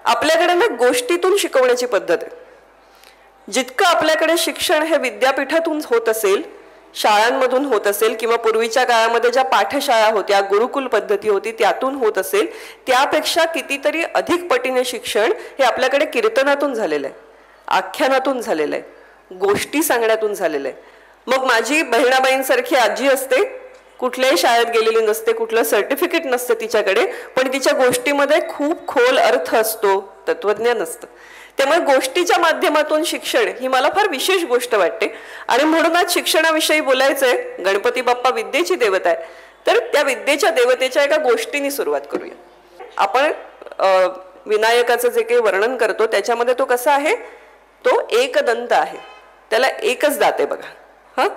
आपल्याकडे ना गोष्टीतून शिकवण्याची पद्धत आहे. जितकं आपल्याकडे शिक्षण हे विद्यापीठातून होत असेल, शाळांमधून होत असेल, किंवा पूर्वीच्या काळामध्ये ज्या पाठशाळा होत्या, गुरुकुल पद्धती होती, त्यातून होत असेल, त्यापेक्षा कितीतरी अधिक पटीने शिक्षण हे आपल्याकडे कीर्तनातून झालेलं आहे, आख्यानातून झालेलं आहे, गोष्टी सांगण्यातून झालेलं आहे. मग माझी बहिणाबाईंसारखी आजी असते, कुठल्याही शाळेत गेलेली नसते, कुठलं सर्टिफिकेट नसतं तिच्याकडे, पण तिच्या गोष्टीमध्ये खूप खोल अर्थ असतो, तत्वज्ञान असतं. त्यामुळे गोष्टीच्या माध्यमातून शिक्षण ही मला फार विशेष गोष्ट वाटते. आणि म्हणून आज शिक्षणाविषयी बोलायचंय. गणपती बाप्पा विद्येची देवता आहे, तर त्या विद्येच्या देवतेच्या एका गोष्टीने सुरुवात करूया. आपण विनायकाचं जे काही वर्णन करतो त्याच्यामध्ये तो कसा आहे, तो एकदंत आहे, त्याला एकच दात आहे बघा. हा,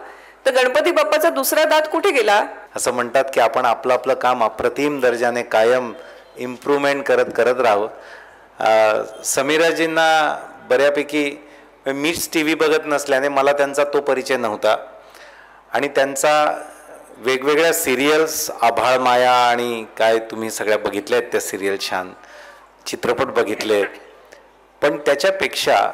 तर गणपती बाप्पाचा दुसरा दात कुठे गेला? असं म्हणतात की आपण आपलं आपलं काम अप्रतिम दर्जाने कायम इम्प्रूव्हमेंट करत करत राहावं. समीराजींना बऱ्यापैकी मीच टी व्ही बघत नसल्याने मला त्यांचा तो परिचय नव्हता, आणि त्यांचा वेगवेगळ्या सिरियल्स, आभाळ माया आणि काय तुम्ही सगळ्या बघितल्या आहेत त्या सिरियल, छान चित्रपट बघितले, पण त्याच्यापेक्षा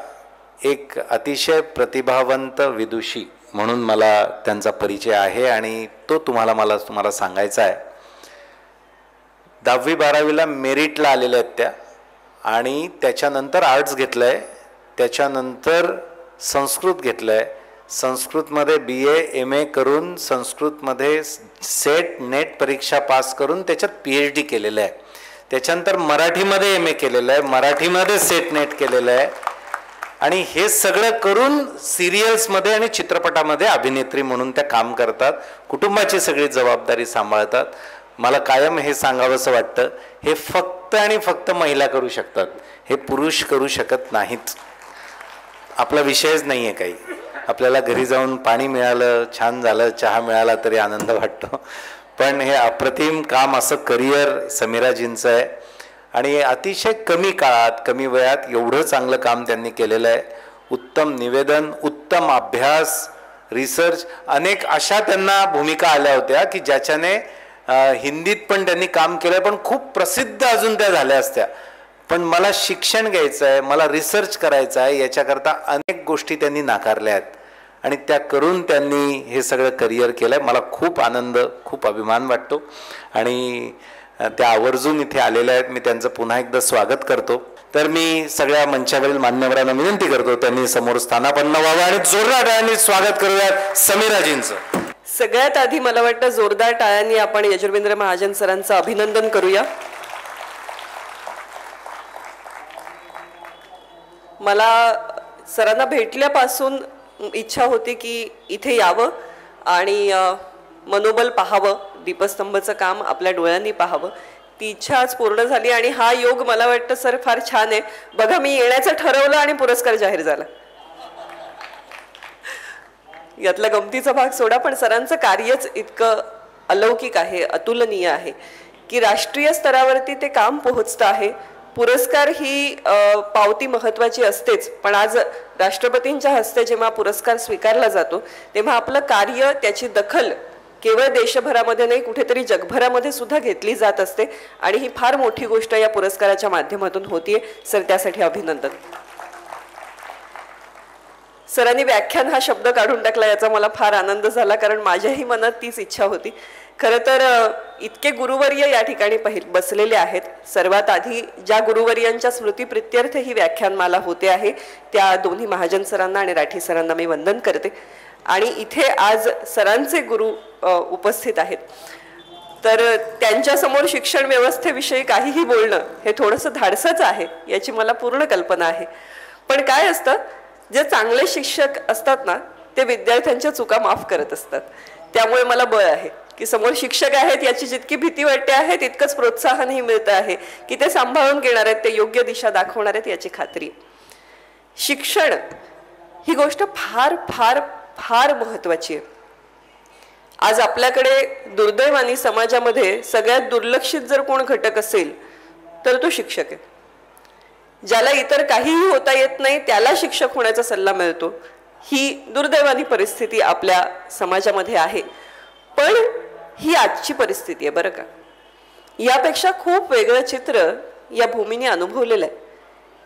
एक अतिशय प्रतिभावंत विदुषी म्हणून मला त्यांचा परिचय आहे, आणि तो तुम्हाला सांगायचा आहे. 10वी-12वीला मेरिटला आलेल्या आहेत त्या, आणि त्याच्यानंतर आर्ट्स घेतलं आहे, त्याच्यानंतर संस्कृत घेतलं आहे, संस्कृतमध्ये BA MA करून संस्कृतमध्ये सेट नेट परीक्षा पास करून त्याच्यात PhD केलेलं आहे, त्याच्यानंतर मराठीमध्ये MA केलेलं आहे, मराठीमध्ये सेट नेट केलेलं आहे, आणि हे सगळं करून सिरियल्समध्ये आणि चित्रपटामध्ये अभिनेत्री म्हणून त्या काम करतात, कुटुंबाची सगळी जबाबदारी सांभाळतात. मला कायम हे सांगावंसं वाटतं, हे फक्त आणि फक्त महिला करू शकतात, हे पुरुष करू शकत नाहीत. आपला विषयच नाही आहे काही. आपल्याला घरी जाऊन पाणी मिळालं, छान झालं, चहा मिळाला तरी आनंद वाटतो, पण हे अप्रतिम काम असं करिअर समीराजींचं आहे, आणि अतिशय कमी काळात, कमी वयात एवढं चांगलं काम त्यांनी केलेलं आहे. उत्तम निवेदन, उत्तम अभ्यास, रिसर्च, अनेक अशा त्यांना भूमिका आल्या होत्या की ज्याच्याने हिंदीत पण त्यांनी काम केलं, पण खूप प्रसिद्ध अजून त्या झाल्या असत्या. पण मला शिक्षण घ्यायचं आहे, मला रिसर्च करायचं आहे, याच्याकरता अनेक गोष्टी त्यांनी नाकारल्या आहेत, आणि त्या करून त्यांनी हे सगळं करिअर केलं आहे. मला खूप आनंद, खूप अभिमान वाटतो, आणि त्या आवर्जून इथे आलेल्या आहेत. मी त्यांचं पुन्हा एकदा स्वागत करतो. तर मी सगळ्या मंचावरील मान्यवरांना विनंती करतो त्यांनी समोर स्थानापन्न व्हावं, आणि जोरदार टाळ्यांनी स्वागत करूयात समीराजींचं. सगळ्यात आधी मला वाटतं जोरदार टाळ्यांनी आपण यजुर्वेंद्र महाजन सरांचं अभिनंदन करूया. मला सरांना भेटल्यापासून इच्छा होती की इथे यावं आणि मनोबल पाहावं, दीपस्तंभचं काम आपल्या डोळ्यांनी पाहावं. ती इच्छा आज पूर्ण झाली, आणि हा योग मला वाटतं सर फार छान आहे. बघा, मी येण्याचं ठरवलं आणि पुरस्कार जाहीर झाला. यातला गमतीचा भाग सोडा, पण सरांचं कार्यच इतकं अलौकिक आहे, अतुलनीय आहे की राष्ट्रीय स्तरावरती ते काम पोहोचतं आहे. पुरस्कार ही पावती महत्त्वाची असतेच, पण आज राष्ट्रपतींच्या हस्ते जेव्हा पुरस्कार स्वीकारला जातो तेव्हा आपलं कार्य, त्याची दखल केवळ देशभरामध्ये नाही, कुठेतरी जगभरामध्ये सुद्धा घेतली जात असते, आणि ही फार मोठी गोष्ट या पुरस्काराच्या माध्यमातून होतीये. सर, त्यासाठी अभिनंदन. सरांनी व्याख्यान हा शब्द काढून टाकला, याचा मला फार आनंद झाला, कारण माझ्याही मनात तीच इच्छा होती. खरं तर इतके गुरुवर्य या ठिकाणी बसलेले आहेत. सर्वात आधी ज्या गुरुवर्यांच्या स्मृतीप्रित्यर्थ ही व्याख्यानमाला होते आहे त्या दोन्ही महाजन सरांना आणि राठी सरांना मी वंदन करते. आणि इथे आज सरांचे गुरु उपस्थित आहेत, तर त्यांच्यासमोर शिक्षण व्यवस्थेविषयी काहीही बोलणं हे थोडंसं धाडसच आहे, याची मला पूर्ण कल्पना आहे. पण काय असतं, जे चांगले शिक्षक असतात ना, ते विद्यार्थ्यांच्या चुका माफ करत असतात. त्यामुळे मला बळ आहे की समोर शिक्षक आहेत, याची जितकी भीती वाटते आहे तितकंच प्रोत्साहनही मिळतं आहे की ते सांभाळून घेणार आहेत, ते योग्य दिशा दाखवणार आहेत, याची खात्री. शिक्षण ही गोष्ट फार फार फार महत्त्वाची आहे. आज आपल्याकडे दुर्दैवाने समाजामध्ये सगळ्यात दुर्लक्षित जर कोण घटक असेल तर तो शिक्षक आहे. ज्याला इतर काहीही होता येत नाही त्याला शिक्षक होण्याचा सल्ला मिळतो, ही दुर्दैवानी परिस्थिती आपल्या समाजामध्ये आहे. पण ही आजची परिस्थिती आहे बरं का. यापेक्षा खूप वेगळं चित्र या भूमीने अनुभवलेलं आहे.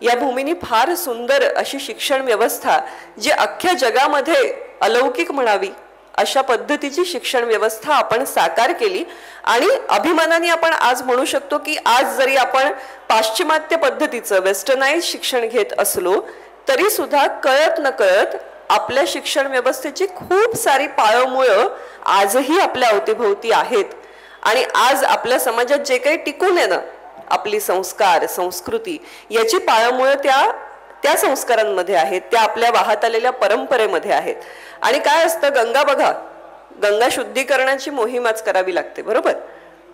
या भूमीनी फार सुंदर अशी शिक्षण व्यवस्था जी अख्ख्या जगामध्ये अलौकिक म्हणावी अशा पद्धतीची शिक्षण व्यवस्था आपण साकार केली आणि अभिमानाने आपण आज म्हणू शकतो की आज जरी आपण पाश्चिमात्य पद्धतीचं वेस्टर्नाइज शिक्षण घेत असलो तरी सुद्धा कळत नकळत आपल्या शिक्षण व्यवस्थेची खूप सारी पाळंमुळं आजही आपल्या अवतीभोवती आहेत आणि आज आपल्या समाजात जे काही टिकून आहे ना आपली संस्कार संस्कृती याची पाळंमुळं त्या संस्कारांमध्ये आहेत, त्या आपल्या वाहत आलेल्या परंपरेमध्ये आहेत. आणि काय असतं, गंगा बघा, गंगा शुद्धीकरणाची मोहीमच करावी लागते बरोबर,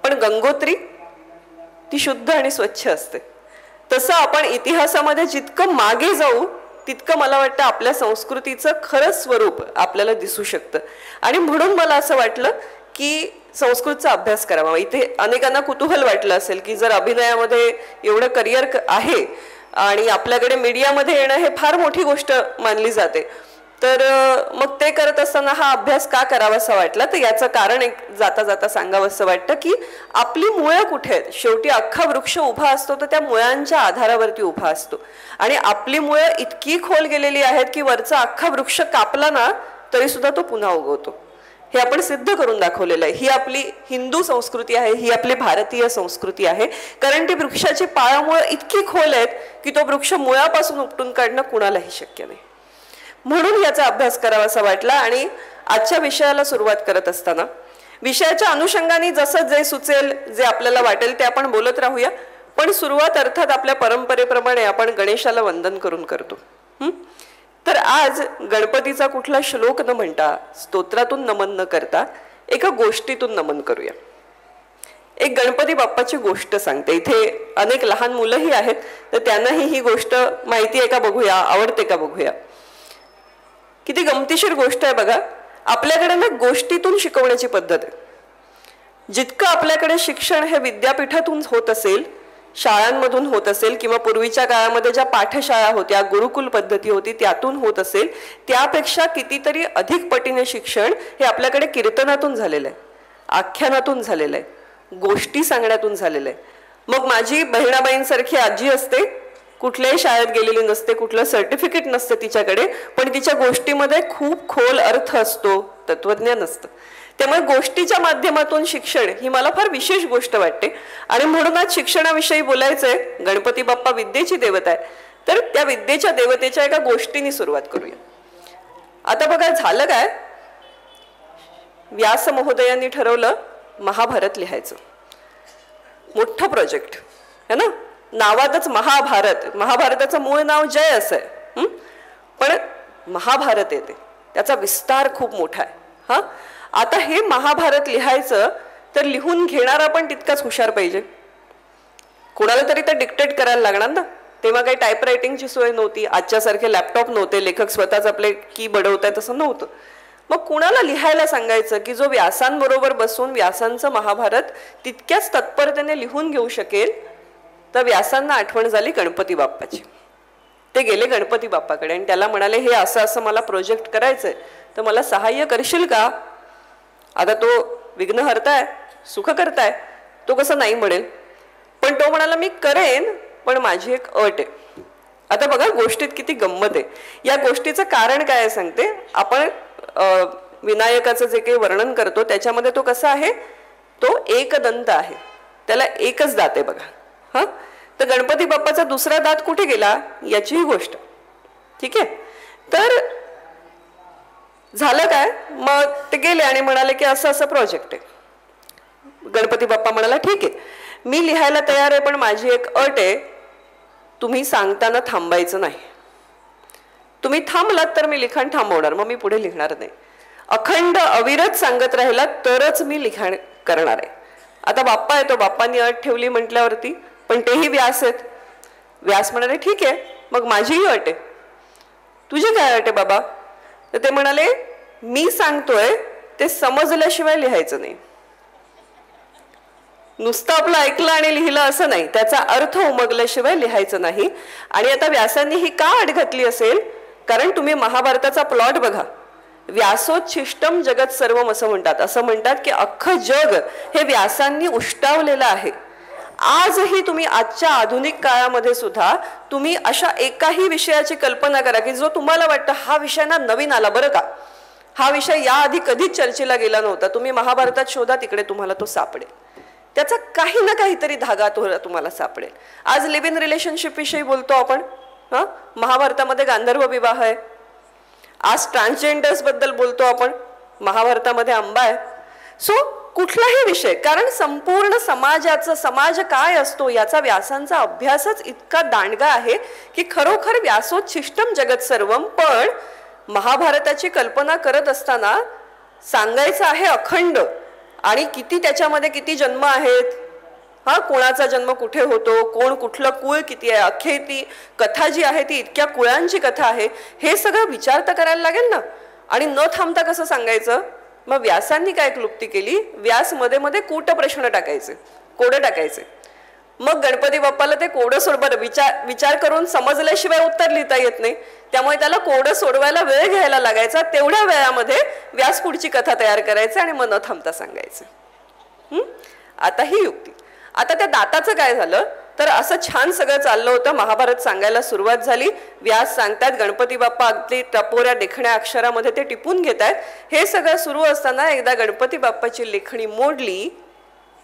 पण गंगोत्री ती शुद्ध आणि स्वच्छ असते. तसं आपण इतिहासामध्ये जितकं मागे जाऊ तितकं मला वाटतं आपल्या संस्कृतीचं खरंच स्वरूप आपल्याला दिसू शकतं. आणि म्हणून मला असं वाटलं की संस्कृतचा अभ्यास करावा. इथे अनेकांना कुतूहल वाटलं असेल की जर अभिनयामध्ये एवढं करिअर आहे आणि आपल्याकडे मीडियामध्ये येणं हे फार मोठी गोष्ट मानली जाते, तर मग ते करत असताना हा अभ्यास का करावासा वाटला. तर याचं कारण एक जाता जाता सांगावंसं वाटतं की आपली मुळं कुठे आहेत. शेवटी अख्खा वृक्ष उभा असतो तर त्या मुळांच्या आधारावरती उभा असतो आणि आपली मुळं इतकी खोल गेलेली आहेत की वरचा अख्खा वृक्ष कापला ना तरी सुद्धा तो पुन्हा उगवतो. हे आपण सिद्ध करून दाखवलेलं आहे. ही आपली हिंदू संस्कृती आहे, ही आपली भारतीय संस्कृती आहे, कारण ती वृक्षाची पाळंमुळं इतकी खोल आहेत की तो वृक्ष मुळापासून उपटून काढणं कुणालाही शक्य नाही. म्हणून याचा अभ्यास करावासा वाटला. आणि आजच्या विषयाला सुरुवात करत असताना विषयाच्या अनुषंगाने जसं जे सुचेल जे आपल्याला वाटेल ते आपण बोलत राहूया. पण सुरुवात अर्थात आपल्या परंपरेप्रमाणे आपण गणेशाला वंदन करून करतो. तर आज गणपतीचा कुठला श्लोक न म्हणता, स्तोत्रातून नमन न करता एका गोष्टीतून नमन करूया. एक गणपती बाप्पाची गोष्ट सांगते. इथे अनेक लहान मुलंही आहेत, तर त्यांनाही ही गोष्ट माहिती आहे का बघूया, आवडते का बघूया. किती गमतीशीर गोष्ट आहे बघा. आपल्याकडे ना गोष्टीतून शिकवण्याची पद्धत आहे. जितकं आपल्याकडे शिक्षण हे विद्यापीठातून होत असेल, शाळांमधून होत असेल, किंवा पूर्वीच्या काळामध्ये ज्या पाठशाळा होत्या, गुरुकुल पद्धती होती, त्यातून होत असेल, त्यापेक्षा कितीतरी अधिक पटीने शिक्षण हे आपल्याकडे कीर्तनातून झालेलं आहे, आख्यानातून झालेलं आहे, गोष्टी सांगण्यातून झालेलं आहे. मग माझी बहिणाबाईंसारखी आजी असते, कुठल्याही शाळेत गेलेली नसते, कुठलं सर्टिफिकेट नसतं तिच्याकडे, पण तिच्या गोष्टीमध्ये खूप खोल अर्थ असतो, तत्वज्ञान असतं. त्यामुळे गोष्टीच्या माध्यमातून शिक्षण ही मला फार विशेष गोष्ट वाटते. आणि म्हणून आज शिक्षणाविषयी बोलायचंय. गणपती बाप्पा विद्येची देवता आहे, तर त्या विद्येच्या देवतेच्या एका गोष्टीने सुरुवात करूया. आता बघा झालं काय, व्यास महोदयांनी ठरवलं महाभारत लिहायचं. मोठं प्रोजेक्ट है ना, नावातच महाभारत. महाभारताचं मूळ नाव जय असं आहे, पण महाभारत येते, त्याचा विस्तार खूप मोठा आहे. हा, आता हे महाभारत लिहायचं तर लिहून घेणारा पण तितकाच हुशार पाहिजे. कोणाला तरी तर डिक्टेट करायला लागणार ना. तेव्हा काही टाईपरायटिंगची सोय नव्हती, आजच्यासारखे लॅपटॉप नव्हते, लेखक स्वतःच आपले की बडवताय तसं नव्हतं. मग कुणाला लिहायला सांगायचं की जो व्यासांबरोबर बसून व्यासांचं महाभारत तितक्याच तत्परतेने लिहून घेऊ शकेल. तर व्यासांना आठवण झाली गणपती बाप्पाची. ते गेले गणपती बाप्पाकडे आणि त्याला म्हणाले, हे असं असं मला प्रोजेक्ट करायचंय, तर मला सहाय्य करशील का. आता तो विघ्नहर्ताय, सुख करताय, तो कसं नाही म्हणेल. पण तो म्हणाला, मी करेन, पण माझी एक अट आहे. आता बघा गोष्टीत किती गंमत आहे. या गोष्टीचं कारण काय आहे सांगते. आपण विनायकाचं जे काही वर्णन करतो त्याच्यामध्ये तो कसा आहे, तो एकदंत आहे, त्याला एकच दात आहे बघा. हा, तर गणपती बाप्पाचा दुसरा दात कुठे गेला याचीही गोष्ट. ठीक आहे, तर झालं काय, मग ते गेले आणि म्हणाले की असं असं प्रोजेक्ट आहे. गणपती बाप्पा म्हणाला, ठीक आहे, मी लिहायला तयार आहे, पण माझी एक अट आहे, तुम्ही सांगताना थांबायचं नाही. तुम्ही थांबलात तर मी लिखाण थांबवणार, मग मी पुढे लिहिणार नाही. अखंड अविरत सांगत राहिला तरच मी लिखाण करणार आहे. आता बाप्पा येतो, बाप्पांनी अट ठेवली म्हटल्यावरती, पण तेही व्यास आहेत. व्यास म्हणाले, ठीक आहे, मग माझीही अट आहे. तुझी काय अट आहे बाबा. तर ते म्हणाले, मी सांगतोय ते समजल्याशिवाय लिहायचं नाही. नुसतं आपलं ऐकलं आणि लिहिलं असं नाही, त्याचा अर्थ उमगल्याशिवाय लिहायचं नाही. आणि आता व्यासांनी ही का अट घातली असेल, कारण तुम्ही महाभारताचा प्लॉट बघा. व्यासोच्छिष्टम जगत सर्वम असं म्हणतात. असं म्हणतात की अख्खं जग हे व्यासांनी उष्टावलेलं आहे. आजही तुम्ही आजच्या आधुनिक काळामध्ये सुद्धा तुम्ही अशा एकाही विषयाची कल्पना करा की जो तुम्हाला वाटतं हा विषय ना नवीन आला बरं का, हा विषय याआधी कधीच चर्चेला गेला नव्हता, तुम्ही महाभारतात शोधा तिकडे तुम्हाला तो सापडेल. त्याचा काही ना काहीतरी धागा तुम्हाला सापडेल. आज लिव्ह इन रिलेशनशिप विषयी बोलतो आपण, महाभारतामध्ये गांधर्व विवाह आहे. आज ट्रान्सजेंडर्स बद्दल बोलतो आपण, महाभारतामध्ये आंबा आहे. सो कुठलाही विषय, कारण संपूर्ण समाज काय असतो याचा व्यासांचा अभ्यासच इतका दांडगा आहे की खरोखर व्यासोच्छिष्टम जगत सर्वम. पण महाभारताची कल्पना करत असताना सांगायचं आहे अखंड, आणि किती त्याच्यामध्ये किती जन्म आहेत, कोणाचा जन्म कुठे होतो, कोण कुठलं कुळ किती आहे, अख्खे ती कथा जी आहे ती इतक्या कुळांची कथा आहे, हे सगळं विचार तर करायला लागेल ना. आणि न थांबता कसं सांगायचं. मग व्यासांनी काय क्लुप्ती केली, व्यास मध्ये मध्ये कूट प्रश्न टाकायचे, कोडं टाकायचे. मग गणपती बाप्पाला ते कोडं सोडवा, विचार करून समजल्याशिवाय उत्तर लिहिता येत नाही, त्यामुळे त्याला कोडं सोडवायला वेळ घ्यायला लागायचा. तेवढ्या वेळामध्ये व्यास पुढची कथा तयार करायचे आणि मग न थांबता सांगायचे. आता ही युक्ती. आता त्या दाताचं काय झालं तर असं छान सगळं चाललं होतं, महाभारत सांगायला सुरुवात झाली. व्यास सांगतात, गणपती बाप्पा अगदी टपोऱ्या देखण्या अक्षरामध्ये ते टिपून घेत आहेत. हे सगळं सुरू असताना एकदा गणपती बाप्पाची लेखणी मोडली,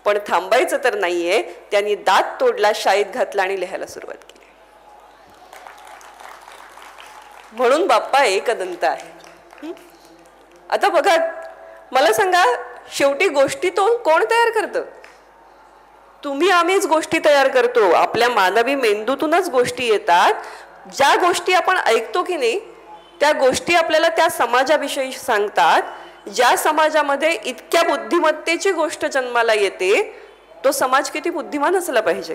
पण थांबायचं तर नाहीये. त्यांनी दात तोडला, शाईत घातला आणि लिहायला सुरुवात केली. म्हणून बाप्पा एकदंत आहे. आता बघा, मला सांगा, शेवटी गोष्टी तो कोण तयार करतं? तुम्ही आम्हीच गोष्टी तयार करतो. आपल्या मानवी मेंदूतूनच गोष्टी येतात. ज्या गोष्टी आपण ऐकतो की नाही त्या गोष्टी आपल्याला त्या समाजाविषयी सांगतात. ज्या समाजामध्ये इतक्या बुद्धिमत्तेची गोष्ट जन्माला येते तो समाज किती बुद्धिमान असला पाहिजे,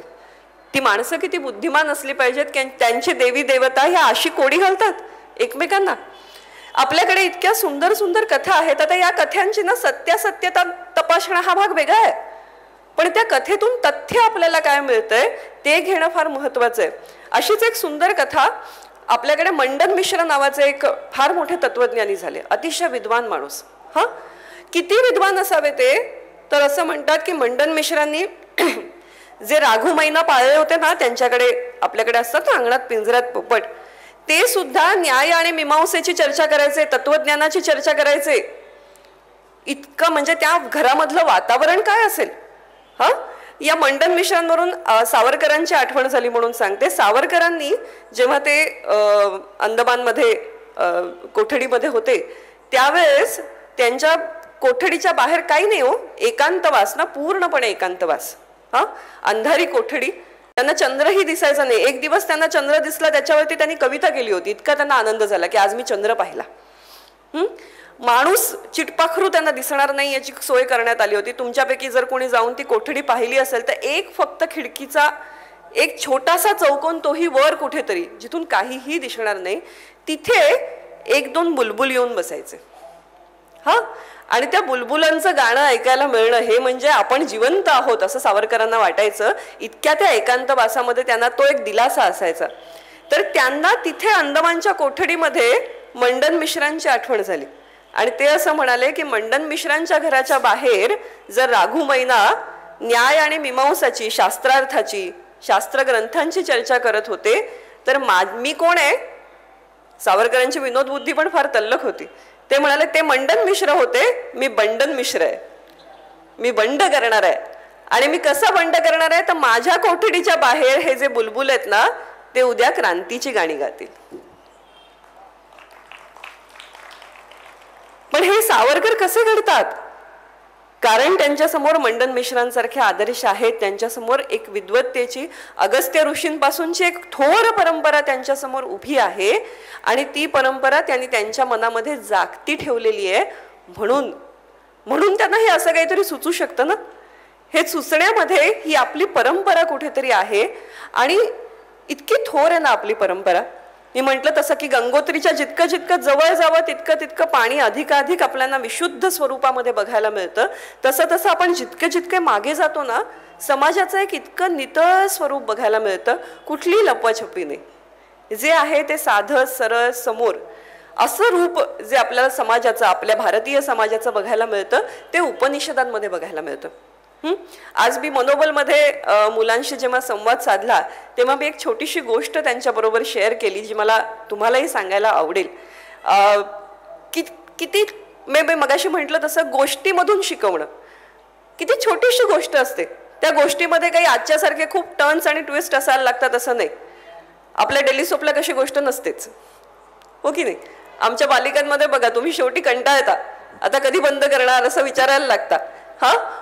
ती माणसं किती बुद्धिमान असली पाहिजेत की त्यांची देवी देवता ह्या अशी कोडी घालतात एकमेकांना. आपल्याकडे इतक्या सुंदर सुंदर कथा आहेत. आता या कथांची ना सत्यासत्यता तपासणं हा भाग वेगळा आहे, पण त्या कथेतून तथ्य आपल्याला काय मिळतंय ते घेणं फार महत्वाचं आहे. अशीच एक सुंदर कथा, आपल्याकडे मंडन मिश्र नावाचे एक फार मोठे तत्वज्ञानी झाले, अतिशय विद्वान माणूस. किती विद्वान असावे ते, तर असं म्हणतात की मंडन मिश्रांनी जे राघू मैना पाळले होते ना, त्यांच्याकडे आपल्याकडे असतात ना अंगणात पिंजऱ्यात पोपट, ते सुद्धा न्याय आणि मीमांसेची चर्चा करायचे, तत्वज्ञानाची चर्चा करायचे. इतकं म्हणजे त्या घरामधलं वातावरण काय असेल. या मंडन मिश्रांवरून सावरकरांची आठवण झाली म्हणून सांगते. सावरकरांनी जेव्हा ते अंदमानमध्ये कोठडीमध्ये होते त्यावेळेस त्यांच्या कोठडीच्या बाहेर काही नाही हो, एकांतवास ना, पूर्णपणे एकांतवास. अंधारी कोठडी, त्यांना चंद्रही दिसायचा नाही. एक दिवस त्यांना चंद्र दिसला, त्याच्यावरती त्यांनी कविता केली होती. इतका त्यांना आनंद झाला की आज मी चंद्र पाहिला. माणूस चिटपाखरू त्यांना दिसणार नाही याची सोय करण्यात आली होती. तुमच्यापैकी जर कोणी जाऊन ती कोठडी पाहिली असेल तर एक फक्त खिडकीचा एक छोटासा चौकोन, तोही वर कुठेतरी जिथून काहीही दिसणार नाही, तिथे एक दोन बुलबुल येऊन बसायचे. आणि त्या बुलबुलांचं गाणं ऐकायला मिळणं हे म्हणजे आपण जिवंत आहोत असं सावरकरांना वाटायचं. इतक्या त्या एकांतवासामध्ये त्यांना तो एक दिलासा असायचा. तर त्यांना तिथे अंदमानच्या कोठडीमध्ये मंडन मिश्रांची आठवण झाली आणि ते असं म्हणाले की मंडन मिश्रांच्या घराच्या बाहेर जर राघू मैना न्याय आणि मीमांसाची, शास्त्रार्थाची, शास्त्रग्रंथांची चर्चा करत होते तर मी कोण आहे. सावरकरांची विनोद बुद्धी पण फार तल्लख होती. ते म्हणाले ते मंडन मिश्र होते, मी बंडन मिश्र आहे, मी बंड करणार आहे. आणि मी कसं बंड करणार आहे तर माझ्या कोठडीच्या बाहेर हे जे बुलबुल आहेत ना ते उद्या क्रांतीची गाणी गातील. पण हे सावरकर कसे घडतात, कारण त्यांच्यासमोर मंडन मिश्रांसारखे आदर्श आहेत. त्यांच्यासमोर एक विद्वत्तेची, अगस्त्य ऋषींपासूनची एक थोर परंपरा त्यांच्यासमोर उभी आहे आणि ती परंपरा त्यांनी त्यांच्या मनामध्ये जागती ठेवलेली आहे. म्हणून त्यांना हे असं काहीतरी सुचू शकतं ना. हे सुचण्यामध्ये ही आपली परंपरा कुठेतरी आहे आणि इतकी थोर आहे ना आपली परंपरा. मी म्हटलं तसं की गंगोत्रीच्या जितकं जितकं जवळ जावं तितकं तितकं पाणी अधिकाधिक आपल्याला विशुद्ध स्वरूपामध्ये बघायला मिळतं. तसं तसं आपण जितके जितके मागे जातो ना समाजाचं एक इतकं नितळ स्वरूप बघायला मिळतं. कुठलीही लपवाछपी नाही, जे आहे ते साधं सरळ समोर असं रूप जे आपल्याला समाजाचं, आपल्या भारतीय समाजाचं बघायला मिळतं ते उपनिषदांमध्ये बघायला मिळतं. आज मी मनोबलमध्ये मुलांशी जेव्हा संवाद साधला तेव्हा मी एक छोटीशी गोष्ट त्यांच्याबरोबर शेअर केली जी मला तुम्हालाही सांगायला आवडेल. किती मी मगाशी म्हटलं तसं गोष्टीमधून शिकवणं किती छोटीशी गोष्ट असते. त्या गोष्टीमध्ये काही आजच्यासारखे खूप टर्न्स आणि ट्विस्ट असायला लागतात असं नाही. आपल्या डेली सोपला कशी गोष्ट नसतेच, हो की नाही. आमच्या बालिकांमध्ये बघा, तुम्ही शेवटी कंटाळता, आता कधी बंद करणार असं विचारायला लागता.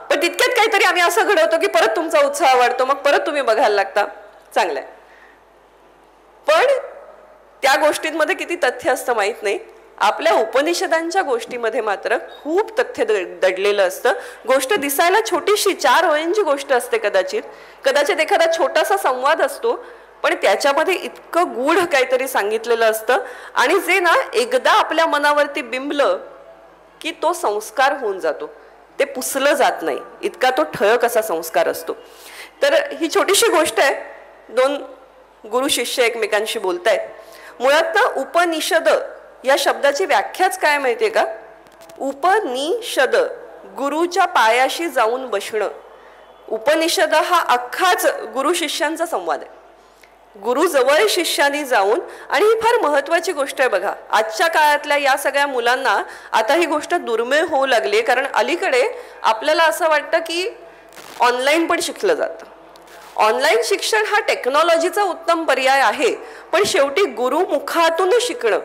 पण तितक्यात काहीतरी आम्ही असं घडवतो की परत तुमचा उत्साह वाढतो, मग परत तुम्ही बघायला लागता. चांगलंय. पण त्या गोष्टींमध्ये किती तथ्य असतं माहित नाही. आपल्या उपनिषदांच्या गोष्टीमध्ये मात्र खूप तथ्य दडलेलं असतं. गोष्ट दिसायला छोटीशी 4 ओळींची गोष्ट असते, कदाचित एखादा छोटासा संवाद असतो, पण त्याच्यामध्ये इतकं गूढ काहीतरी सांगितलेलं असतं आणि जे ना एकदा आपल्या मनावरती बिंबलं की तो संस्कार होऊन जातो, ते पुसलं जात नाही, इतका तो ठळक असा संस्कार असतो. तर ही छोटीशी गोष्ट आहे. 2 गुरु शिष्य एकमेकांशी बोलतायत. मुळात ना उपनिषद या शब्दाची व्याख्याच काय माहितीये का? उपनिषद, गुरुच्या पायाशी जाऊन बसणं. उपनिषद हा अख्खाच गुरु शिष्यांचा संवाद आहे. गुरु जवळ शिष्यानी जाऊन, आणि ही फार महत्वाची गोष्ट आहे बघा. आजच्या काळातल्या या सगळ्या मुलांना आता ही गोष्ट दुर्मिळ होऊ लागली, कारण अलीकडे आपल्याला असं वाटतं की ऑनलाईन पण शिकलं जातं. ऑनलाईन शिक्षण हा टेक्नॉलॉजीचा उत्तम पर्याय आहे, पण शेवटी गुरुमुखातून शिकणं,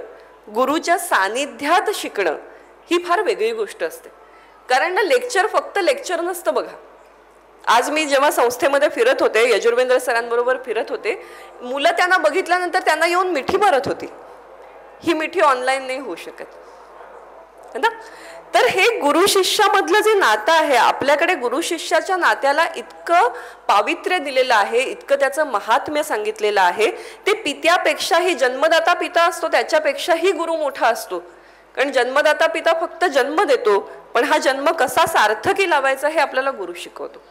गुरुच्या सानिध्यात शिकणं ही फार वेगळी गोष्ट असते. कारण ना लेक्चर फक्त लेक्चर नसतं बघा. आज मी जेव्हा संस्थेमध्ये फिरत होते, यजुर्वेंद्र सरांबरोबर फिरत होते, मुलं त्यांना बघितल्यानंतर त्यांना येऊन मिठी मारत होती. ही मिठी ऑनलाईन नाही होऊ शकत ना. तर हे गुरु शिष्यामधलं जे नातं आहे, आपल्याकडे गुरु शिष्याच्या नात्याला इतकं पावित्र्य दिलेलं आहे, इतकं त्याचं महात्म्य सांगितलेलं आहे. ते पित्यापेक्षाही, जन्मदाता पिता असतो त्याच्यापेक्षाही गुरु मोठा असतो. कारण जन्मदाता पिता फक्त जन्म देतो, पण हा जन्म कसा सार्थकी लावायचा हे आपल्याला गुरु शिकवतो.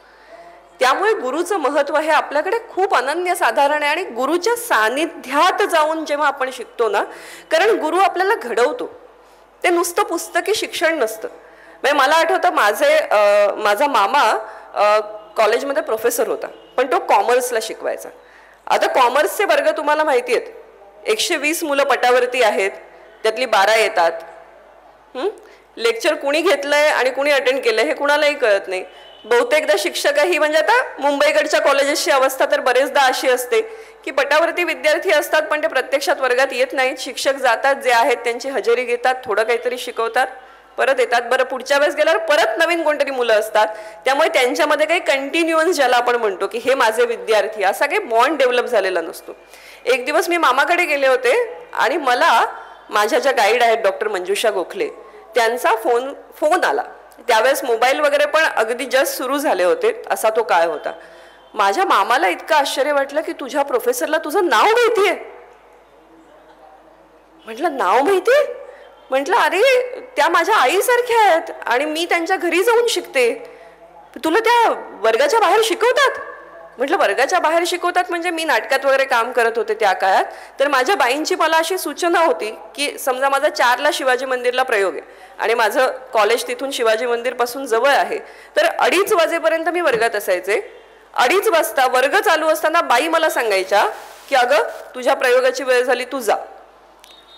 त्यामुळे गुरुचं महत्व हे आपल्याकडे खूप अनन्यसाधारण आहे. आणि गुरुच्या सानिध्यात जाऊन जेव्हा आपण शिकतो ना, कारण गुरु आपल्याला घडवतो, ते नुसतं पुस्तकी शिक्षण नसतं. म्हणजे मला आठवतं माझा मामा कॉलेजमध्ये प्रोफेसर होता, पण तो कॉमर्सला शिकवायचा. आता कॉमर्सचे वर्ग तुम्हाला माहिती आहेत, 120 मुलं पटावरती आहेत, त्यातली 12 येतात. लेक्चर कुणी घेतलंय आणि कुणी अटेंड केलंय हे कुणालाही कळत नाही. बहुतेकदा शिक्षकही, म्हणजे आता मुंबईकडच्या कॉलेजेसची अवस्था तर बरेचदा अशी असते की पटावरती विद्यार्थी असतात, पण ते प्रत्यक्षात वर्गात येत नाहीत. शिक्षक जातात, जे आहेत त्यांची हजेरी घेतात, थोडं काहीतरी शिकवतात, परत येतात. बरं, पुढच्या वेळेस गेल्यावर परत नवीन कोणतरी मुलं असतात, त्यामुळे त्यांच्यामध्ये काही कंटिन्युअन्स, ज्याला आपण म्हणतो की हे माझे विद्यार्थी, असा काही बॉन्ड डेव्हलप झालेला नसतो. एक दिवस मी मामाकडे गेले होते आणि मला माझ्या ज्या गाईड आहेत डॉक्टर मंजुषा गोखले, त्यांचा फोन आला. त्यावेळेस मोबाईल वगैरे पण अगदी जस्ट सुरू झाले होते, असा तो काळ होता. माझ्या मामाला इतकं आश्चर्य वाटलं की तुझ्या प्रोफेसरला तुझं नाव माहितीये. म्हटलं नाव माहितीये? म्हटलं अरे त्या माझ्या आईसारख्या आहेत आणि मी त्यांच्या घरी जाऊन शिकते, तुला त्या वर्गाच्या बाहेर शिकवतात? म्हटलं वर्गाच्या बाहेर शिकवतात म्हणजे मी नाटकात वगैरे काम करत होते त्या काळात. तर माझ्या बाईंची मला अशी सूचना होती की समजा माझा 4ला शिवाजी मंदिरला प्रयोग आहे आणि माझं कॉलेज तिथून शिवाजी मंदिर पासून जवळ आहे, तर 2:30 वाजेपर्यंत मी वर्गात असायचे. 2:30 वाजता वर्ग चालू असताना बाई मला सांगायच्या की अगं तुझ्या प्रयोगाची वेळ झाली, तू जा.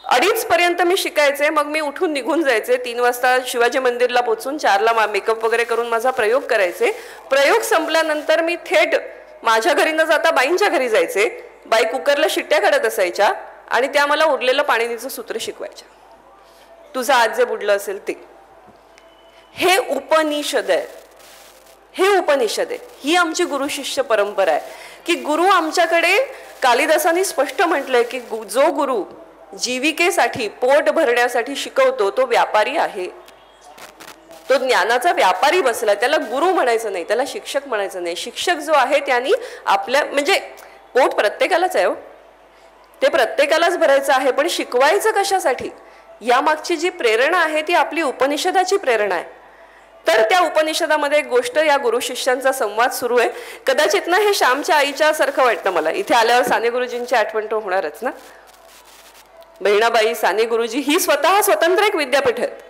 2:30 पर्यंत मी शिकायचे, मग मी उठून निघून जायचे. 3 वाजता शिवाजी मंदिरला पोहोचून 4ला मेकअप वगैरे करून माझा प्रयोग करायचे. प्रयोग संपल्यानंतर मी थेट माझ्या घरी न जाता बाईंच्या घरी जायचे. बाई कुकरला शिट्ट्या काढत असायच्या आणि त्या मला उरलेलं पाणीचं सूत्र शिकवायच्या. तुझं आज जे बुडलं असेल ते. हे उपनिषद आहे, हे उपनिषद आहे. ही आमची गुरु शिष्य परंपरा आहे की गुरु आमच्याकडे, कालिदासांनी स्पष्ट म्हटलंय की जो गुरु जीविकेसाठी, पोट भरण्यासाठी शिकवतो तो व्यापारी आहे. तो ज्ञानाचा व्यापारी बसला, त्याला गुरु म्हणायचं नाही, त्याला शिक्षक म्हणायचं नाही. शिक्षक जो आहे त्यांनी आपल्या, म्हणजे पोट प्रत्येकालाच आहे, ते प्रत्येकालाच भरायचं आहे, पण शिकवायचं कशासाठी? यामागची जी प्रेरणा आहे ती आपली उपनिषदाची प्रेरणा आहे. तर त्या उपनिषदामध्ये एक गोष्ट, या गुरु शिष्यांचा संवाद सुरू आहे. कदाचित ना हे श्यामच्या आईच्या सारखं वाटतं मला. इथे आल्यावर साने गुरुजींची आठवण तो होणारच ना. बहिणाबाई साने गुरुजी ही स्वतः स्वतंत्र एक विद्यापीठ आहेत.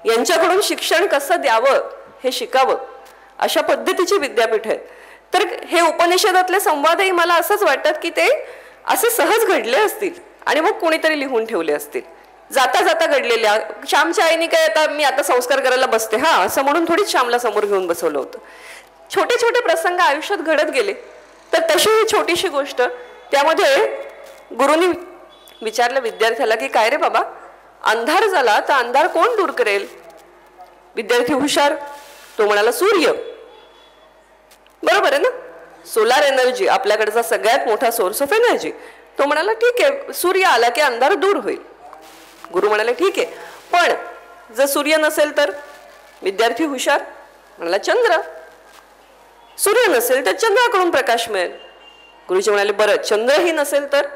यांच्याकडून शिक्षण कसं द्यावं हे शिकावं अशा पद्धतीची विद्यापीठ आहेत. तर हे उपनिषदातले संवादही मला असंच वाटतात की ते असे सहज घडले असतील आणि मग कोणीतरी लिहून ठेवले असतील, जाता जाता घडलेल्या. श्यामच्या आईने काय आता संस्कार करायला बसते हा असं म्हणून थोडीच श्यामला समोर घेऊन बसवलं होतं. छोटे छोटे प्रसंग आयुष्यात घडत गेले. तर तशी ही छोटीशी गोष्ट, त्यामध्ये गुरुनी विचारलं विद्यार्थ्याला की काय रे बाबा, अंधार झाला तर अंधार कोण दूर करेल? विद्यार्थी हुशार, तो म्हणाला सूर्य. बरोबर आहे ना, सोलार एनर्जी आपल्याकडचा सगळ्यात मोठा सोर्स ऑफ एनर्जी. तो म्हणाला ठीक आहे, सूर्य आला की अंधार दूर होईल. गुरु म्हणाले ठीक आहे, पण जर सूर्य नसेल तर? विद्यार्थी हुशार म्हणाला चंद्र. सूर्य नसेल तर चंद्राकडून प्रकाश मिळेल. गुरुजी म्हणाले बरं, चंद्रही नसेल तर?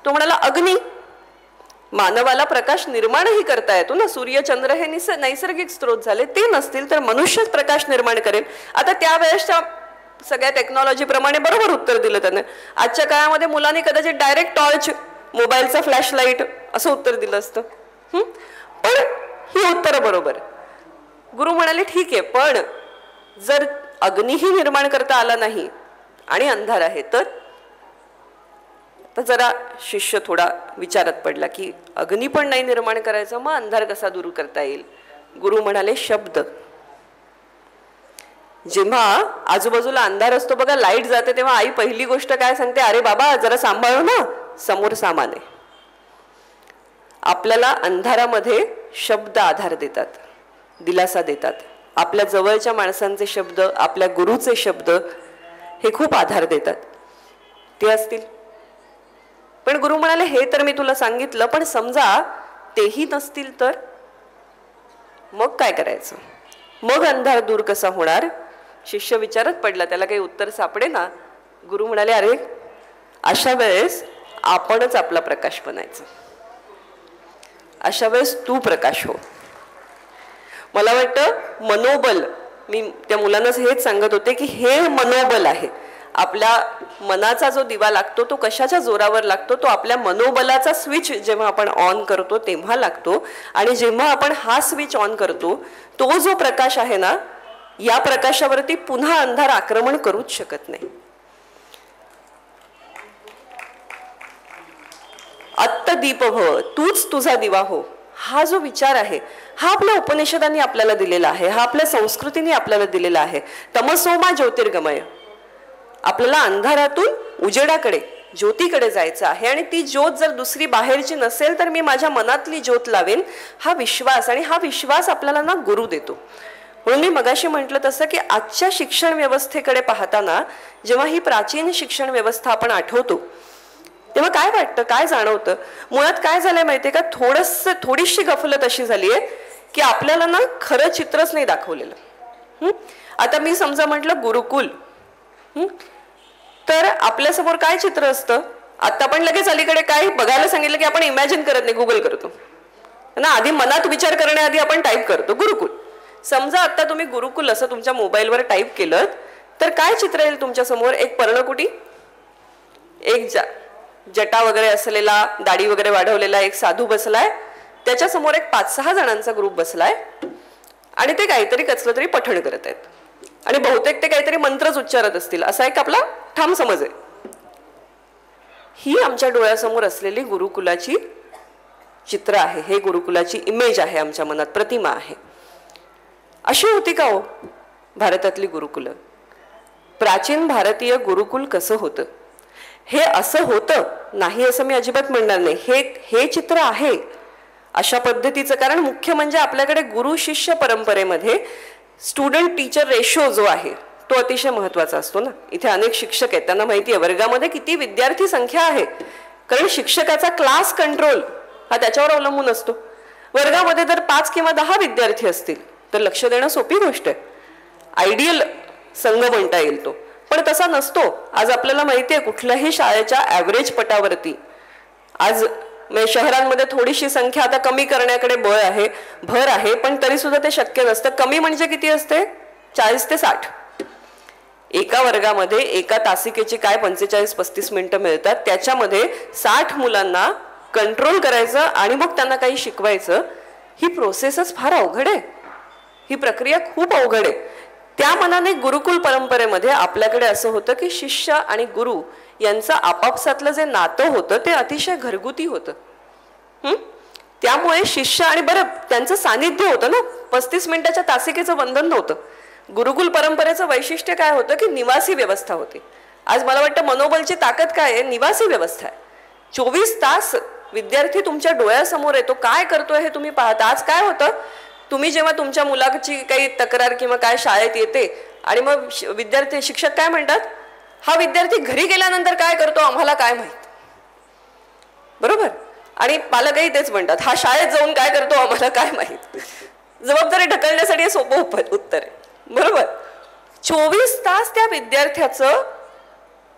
तो म्हणाला अग्नी. मानवाला प्रकाश निर्माणही करता येतो ना, सूर्य चंद्र हे नैसर्गिक स्रोत झाले, ते नसतील तर मनुष्यच प्रकाश निर्माण करेल. आता त्यावेळेसच्या सगळ्या टेक्नॉलॉजी प्रमाणे बरोबर उत्तर दिलं त्याने. आजच्या काळामध्ये मुलांनी कदाचित डायरेक्ट टॉर्च, मोबाईलचा फ्लॅश लाईट असं उत्तर दिलं असतं. पण ही उत्तर बरोबर. गुरु म्हणाले ठीक आहे, पण जर अग्निही निर्माण करता आला नाही आणि अंधार आहे तर? जरा शिष्य थोडा विचारात पडला की अग्नी पण नाही निर्माण करायचं, मग अंधार कसा दूर करता येईल? गुरु म्हणाले शब्द. जेव्हा आजूबाजूला अंधार असतो बघा, लाईट जाते, तेव्हा आई पहिली गोष्ट काय सांगते? अरे बाबा जरा सांभाळू ना, समोर सामान आहे. आपल्याला अंधारामध्ये शब्द आधार देतात, दिलासा देतात. आपल्या जवळच्या माणसांचे शब्द, आपल्या गुरुचे शब्द हे खूप आधार देतात. ते असतील. पण गुरु म्हणाले हे तर मी तुला सांगितलं, पण समजा तेही नसतील तर? मग काय करायचं? मग अंधार दूर कसा होणार? शिष्य विचारत पडला, त्याला काही उत्तर सापडे ना. गुरु म्हणाले अरे अशा वेळेस आपणच आपला प्रकाश बनायचं. अशा वेळेस तू प्रकाश हो. मला वाटतं मनोबल, मी त्या मुलांनाच हेच सांगत होते की हे मनोबल आहे. आपल्या मनाचा जो दिवा लागतो तो कशाच्या जोरावर लागतो? तो आपल्या मनोबलाचा स्विच जेव्हा आपण ऑन करतो तेव्हा लागतो. आणि जेव्हा आपण हा स्विच ऑन करतो, तो जो प्रकाश आहे ना, या प्रकाशावरती पुन्हा अंधार आक्रमण करूच शकत नाही. अत्त दीप भव, तूच तुझा दिवा हो, हा जो विचार आहे हा आपल्या उपनिषदांनी आपल्याला दिलेला आहे, हा आपल्या संस्कृतीने आपल्याला दिलेला आहे. तमसोमा ज्योतिर्गमय, आपल्याला अंधारातून उजेडाकडे, ज्योतीकडे जायचं आहे. आणि ती ज्योत जर दुसरी बाहेरची नसेल तर मी माझ्या मनातली ज्योत लावेन, हा विश्वास. आणि हा विश्वास आपल्याला ना गुरु देतो. म्हणून मी मगाशी म्हटलं तसं की आजच्या शिक्षण व्यवस्थेकडे पाहताना जेव्हा ही प्राचीन शिक्षण व्यवस्था आपण आठवतो तेव्हा काय वाटतं, काय जाणवतं? मुळात काय झालंय माहितीये का, थोडीशी गफलत अशी झालीये की आपल्याला ना खरं चित्रच नाही दाखवलेलं. आता मी समजा म्हटलं गुरुकुल, तर आपल्यासमोर काय चित्र असतं? आता आपण लगेच अलीकडे काय बघायला सांगितलं की आपण इमॅजिन करत नाही, गुगल करतो ना. आधी मनात विचार करण्याआधी आपण टाईप करतो गुरुकुल. समजा आता तुम्ही गुरुकुल असं तुमच्या मोबाईलवर टाईप केलं तर काय चित्र येईल तुमच्या समोर? एक पर्णकुटी, एक जटा वगैरे असलेला, दाढी वगैरे वाढवलेला एक साधू बसलाय, त्याच्या समोर एक 5-6 जणांचा ग्रुप बसलाय आणि ते काहीतरी कसलं तरी पठण करत आहेत. आणि बहुतेक ते काहीतरी मंत्रच उच्चारत असतील, असा एक आपला ठाम समज आहे. ही आमच्या डोळ्यासमोर असलेली गुरुकुलाची चित्र आहे, हे गुरुकुलाची इमेज आहे, आमच्या मनात प्रतिमा आहे. अशी होती का हो भारतातली गुरुकुल? प्राचीन भारतीय गुरुकुल कसं होतं? हे असं होतं नाही असं मी अजिबात म्हणणार नाही. हे चित्र आहे अशा पद्धतीचं. कारण मुख्य म्हणजे आपल्याकडे गुरु शिष्य परंपरेमध्ये स्टुडंट टीचर रेशो जो आहे तो अतिशय महत्वाचा असतो ना. इथे अनेक शिक्षक आहेत, त्यांना माहिती आहे वर्गामध्ये किती विद्यार्थी संख्या आहे. कारण शिक्षकाचा क्लास कंट्रोल हा त्याच्यावर अवलंबून असतो. वर्गामध्ये जर 5 किंवा 10 विद्यार्थी असतील तर लक्ष देणं सोपी गोष्ट आहे. आयडियल संघ म्हणता येईल तो, पण तसा नसतो. आज आपल्याला माहिती आहे कुठल्याही शाळेच्या ॲव्हरेज पटावरती आज शहरांमध्ये थोडीशी संख्या आता कमी करण्याकडे भर आहे, पण तरी सुद्धा ते शक्य नसतं. कमी म्हणजे किती असते? 40 ते 60. एका वर्गामध्ये एका तासिकेची काय 45-35 मिनिटं मिळतात, त्याच्यामध्ये 60 मुलांना कंट्रोल करायचं आणि मग त्यांना काही शिकवायचं. ही प्रोसेसच फार अवघड आहे, ही प्रक्रिया खूप अवघड आहे. त्या मनाने गुरुकुल परंपरेमध्ये आपल्याकडे असं होतं की शिष्य आणि गुरु यांचं आपापसातलं जे नातं होतं ते अतिशय घरगुती होतं. त्यामुळे शिष्य आणि बरं त्यांचं सानिध्य होतं ना, 35 मिनिटाच्या तासिकेचं बंधन नव्हतं. गुरुकुल परंपरेचं वैशिष्ट्य काय होतं की निवासी व्यवस्था होती. आज मला वाटतं मनोबलची ताकद काय आहे, निवासी व्यवस्था आहे. 24 तास विद्यार्थी तुमच्या डोळ्यासमोर येतो, काय करतोय हे तुम्ही पाहता. आज काय होतं, तुम्ही जेव्हा तुमच्या मुलाची काही तक्रार किंवा काय शाळेत येते आणि मग विद्यार्थी शिक्षक काय म्हणतात, हा विद्यार्थी घरी गेल्यानंतर काय करतो आम्हाला काय माहित, बरोबर. आणि पालकही तेच म्हणतात, हा शाळेत जाऊन काय करतो आम्हाला काय माहित. जबाबदारी ढकलण्यासाठी हे सोपं उत्तर आहे, बरोबर. 24 तास त्या विद्यार्थ्याचं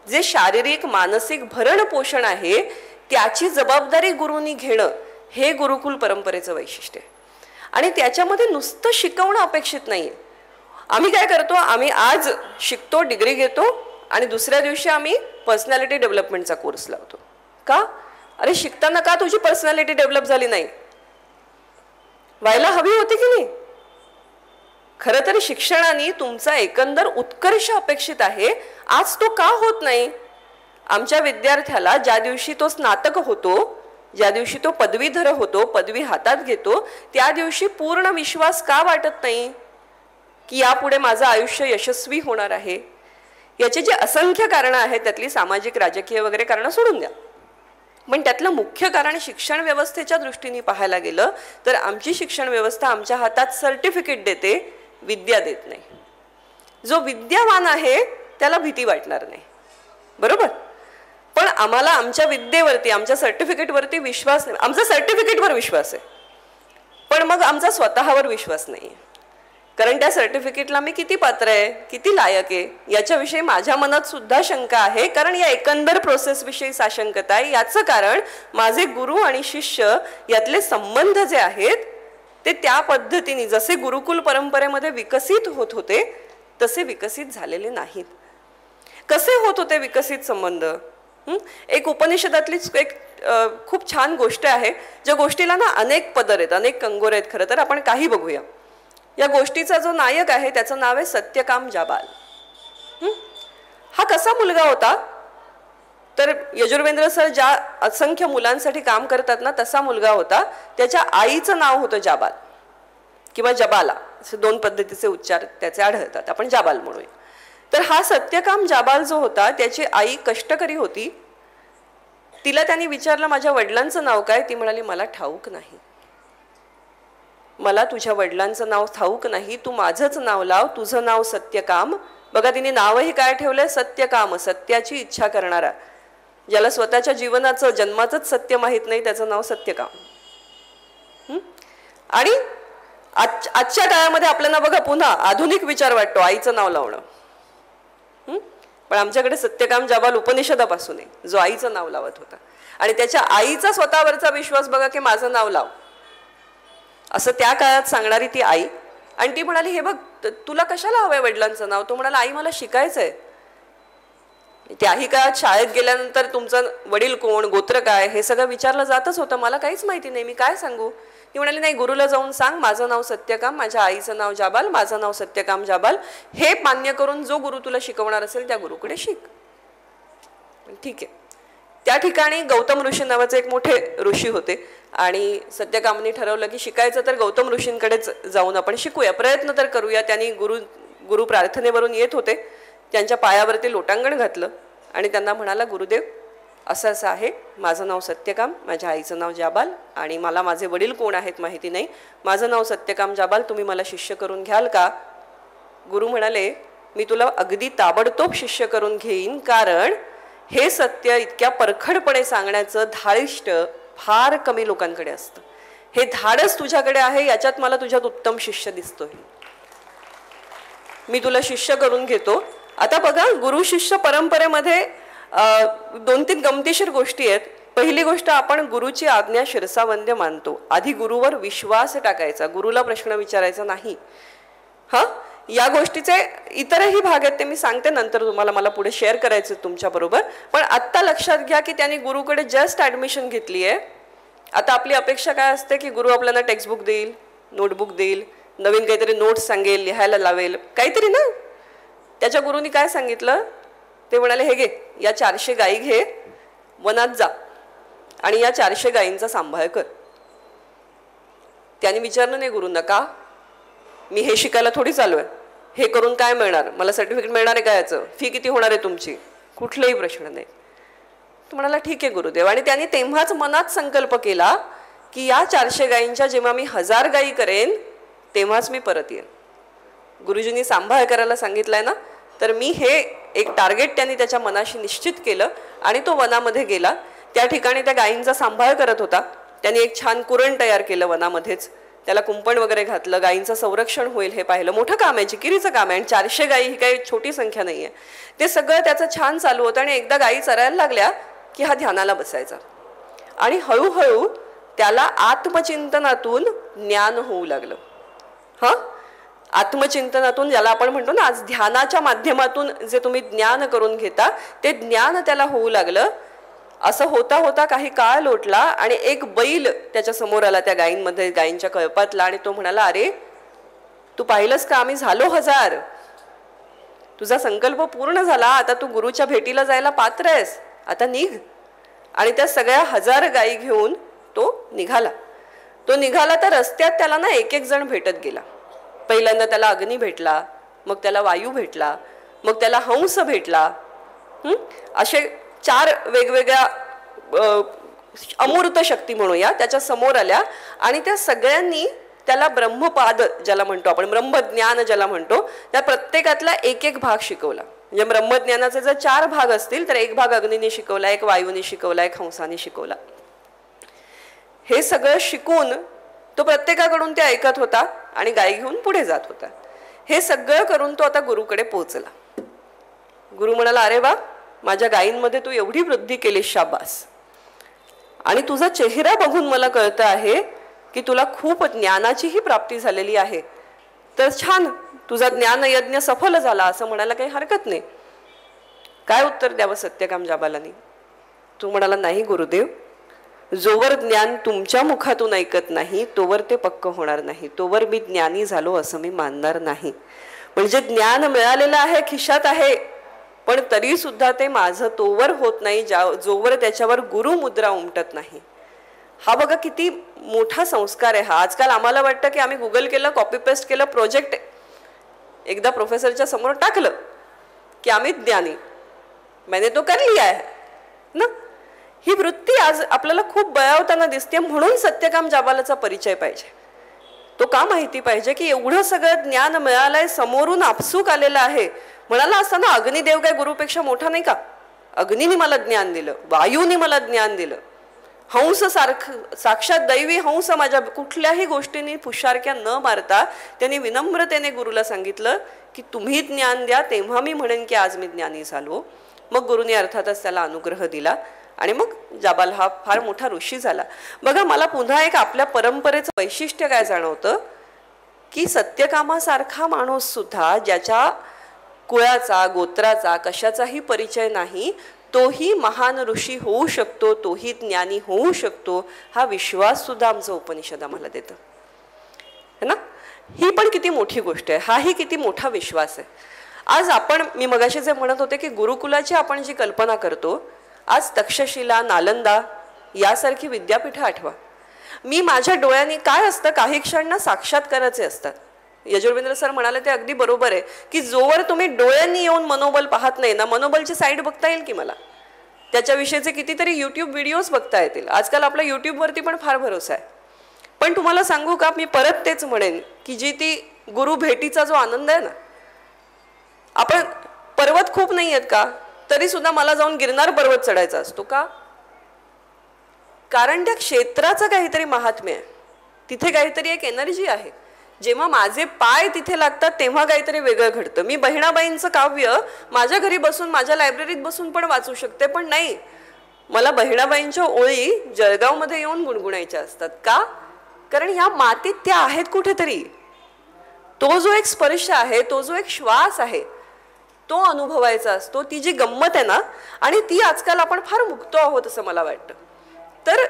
जे शारीरिक मानसिक भरण पोषण आहे त्याची जबाबदारी गुरुनी घेणं हे गुरुकुल परंपरेचं वैशिष्ट्य आहे. आणि त्याच्यामध्ये नुसतं शिकवणं अपेक्षित नाहीये. आम्ही काय करतो, आम्ही आज शिकतो, डिग्री घेतो आणि दुसऱ्या दिवशी आम्ही पर्सनॅलिटी डेव्हलपमेंटचा कोर्स लावतो. का? अरे शिकताना का तुझी पर्सनॅलिटी डेव्हलप झाली नाही, व्हायला हवी होती की नाही. खरं तर शिक्षणाने तुमचा एकंदर उत्कर्ष अपेक्षित आहे, आज तो का होत नाही. आमच्या विद्यार्थ्याला ज्या दिवशी तो स्नातक होतो, ज्या दिवशी तो पदवीधर होतो, पदवी हातात घेतो, त्या दिवशी पूर्ण विश्वास का वाटत नाही की यापुढे माझं आयुष्य यशस्वी होणार आहे. याचे जे असंख्य कारणं आहेत, त्यातली सामाजिक राजकीय वगैरे कारणं सोडून द्या, पण त्यातलं मुख्य कारण शिक्षण व्यवस्थेच्या दृष्टीने पाहायला गेलं तर आमची शिक्षण व्यवस्था आमच्या हातात सर्टिफिकेट देते, विद्या देत नाही. जो विद्यावान आहे त्याला भीती वाटणार नाही, बरोबर. पण आम्हाला आमच्या विद्येवरती, आमच्या सर्टिफिकेटवरती विश्वास नाही. आमचा सर्टिफिकेटवर विश्वास आहे पण मग आमचा स्वतःवर विश्वास नाही आहे. कारण त्या सर्टिफिकेटला मी किती पात्र आहे, किती लायक आहे याच्याविषयी माझ्या मनात सुद्धा शंका आहे. कारण या एकंदर प्रोसेसविषयी साशंकता आहे. याचं कारण माझे गुरु आणि शिष्य यातले संबंध जे आहेत ते त्या पद्धतीने जसे गुरुकुल परंपरेमध्ये विकसित होत होते तसे विकसित झालेले नाहीत. कसे होत होते विकसित संबंध. एक उपनिषदातलीच एक खूप छान गोष्ट आहे, ज्या गोष्टीला ना अनेक पदर आहेत, अनेक कंगोर आहेत. खरं तर आपण काही बघूया. या गोष्टीचा जो नायक आहे त्याचं नाव आहे सत्यकाम जाबाल. हा कसा मुलगा होता तर यजुर्वेंद्र सर ज्या असंख्य मुलांसाठी काम करतात ना तसा मुलगा होता. त्याच्या आईचं नाव होतं जाबाल किंवा जबाला, असे दोन पद्धतीचे उच्चार त्याचे आढळतात, आपण जाबाल म्हणूया. तर हा सत्यकाम जाबाल जो होता त्याची आई कष्टकरी होती. तिला त्यांनी विचारलं माझ्या वडिलांचं नाव काय, ती म्हणाली मला ठाऊक नाही, मला तुझ्या वडिलांचं नाव ठाऊक नाही, तू माझंच नाव लाव, तुझं नाव सत्यकाम. बघा तिने नावही काय ठेवलंय, सत्यकाम, सत्याची इच्छा करणारा. ज्याला स्वतःच्या जीवनाचं जन्माचंच सत्य माहीत नाही त्याचं नाव सत्यकाम. आणि आजच्या काळामध्ये आपल्याला बघा पुन्हा आधुनिक विचार वाटतो आईचं नाव लावणं. पण आमच्याकडे सत्यकाम जाबाल उपनिषदापासून आहे जो आईचं नाव लावत होता. आणि त्याच्या आईचा स्वतःवरचा विश्वास बघा की माझं नाव लाव असं त्या काळात सांगणारी ती आई. आणि ती म्हणाली हे बघ तुला कशाला हवंय वडिलांचं नाव. तो म्हणाला आई मला शिकायचंय. त्याही काळात शाळेत गेल्यानंतर तुमचं वडील कोण, गोत्र काय हे सगळं विचारलं जातच होतं. मला काहीच माहिती नाही, मी काय सांगू. ती म्हणाली नाही गुरुला जाऊन सांग माझं नाव सत्यकाम, माझ्या आईचं नाव जाबाल, माझं नाव सत्यकाम जाबाल. हे मान्य करून जो गुरु तुला शिकवणार असेल त्या गुरुकडे शिक. ठीक आहे. त्या ठिकाणी गौतम ऋषी नावाचे एक मोठे ऋषी होते आणि सत्यकामने ठरवलं की शिकायचं तर गौतम ऋषींकडेच जाऊन आपण शिकूया, प्रयत्न तर करूया. त्यांनी गुरु प्रार्थनेवरून येत होते, त्यांच्या पायावरती लोटांगण घातलं आणि त्यांना म्हणाला गुरुदेव असं असं आहे, माझं नाव सत्यकाम, माझ्या आईचं नाव जाबाल आणि मला माझे वडील कोण आहेत माहिती नाही, माझं नाव सत्यकाम जाबाल, तुम्ही मला शिष्य करून घ्याल का. गुरु म्हणाले मी तुला अगदी ताबडतोब शिष्य करून घेईन, कारण हे सत्य इतक्या परखडपणे सांगण्याचं धारिष्ट फार कमी लोकांकडे असतं. हे धाडस तुझ्याकडे आहे, याच्यात मला तुझ्यात उत्तम शिष्य दिसतोय, मी तुला शिष्य करून घेतो. आता बघा गुरु शिष्य परंपरेमध्ये 2-3 गमतीशीर गोष्टी आहेत. पहिली गोष्ट, आपण गुरुची आज्ञा शिरसावंद्य मानतो. आधी गुरुवर विश्वास टाकायचा, गुरुला प्रश्न विचारायचा नाही. या गोष्टीचे इतरही भाग आहेत ते मी सांगते नंतर तुम्हाला, मला पुढे शेअर करायचं तुमच्या बरोबर. पण आत्ता लक्षात घ्या की त्यांनी गुरुकडे जस्ट ॲडमिशन घेतली आहे. आता आपली अपेक्षा काय असते की गुरु आपल्याला टेक्स्टबुक देईल, नोटबुक देईल, नवीन काहीतरी नोट्स सांगेल, लिहायला लावेल, काहीतरी ना. त्याच्या गुरुनी काय सांगितलं, ते म्हणाले हे घे, या 400 गायी घे, वनात जा आणि या 400 गायींचा सांभाळ कर. त्याने विचारलं नाही गुरूंना, का मी हे शिकायला थोडी चालू आहे, हे करून काय मिळणार, मला सर्टिफिकेट मिळणार आहे का, याचं फी किती होणार आहे तुमची, कुठलाही प्रश्न नाही. तो म्हणाला ठीक आहे गुरुदेव. आणि त्यांनी तेव्हाच मनात संकल्प केला की या 400 गायींच्या जेव्हा मी 1000 गायी करेन तेव्हाच मी परत येईन. गुरुजींनी सांभाळ करायला सांगितलंय ना, तर मी हे एक टार्गेट त्यांनी त्याच्या मनाशी निश्चित केलं आणि तो वनामध्ये गेला. त्या ठिकाणी त्या गायींचा सांभाळ करत होता. त्यांनी एक छान कुरण तयार केलं वनामध्येच, त्याला कुंपण वगैरे घातलं, गायींचं संरक्षण होईल हे पाहिलं. मोठं काम आहे, जिकिरीचं काम आहे. आणि 400 गायी ही काही छोटी संख्या नाही आहे. ते सगळं त्याचं छान चालू होतं. आणि एकदा गायी चरायला लागल्या की हा ध्यानाला बसायचा आणि हळूहळू त्याला आत्मचिंतनातून ज्ञान होऊ लागलं. आत्मचिंतनातून, ज्याला आपण म्हणतो ना आज ध्यानाच्या माध्यमातून जे तुम्ही ज्ञान करून घेता, ते ज्ञान त्याला होऊ लागलं. असं होता होता काही काळ लोटला आणि एक बैल त्याच्या समोर आला त्या गायींमध्ये, गायींच्या कळपातला. आणि तो म्हणाला, अरे तू पाहिलंस का, आम्ही झालो 1000, तुझा संकल्प पूर्ण झाला, आता तू गुरुच्या भेटीला जायला पात्र आहेस, आता निघ. आणि त्या सगळ्या 1000 गायी घेऊन तो निघाला. तर रस्त्यात त्याला ना एक जण भेटत गेला. पहिल्यांदा त्याला अग्नी भेटला, मग त्याला वायू भेटला, मग त्याला हंस भेटला. असे 4 वेगवेगळ्या अमूर्त शक्ती म्हणूया त्याच्या समोर आल्या. आणि त्या सगळ्यांनी त्याला ब्रह्मपाद ज्याला म्हणतो आपण, ब्रह्मज्ञान ज्याला म्हणतो, त्या प्रत्येकातला एक भाग शिकवला. म्हणजे ब्रह्मज्ञानाचे जर 4 भाग असतील तर एक भाग अग्नीने शिकवला, एक वायूने शिकवला, एक हंसाने शिकवला. हे सगळं शिकून तो प्रत्येकाकडून ते ऐकत होता आणि गायी घेऊन पुढे जात होता. हे सगळं करून तो आता गुरुकडे पोहोचला. गुरु म्हणाला, अरे वा, माझ्या गायींमध्ये तू एवढी वृद्धी केली, शाबास. आणि तुझा चेहरा बघून मला कळतं आहे की तुला खूप ज्ञानाचीही प्राप्ती झालेली आहे, तर छान, तुझा ज्ञानयज्ञ सफल झाला असं म्हणायला काही हरकत नाही. काय उत्तर द्यावं सत्यकाम जाबालांनी? तू म्हणाला, नाही गुरुदेव, जोवर ज्ञान तुमच्या मुखातून ऐकत नाही तोवर ते पक्क होणार नाही, तोवर मी ज्ञानी झालो असं मी मानणार नाही. म्हणजे ज्ञान मिळालेलं आहे, खिशात आहे, पण तरी सुद्धा ते माझं तोवर होत नाही जोवर त्याच्यावर गुरुमुद्रा उमटत नाही. हा बघा किती मोठा संस्कार आहे हा. आजकाल आम्हाला वाटतं की आम्ही गुगल केलं, कॉपी पेस्ट केलं, प्रोजेक्ट एकदा प्रोफेसरच्या समोर टाकलं की आम्ही ज्ञानी, मैंने तो कर लिया है ना. ही वृत्ती आज आपल्याला खूप बळावताना दिसते. म्हणून सत्यकाम जाबालाचा परिचय पाहिजे. तो का माहिती पाहिजे की एवढं सगळं ज्ञान मिळालंय, समोरून आपसूक आलेलं आहे. म्हणाला असताना अग्निदेव काय गुरुपेक्षा मोठा नाही का? अग्नीने मला ज्ञान दिलं, वायूने मला ज्ञान दिलं, हंस साक्षात दैवी हंस माझ्या कुठल्याही गोष्टींनी पुशारक्या न मारता त्यांनी विनम्रतेने गुरुला सांगितलं की तुम्ही ज्ञान द्या, तेव्हा मी म्हणेन की आज मी ज्ञानी झालो. मग गुरुने अर्थातच त्याला अनुग्रह दिला आणि मग जाबाल हा फार मोठा ऋषी झाला. बघा, मला पुन्हा एक आपल्या परंपरेचं वैशिष्ट्य काय जाणवतं की सत्यकामासारखा माणूस सुद्धा, ज्याच्या कुळाचा, गोत्राचा, कशाचाही परिचय नाही, तोही महान ऋषी होऊ शकतो, तोही ज्ञानी होऊ शकतो, हा विश्वास सुद्धा आमचं उपनिषद आम्हाला देतं, है ना. ही पण किती मोठी गोष्ट आहे, हाही किती मोठा विश्वास आहे. आज आपण, मी मगाशी जे म्हणत होते की गुरुकुलाची आपण जी कल्पना करतो, आज तक्षशिला, नालंदा यासारखी विद्यापीठं आठवा. मी माझ्या डोळ्यांनी, काय असतं काही क्षण साक्षात्काराचे असतात. यजुर्वेंद्र सर म्हणाले ते अगदी बरोबर आहे की जोवर तुम्ही डोळ्यांनी येऊन मनोबल पाहत नाही ना, मनोबलची साईड बघता येईल की मला, त्याच्याविषयीचे कितीतरी यूट्यूब व्हिडिओज बघता येतील. आजकाल आपला यूट्यूबवरती पण फार भरोसा आहे. पण तुम्हाला सांगू का, मी परत तेच म्हणेन की जी ती गुरु भेटीचा जो आनंद आहे ना, आपण पर्वत खूप नाही आहेत का, तरी सुद्धा मला जाऊन गिरनार पर्वत चढायचा असतो का? कारण त्या क्षेत्राचं काहीतरी महात्म्य आहे, तिथे काहीतरी एक एनर्जी आहे. जेव्हा माझे पाय तिथे लागतात तेव्हा काहीतरी वेगळं घडतं. मी बहिणाबाईंचं काव्य माझ्या घरी बसून, माझ्या लायब्ररीत बसून पण वाचू शकते, पण नाही, मला बहिणाबाईंच्या ओळी जळगावमध्ये येऊन गुणगुणायच्या असतात. का? कारण ह्या मातीत त्या आहेत कुठेतरी. तो जो एक स्पर्श आहे, तो जो एक श्वास आहे, तो अनुभवायचा असतो. ती जी गंमत आहे ना, आणि ती आजकाल आपण फार मुक्त आहोत असं मला वाटतं. तर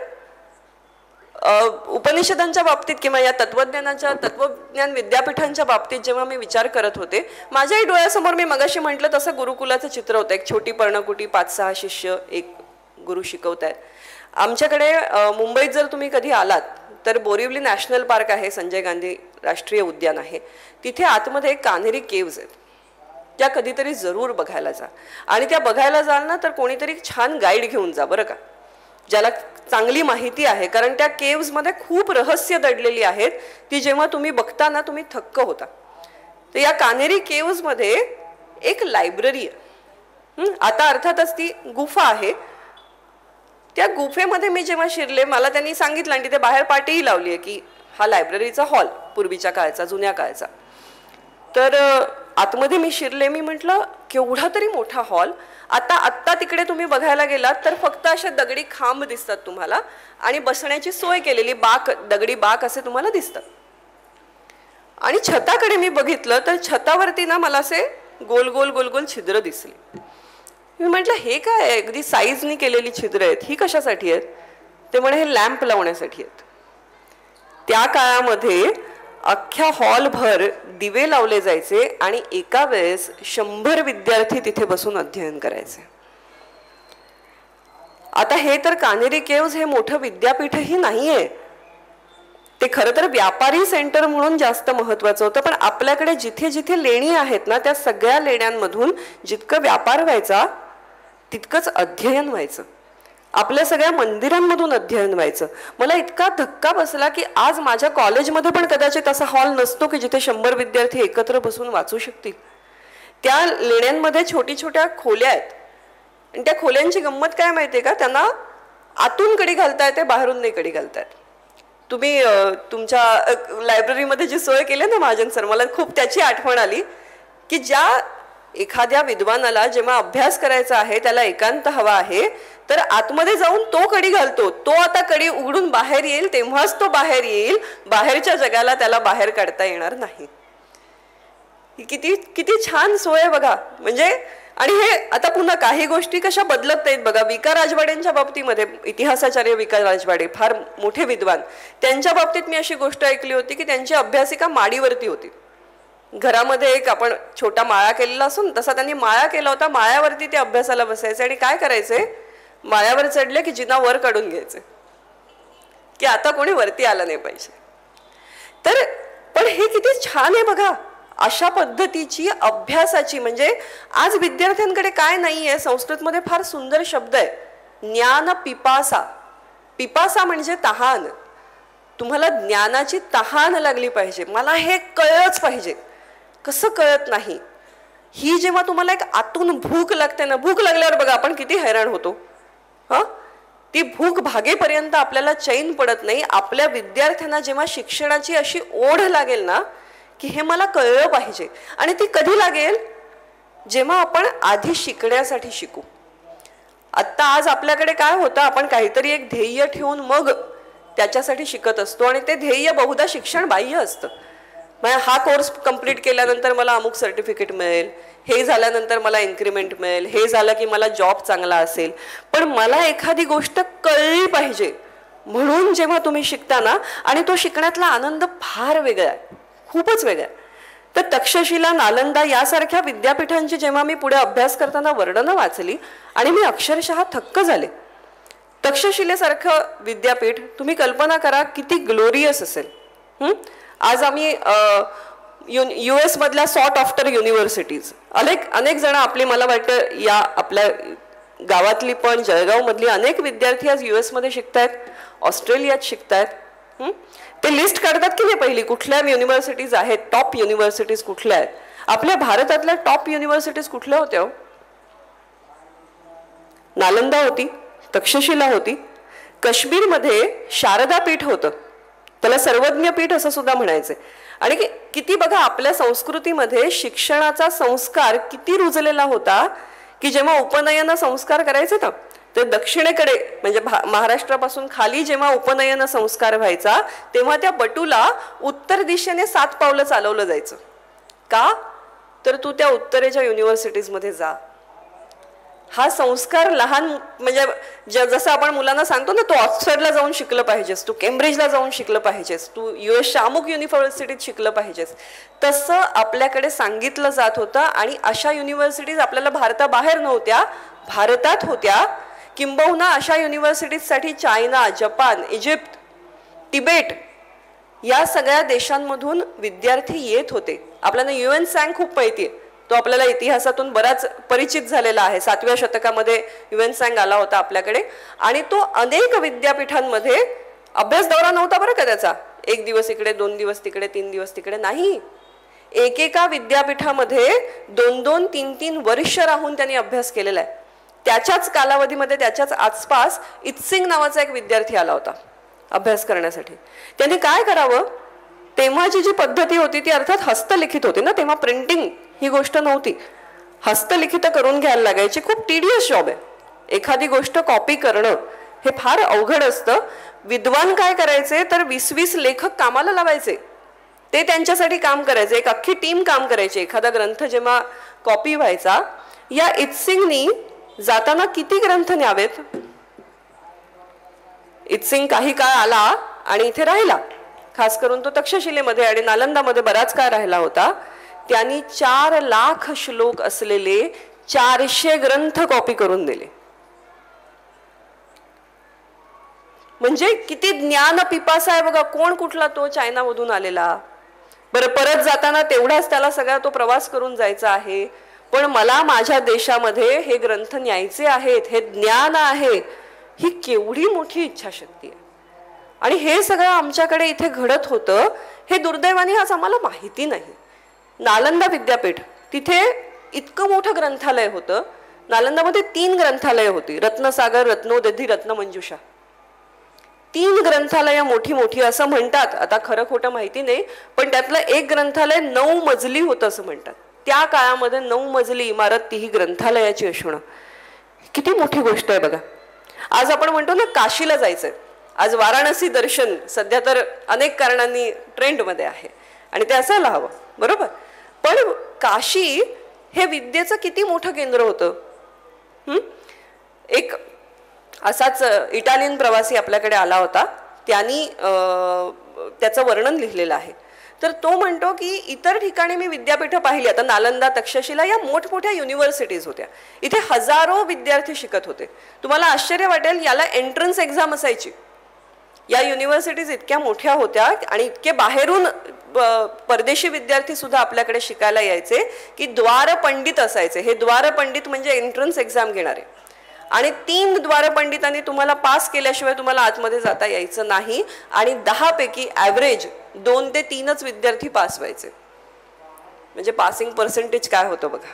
उपनिषदांच्या बाबतीत किंवा या तत्वज्ञान विद्यापीठांच्या बाबतीत जेव्हा मी विचार करत होते, माझ्याही डोळ्यासमोर मी मगाशी म्हटलं तसं गुरुकुलाचं चित्र होतं. एक छोटी पर्णकुटी, 5-6 शिष्य, एक गुरु शिकवतायत. आमच्याकडे मुंबईत जर तुम्ही कधी आलात तर बोरिवली नॅशनल पार्क आहे, संजय गांधी राष्ट्रीय उद्यान आहे, तिथे आतमध्ये कान्हेरी केव्ज आहेत. त्या कधीतरी जरूर बघायला जा. आणि त्या बघायला जाल ना तर कोणीतरी छान गाईड घेऊन जा बरं का, ज्याला चांगली माहिती आहे. कारण त्या केव्जमध्ये खूप रहस्य दडलेली आहेत, ती जेव्हा तुम्ही बघता ना तुम्ही थक्क होता. तर या कान्हेरी केव्जमध्ये एक लायब्ररी आहे. आता अर्थातच ती गुफा आहे. त्या गुफेमध्ये मी जेव्हा शिरले, मला त्यांनी सांगितलं आणि तिथे बाहेर पाटीही लावली आहे की हा लायब्ररीचा हॉल पूर्वीच्या काळचा, जुन्या काळचा. तर आतमध्ये मी शिरले. मी म्हटलं केवढा तरी मोठा हॉल. आत्ता तिकडे तुम्ही बघायला गेलात तर फक्त अशा दगडी खांब दिसतात तुम्हाला आणि बसण्याची सोय केलेली बाक, दगडी बाक असे तुम्हाला दिसतात. आणि छताकडे मी बघितलं तर छतावरती ना मला असे गोल गोल गोल गोल छिद्र दिसली. मी म्हटलं हे काय, अगदी साईजनी केलेली छिद्र आहेत, ही कशासाठी आहेत? ते म्हणे हे लॅम्प लावण्यासाठी आहेत. त्या काळामध्ये अख्ख्या हॉलभर दिवे लावले जायचे आणि एका वेळेस 100 विद्यार्थी तिथे बसून अध्ययन करायचे. आता हे तर कान्हेरी केव्ज हे मोठं विद्यापीठही नाहीये, ते खरं तर व्यापारी सेंटर म्हणून जास्त महत्वाचं होतं. पण आपल्याकडे जिथे जिथे लेणी आहेत ना, त्या सगळ्या लेण्यांमधून जितकं व्यापार व्हायचा तितकंच अध्ययन व्हायचं. आपल्या सगळ्या मंदिरांमधून अध्ययन व्हायचं. मला इतका धक्का बसला की आज माझ्या कॉलेजमध्ये पण कदाचित असा हॉल नसतो की जिथे 100 विद्यार्थी एकत्र बसून वाचू शकतील. त्या लेण्यांमध्ये छोटी छोट्या खोल्या आहेत आणि त्या खोल्यांची गंमत काय माहितीये का, त्यांना आतून कडी घालता येते, बाहेरून नाही कडी घालता येत. तुम्ही तुमच्या लायब्ररीमध्ये जी सोय केली ना महाजन सर, मला खूप त्याची आठवण आली की ज्या एखाद्या विद्वानाला जेव्हा अभ्यास करायचा आहे, त्याला एकांत हवा आहे, तर आतमध्ये जाऊन तो कडी घालतो. तो आता कडी उघडून बाहेर येईल तेव्हाच तो बाहेर येईल, बाहेरच्या जगाला त्याला बाहेर काढता येणार नाही. किती किती छान सोय बघा. म्हणजे आणि हे आता पुन्हा काही गोष्टी कशा बदलत नाहीत बघा. विका राजवाडेंच्या बाबतीमध्ये, इतिहासाचार्य विका राजवाडे फार मोठे विद्वान, त्यांच्या बाबतीत मी अशी गोष्ट ऐकली होती की त्यांची अभ्यासिका माडीवरती होती. घरामध्ये एक आपण छोटा माळा केलेला असून तसा त्यांनी माळा केला होता. माळ्यावरती ते अभ्यासाला बसायचे आणि काय करायचे, माळ्यावर चढले की जिना वर काढून घ्यायचे की आता कोणी वरती आलं नाही पाहिजे. तर पण हे किती छान आहे बघा, अशा पद्धतीची अभ्यासाची. म्हणजे आज विद्यार्थ्यांकडे काय नाहीये, संस्कृतमध्ये फार सुंदर शब्द आहे, ज्ञान पिपासा. पिपासा म्हणजे तहान. तुम्हाला ज्ञानाची तहान लागली पाहिजे, मला हे कळलंच पाहिजे. कसं कळत नाही, ही जेव्हा तुम्हाला एक आतून भूक लागते ना, भूक लागल्यावर बघा आपण किती हैराण होतो. ती भूक भागेपर्यंत आपल्याला चैन पडत नाही. आपल्या विद्यार्थ्यांना जेव्हा शिक्षणाची अशी ओढ लागेल ना की हे मला कळलं पाहिजे, आणि ती कधी लागेल, जेव्हा आपण आधी शिकण्यासाठी शिकू. आत्ता आज आपल्याकडे काय होतं, आपण काहीतरी एक ध्येय ठेवून मग त्याच्यासाठी शिकत असतो आणि ते ध्येय बहुधा शिक्षण बाह्य असतं. हा कोर्स कंप्लीट केल्यानंतर मला अमुक सर्टिफिकेट मिळेल, हे झाल्यानंतर मला इन्क्रीमेंट मिळेल, हे झालं की मला जॉब चांगला असेल. पण मला एखादी गोष्ट कळली पाहिजे म्हणून जेव्हा तुम्ही शिकता ना, आणि तो शिकण्यातला आनंद फार वेगळा आहे, खूपच वेगळा आहे. तर तक्षशिला, नालंदा यासारख्या विद्यापीठांची जेव्हा मी पुढे अभ्यास करताना वर्णनं वाचली आणि मी अक्षरशः थक्क झाले. तक्षशिलेसारखं विद्यापीठ तुम्ही कल्पना करा किती ग्लोरियस असेल. आज आम्ही US मधल्या सॉट आफ्टर युनिव्हर्सिटीज, अनेक जण आपली, मला वाटतं या आपल्या गावातली पण, जळगाव मधली अनेक विद्यार्थी आज US मध्ये शिकतायत, ऑस्ट्रेलियात शिकतायत. ते लिस्ट काढतात की नाही पहिली, कुठल्या युनिव्हर्सिटीज आहेत, टॉप युनिव्हर्सिटीज कुठल्या आहेत. आपल्या भारतातल्या टॉप युनिव्हर्सिटीज कुठल्या होत्या? नालंदा होती, तक्षशिला होती, काश्मीरमध्ये शारदा पीठ होतं, त्याला सर्वज्ञ पीठ असं सुद्धा म्हणायचे. आणि किती बघा आपल्या संस्कृतीमध्ये शिक्षणाचा संस्कार किती रुजलेला होता की जेव्हा उपनयन संस्कार करायचे ना, ते दक्षिणेकडे म्हणजे महाराष्ट्रापासून खाली जेव्हा उपनयन संस्कार व्हायचा तेव्हा त्या बटूला उत्तर दिशेने 7 पावलं चालवलं जायचं. का? तर तू त्या उत्तरेच्या युनिव्हर्सिटीजमध्ये जा. हा संस्कार लहान म्हणजे जसं आपण मुलांना सांगतो ना, तू ऑक्सफर्डला जाऊन शिकलं पाहिजेस, तू केम्ब्रिजला जाऊन शिकलं पाहिजेस, तू US अमुक युनिव्हर्सिटीत शिकलं पाहिजेस, तसं आपल्याकडे सांगितलं जात होतं. आणि अशा युनिव्हर्सिटीज आपल्याला भारताबाहेर नव्हत्या, भारतात होत्या. किंबहुना अशा युनिव्हर्सिटीजसाठी चायना, जपान, इजिप्त, तिबेट या सगळ्या देशांमधून विद्यार्थी येत होते. आपल्याला UN सॅंग खूप माहिती आहे, तो आपल्याला इतिहासातून बराच परिचित झालेला आहे. 7व्या शतकामध्ये UN सॅंग आला होता आपल्याकडे आणि तो अनेक विद्यापीठांमध्ये अभ्यास दौरा नव्हता बरं का त्याचा. 1 दिवस इकडे, 2 दिवस तिकडे, 3 दिवस तिकडे नाही. एकेका विद्यापीठामध्ये 2-2, 3-3 वर्ष राहून त्यांनी अभ्यास केलेला आहे. त्याच्याच कालावधीमध्ये त्याच्याच आसपास इत्सिंग नावाचा एक विद्यार्थी आला होता अभ्यास करण्यासाठी. त्यांनी काय करावं, तेव्हाची जी पद्धती होती ती अर्थात हस्तलिखित होती ना, तेव्हा प्रिंटिंग ही गोष्ट नव्हती, हस्तलिखित करून घ्यायला लागायची. खूप टिडियस जॉब आहे. एखादी गोष्ट कॉपी करणं हे फार अवघड असतं. विद्वान काय करायचे तर 20-20 लेखक कामाला लावायचे, ते त्यांच्यासाठी काम करायचे, एक अख्खी टीम काम करायची. एखादा ग्रंथ जेव्हा कॉपी व्हायचा, या इत्सिंगनी जाताना किती ग्रंथ न्यावेत. इत्सिंग काही काळ आला आणि इथे राहिला, खास करून तो तक्षशिलेमध्ये आणि नालंदामध्ये बराच काळ राहिला होता. त्यांनी 4 लाख श्लोक असलेले 400 ग्रंथ कॉपी करून दिले. म्हणजे किती ज्ञान पिपासा आहे बघा. कोण कुठला तो चायनामधून आलेला. बरं, परत जाताना तेवढाच त्याला सगळा तो प्रवास करून जायचा आहे, पण मला माझ्या देशामध्ये हे ग्रंथ न्यायचे आहेत, हे ज्ञान आहे, ही केवढी मोठी इच्छाशक्ती आहे. आणि हे सगळं आमच्याकडे इथे घडत होतं. हे दुर्दैवाने आज आम्हाला माहिती नाही. नालंदा विद्यापीठ, तिथे इतकं मोठं ग्रंथालय होतं. नालंदामध्ये 3 ग्रंथालय होती, रत्नसागर, रत्नोदधी, रत्नमंजुषा. 3 ग्रंथालय मोठी मोठी असं म्हणतात. आता खरं खोटं माहिती नाही, पण त्यातलं एक ग्रंथालय 9 मजली होतं असं म्हणतात. त्या काळामध्ये 9 मजली इमारत, तीही ग्रंथालयाची असणं किती मोठी गोष्ट आहे बघा. आज आपण म्हणतो ना काशीला जायचंय, आज वाराणसी दर्शन सध्या तर अनेक कारणांनी ट्रेंडमध्ये आहे आणि ते असायला हवं, बरोबर. पण काशी हे विद्येचं किती मोठं केंद्र होतं. एक असाच इटालियन प्रवासी आपल्याकडे आला होता. त्यांनी त्याचं वर्णन लिहिलेलं आहे. तर तो म्हणतो की इतर ठिकाणी मी विद्यापीठं पाहिली, आता नालंदा, तक्षशिला या मोठमोठ्या युनिव्हर्सिटीज होत्या. इथे हजारो विद्यार्थी शिकत होते. तुम्हाला आश्चर्य वाटेल, याला एंट्रन्स एक्झाम असायची. या युनिव्हर्सिटीज इतक्या मोठ्या होत्या आणि इतके बाहेरून परदेशी विद्यार्थी सुद्धा आपल्याकडे शिकायला यायचे की द्वारपंडित असायचे. हे द्वारपंडित म्हणजे एंट्रन्स एक्झाम घेणारे. आणि 3 द्वारपंडितांनी तुम्हाला पास केल्याशिवाय तुम्हाला आतमध्ये जाता यायचं नाही. आणि 10 पैकी ॲव्हरेज 2 ते 3च विद्यार्थी पास व्हायचे. म्हणजे पासिंग पर्सेंटेज काय होतं बघा,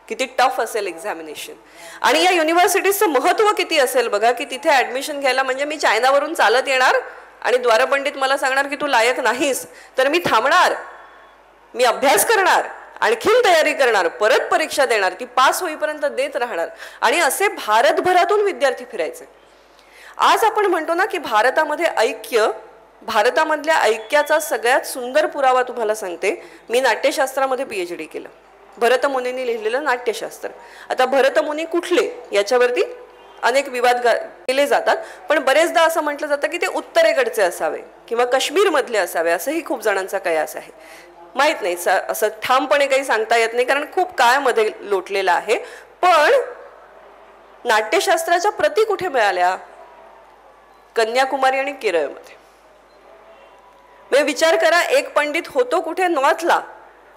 किती टफ असेल एक्झामिनेशन. आणि या युनिव्हर्सिटीजचं महत्त्व किती असेल बघा, की तिथे ॲडमिशन घ्यायला म्हणजे मी चायनावरून चालत येणार आणि द्वारपंडित मला सांगणार की तू लायक नाहीस, तर मी थांबणार, मी अभ्यास करणार, आणखीन तयारी करणार, परत परीक्षा देणार, ती पास होईपर्यंत देत राहणार. आणि असे भारतभरातून विद्यार्थी फिरायचे. आज आपण म्हणतो ना की भारतामध्ये ऐक्य, भारतामधल्या ऐक्याचा सगळ्यात सुंदर पुरावा तुम्हाला सांगते. मी नाट्यशास्त्रामध्ये PhD केलं. भरतमुनींनी लिहिलेलं नाट्यशास्त्र. आता भरतमुनी कुठले याच्यावरती अनेक विवाद केले जातात, पण बरेचदा असं म्हटलं जातं की ते उत्तरेकडचे असावे किंवा काश्मीरमधले असावे, असंही खूप जणांचा कयास आहे. माहित नाही, असं ठामपणे काही सांगता येत नाही, कारण खूप काळामध्ये लोटलेला आहे. पण नाट्यशास्त्राच्या प्रती कुठे मिळाल्या? कन्याकुमारी आणि केरळमध्ये. म्हणजे विचार करा, एक पंडित होतो कुठे? नॉर्थला.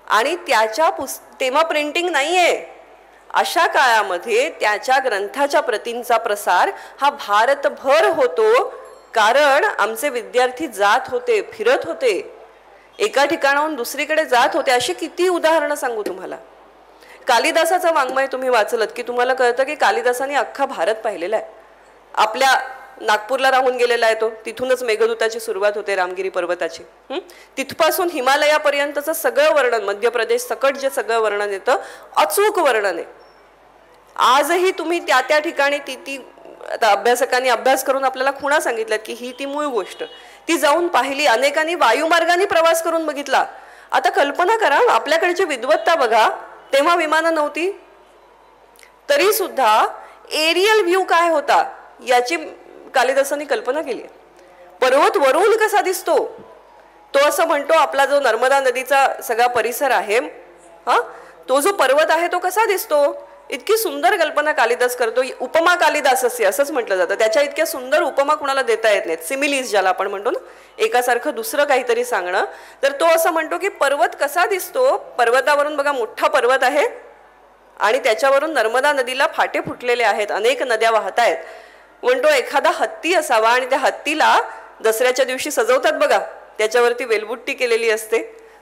आणि त्याच्या तेव्हा प्रिंटिंग नाहीये. अशा काळामध्ये त्याच्या ग्रंथाच्या प्रतींचा प्रसार हा भारतभर होतो, कारण आमचे विद्यार्थी जात होते, फिरत होते, एका ठिकाणाहून दुसरीकडे जात होते. अशी किती उदाहरणं सांगू तुम्हाला. कालिदासाचं वाङ्मय तुम्ही वाचलत की तुम्हाला कळतं की कालिदासाने अख्खा भारत पाहिलेला आहे. आपल्या नागपूरला राहून गेलेला आहे तो, तिथूनच मेघदूताची सुरुवात होते, रामगिरी पर्वताची. तिथपासून हिमालयापर्यंतचं सगळं वर्णन, मध्य प्रदेश सकट जे सगळं वर्णन येतं, अचूक वर्णन आहे. आजही तुम्ही त्या त्या ठिकाणी ती आता अभ्यासकांनी अभ्यास करून आपल्याला खुणा सांगितल्यात की ही ती मूळ गोष्ट, ती जाऊन पाहिली. अनेकांनी वायुमार्गाने प्रवास करून बघितला. आता कल्पना करा, आपल्याकडची विद्वत्ता बघा, तेव्हा विमानं नव्हती, तरी सुद्धा एरियल व्ह्यू काय होता याची कालिदासांनी कल्पना केली. पर्वत वरून कसा दिसतो, तो असं म्हणतो आपला जो नर्मदा नदीचा सगळा परिसर आहे, हा तो जो पर्वत आहे तो कसा दिसतो, इतकी सुंदर कल्पना कालिदास करतो. उपमा कालिदासस्य असंच म्हटलं जातं. त्याच्या इतक्या सुंदर उपमा कुणाला देता येत नाहीत. सिमिलीज ज्याला आपण म्हणतो ना, एकासारखं दुसरं काहीतरी सांगणं. तर तो असं म्हणतो की पर्वत कसा दिसतो, पर्वतावरून बघा मोठा पर्वत आहे आणि त्याच्यावरून नर्मदा नदीला फाटे फुटलेले आहेत, अनेक नद्या वाहत आहेत. म्हणतो एखादा हत्ती असावा आणि त्या हत्तीला दसऱ्याच्या दिवशी सजवतात बघा, त्याच्यावरती वेलबुट्टी केलेली असते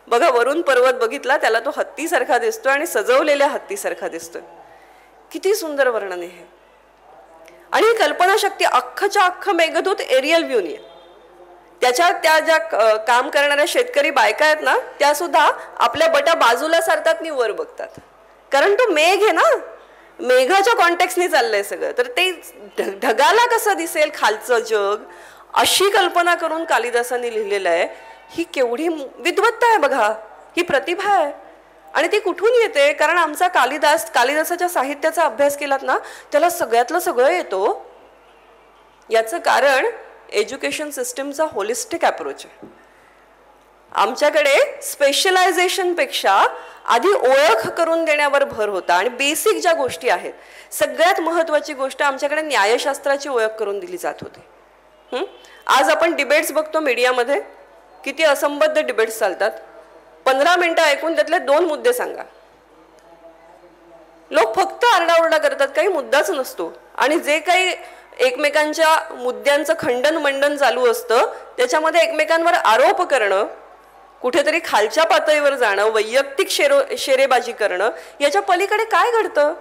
बघा, वरून पर्वत बघितला त्याला तो हत्तीसारखा दिसतो आणि सजवलेल्या हत्तीसारखा दिसतोय. किती सुंदर वर्णन आहे. आणि ही कल्पनाशक्ती अख्खच्या अख्ख मेघदूत एरियल व्ह्यूनी. त्याच्या त्या ज्या काम करणाऱ्या शेतकरी बायका आहेत ना, त्या सुद्धा आपल्या बटा बाजूला सारतात आणि वर बघतात, कारण तो मेघ आहे ना, मेघाच्या कॉन्टेक्स्टनी चाललंय सगळं. तर ते ढगाला कसं दिसेल खालचं जग, अशी कल्पना करून कालिदासांनी लिहिलेलं आहे. ही केवढी विद्वत्ता आहे बघा, ही प्रतिभा आहे. आणि ती कुठून येते, कारण आमचा कालिदासाच्या साहित्याचा अभ्यास केलात ना, त्याला सगळ्यातलं सगळं येतो. याचं कारण एज्युकेशन सिस्टीमचा होलिस्टिक अप्रोच आहे. आमच्याकडे स्पेशलायझेशनपेक्षा आधी ओळख करून देण्यावर भर होता. आणि बेसिक ज्या गोष्टी आहेत, सगळ्यात महत्त्वाची गोष्ट आमच्याकडे न्यायशास्त्राची ओळख करून दिली जात होती. आज आपण डिबेट्स बघतो मीडियामध्ये, किती असंबद्ध डिबेट्स चालतात. 15 मिनिटं ऐकून त्यातले 2 मुद्दे सांगा. लोक फक्त आरडाओरडा करतात, काही मुद्दाच नसतो. आणि जे काही एकमेकांच्या मुद्द्यांचं खंडन मंडन चालू असतं, त्याच्यामध्ये एकमेकांवर आरोप करणं, कुठेतरी खालच्या पातळीवर जाणं, वैयक्तिक शेरेबाजी करणं, याच्या पलीकडे काय घडतं.